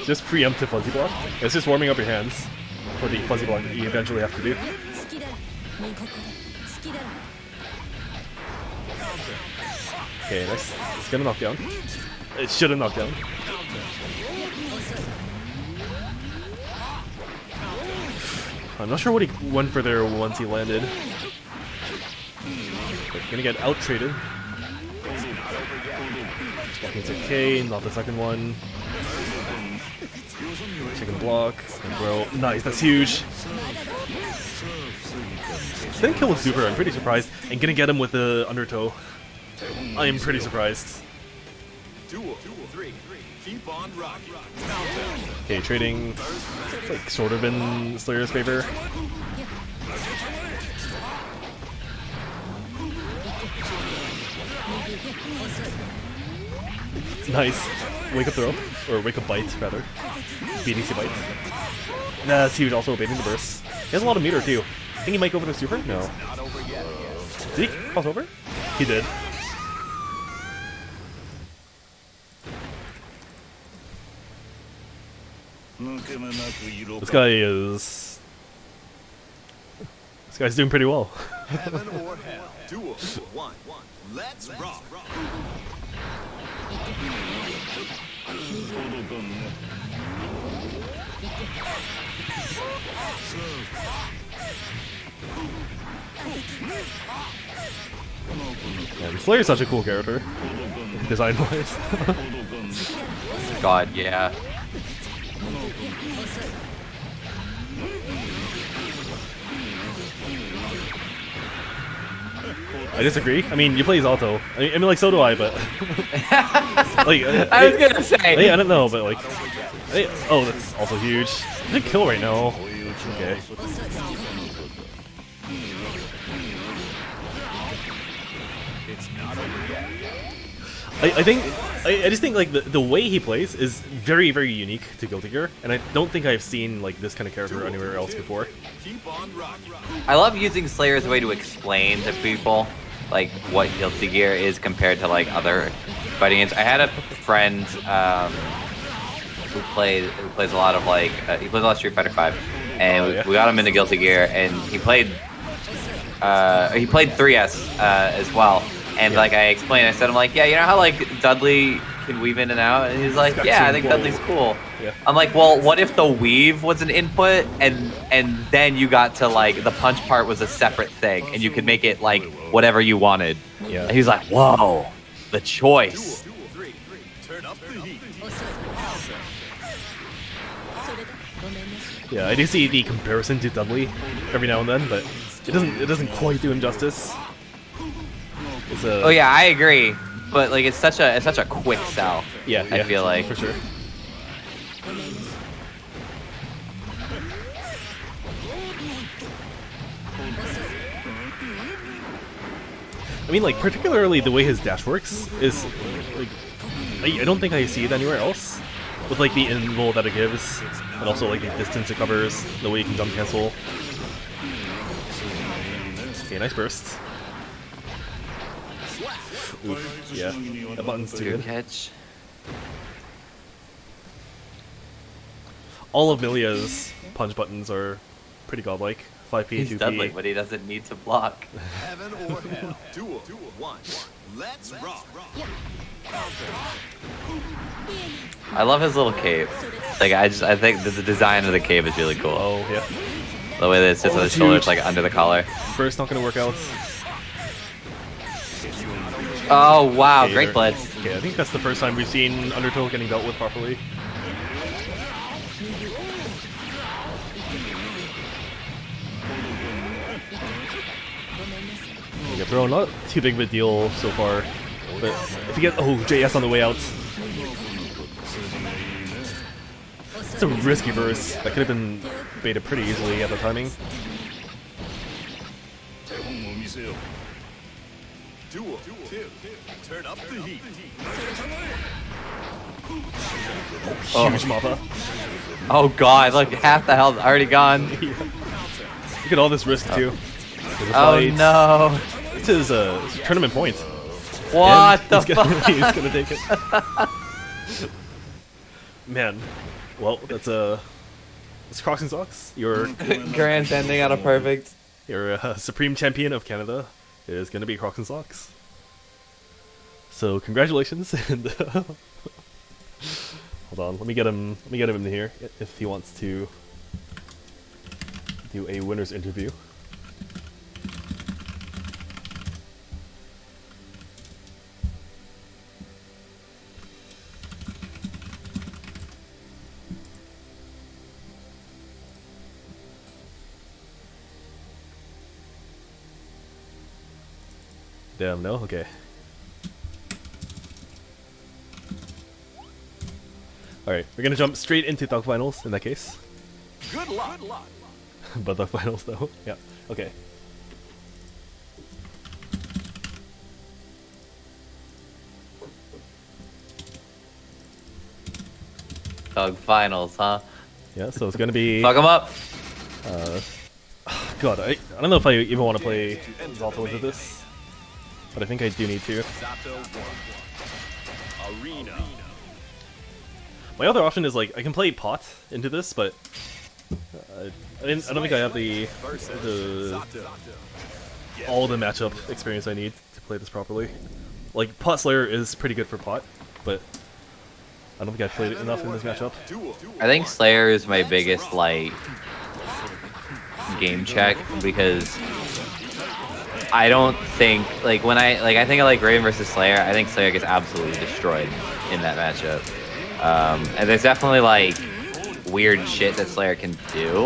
Just preemptive fuzzy block. It's just warming up your hands for the fuzzy block that you eventually have to do. Okay, nice. It's gonna knock down. It should have knocked down. I'm not sure what he went for there once he landed. But gonna get out traded. Blocking to K, not the second one. Chicken block, and throw. Nice, that's huge. Didn't kill with super, I'm pretty surprised. And gonna get him with the undertow. I am pretty surprised. Duel. Three. Keep on rocking. Okay, trading. It's like sort of in Slayer's favor. Nice. Wake up throw. Or wake up bite, rather. BDC bite. That's huge, also baiting the burst. He has a lot of meter too. I think he might go for the super? No. Did he cross over? He did. This guy's doing pretty well. Heaven or hell. Duel. One. Let's rock. Yeah, Slayer's such a cool character, design-wise. God, yeah. I disagree. I mean, you play Zalto. I mean, like, so do I, but... like, I was gonna say. I don't know, but, like... oh, that's also huge. Good kill right now. Okay. I just think like the way he plays is very, very unique to Guilty Gear, and I don't think I've seen like this kind of character anywhere else before. I love using Slayer as a way to explain to people like what Guilty Gear is compared to like other fighting games. I had a friend who plays a lot of like he plays a lot of Street Fighter 5, and we got him into Guilty Gear, and he played 3S as well. And like I explained, I said, I'm like, yeah, you know how like Dudley can weave in and out? And he's like, yeah, I think Dudley's cool. Yeah. I'm like, well, what if the weave was an input and then you got to like the punch part was a separate thing and you could make it like whatever you wanted? Yeah. And he's like, whoa, the choice. Turn up the heat. Yeah, I do see the comparison to Dudley every now and then, but it doesn't quite do him justice. Oh yeah, I agree. But like it's such a quick sell. Yeah, I feel like for sure. I mean, like particularly the way his dash works is like I don't think I see it anywhere else. With like the invul that it gives, and also like the distance it covers, the way you can jump cancel. Okay, nice burst. Oof, yeah, that button's too good. catch. All of Milia's punch buttons are pretty godlike. 5P, He's 2P. Dudley, but he doesn't need to block. Heaven or hell. Duel 1. Let's rock. I love his little cape. Like I think the design of the cape is really cool. Oh, yeah. The way that it sits on his it's shoulders, huge. like under the collar. First, not going to work out. Oh wow, Okay, great there- blitz. Okay, I think that's the first time we've seen Undertow getting dealt with properly. Yeah, throw not too big of a deal so far, but if you get JS on the way out, it's a risky burst that could have been baited pretty easily at the timing. Duel 2. Turn up the heat. Huge Mappa. Oh god, look, half the health's already gone. Look at all this risk too. There's a Oh fight. no. This is a tournament point. What And the he's gonna, fuck? he's gonna take it. Man, well, that's Crocs and Socks. Your Grandstanding out of perfect. Supreme Champion of Canada is gonna be Crocs and Socks. So congratulations, and hold on, let me get him in here if he wants to do a winner's interview. Damn, no? Okay. Alright, we're gonna jump straight into Thug Finals in that case. Good luck. But Thug Finals though. Yeah, okay. Thug finals, huh? Yeah, so it's gonna be... Fuck him up. God, I don't know if I even want to play Zalto into this. But I think I do need to. Sato 1. Arena. My other option is like I can play Pot into this, but I don't think I have the all the matchup experience I need to play this properly. Like Pot Slayer is pretty good for Pot, but I don't think I've played it enough in this matchup. I think Slayer is my biggest like game check because I don't think like when I think of like Raven versus Slayer, I think Slayer gets absolutely destroyed in that matchup. And there's definitely like weird shit that Slayer can do,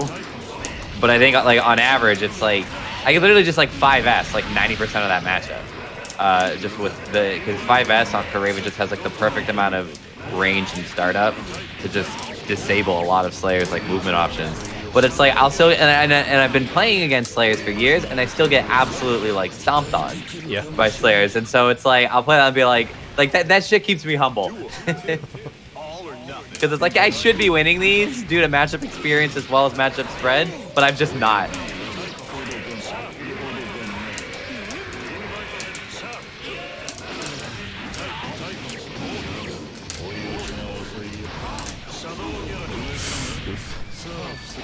but I think like on average it's like I can literally just like 5S like 90% of that matchup. Just with the because 5S on for Raven just has like the perfect amount of range and startup to just disable a lot of Slayer's like movement options. But it's like I'll still and I've been playing against Slayers for years, and I still get absolutely like stomped on Yeah. by Slayers, and so it's like I'll play that and be like that shit keeps me humble. All or nothing. Because it's like I should be winning these due to matchup experience as well as matchup spread, but I'm just not.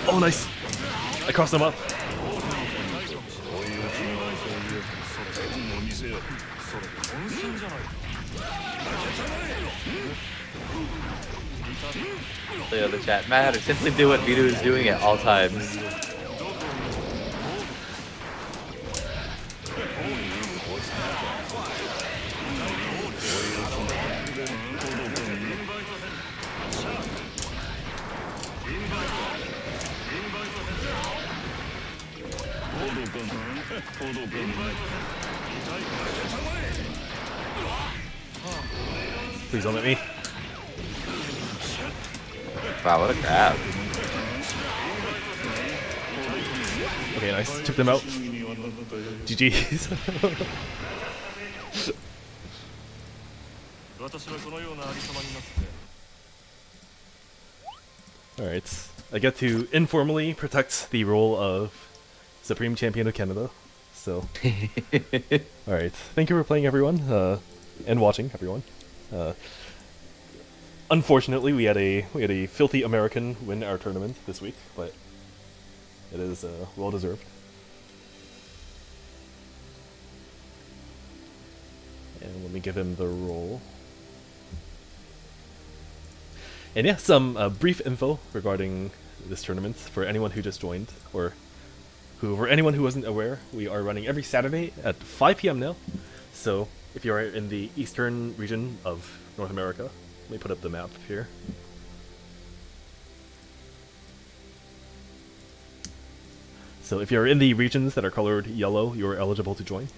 Oh, nice! I crossed him up. Clear the chat. Matter. Simply do what Minu is doing at all times. Please don't let me. Wow, what a grab. Okay, nice. Took them out. GG's. Alright. I get to informally protect the role of Supreme Champion of Canada. So. Alright. Thank you for playing, everyone. And watching, everyone. Unfortunately, we had a filthy American win our tournament this week, but It is well deserved. And let me give him the role. And yeah, some brief info regarding this tournament for anyone who just joined, or for anyone who wasn't aware. We are running every Saturday at 5 p.m. now. So if you are in the eastern region of North America, let me put up the map here. So if you're in the regions that are colored yellow, you're eligible to join.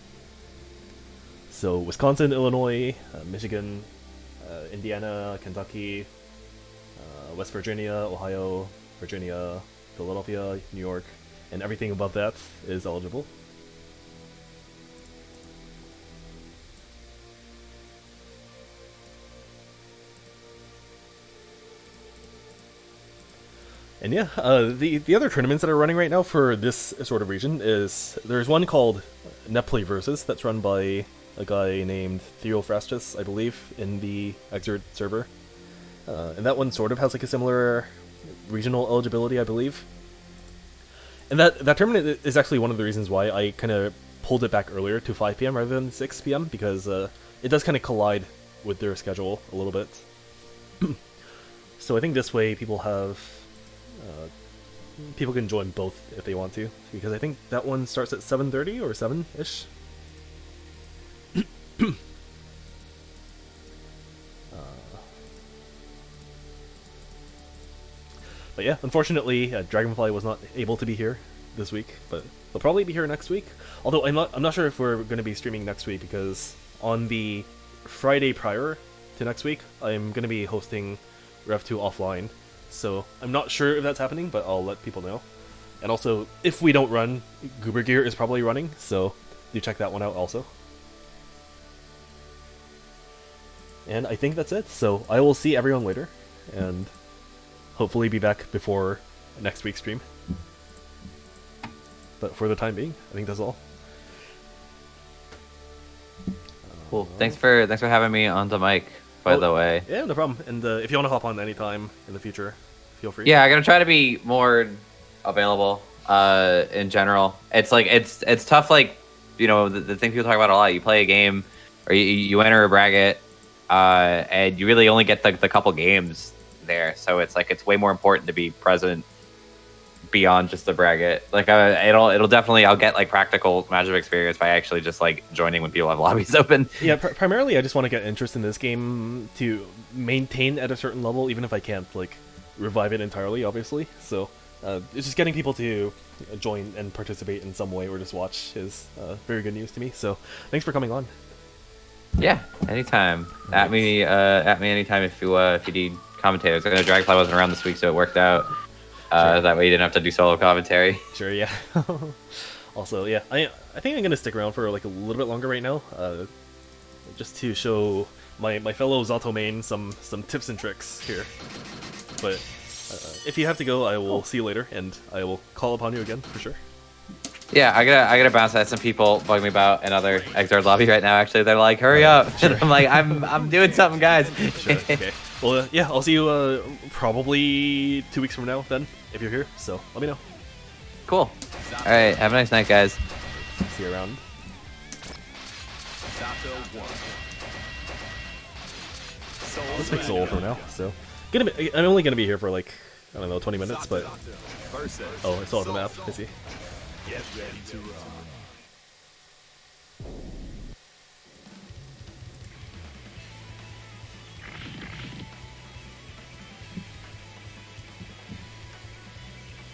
So Wisconsin, Illinois, Michigan, Indiana, Kentucky, West Virginia, Ohio, Virginia, Philadelphia, New York, and everything above that is eligible. And yeah, the other tournaments that are running right now for this sort of region is, there's one called Netplay Versus that's run by a guy named Theophrastus, I believe, in the Exert server. And that one sort of has like a similar regional eligibility, I believe. And that tournament is actually one of the reasons why I kind of pulled it back earlier to 5 p.m. rather than 6 p.m. because it does kind of collide with their schedule a little bit. So I think this way people have... people can join both if they want to, because I think that one starts at 7:30 or 7-ish. But yeah, unfortunately, Dragonfly was not able to be here this week, but they'll probably be here next week. Although I'm not sure if we're going to be streaming next week, because on the Friday prior to next week, I'm going to be hosting REV2 offline. So I'm not sure if that's happening, but I'll let people know. And also, if we don't run, Goober Gear is probably running, so do check that one out also. And I think that's it, so I will see everyone later, and hopefully be back before next week's stream. But for the time being, I think that's all. Cool. Thanks for having me on the mic, by the way. Yeah, no problem. And if you want to hop on anytime in the future, feel free. Yeah, I'm gonna try to be more available. In general, it's like it's tough. Like, you know, the thing people talk about a lot. You play a game, or you enter a bracket, and you really only get the couple games there. So it's like it's way more important to be present beyond just the bracket. Like it'll definitely, I'll get like practical Magic experience by actually just like joining when people have lobbies open. Yeah, primarily I just want to get interest in this game to maintain at a certain level, even if I can't like revive it entirely, obviously. So it's just getting people to join and participate in some way or just watch is very good news to me. So thanks for coming on. Yeah, anytime. At me anytime if you need commentators. I know Dragonfly wasn't around this week, so it worked out. Sure. That way you didn't have to do solo commentary. Sure, yeah. Also, yeah, I think I'm gonna stick around for like a little bit longer right now, just to show my fellow Zato main some tips and tricks here. But if you have to go, I will see you later, and I will call upon you again for sure. Yeah, I gotta bounce. I had some people bug me about another Exard lobby right now. Actually, they're like, "Hurry up!" Sure. I'm like, "I'm doing something, guys." Sure. Okay. Well, yeah, I'll see you probably 2 weeks from now then, if you're here. So let me know. Cool. All right. Have a nice night, guys. See you around. Let's make Soul for now. So, I'm only gonna be here for like, I don't know, 20 minutes, but oh, I saw the map. I see. Get ready to rock.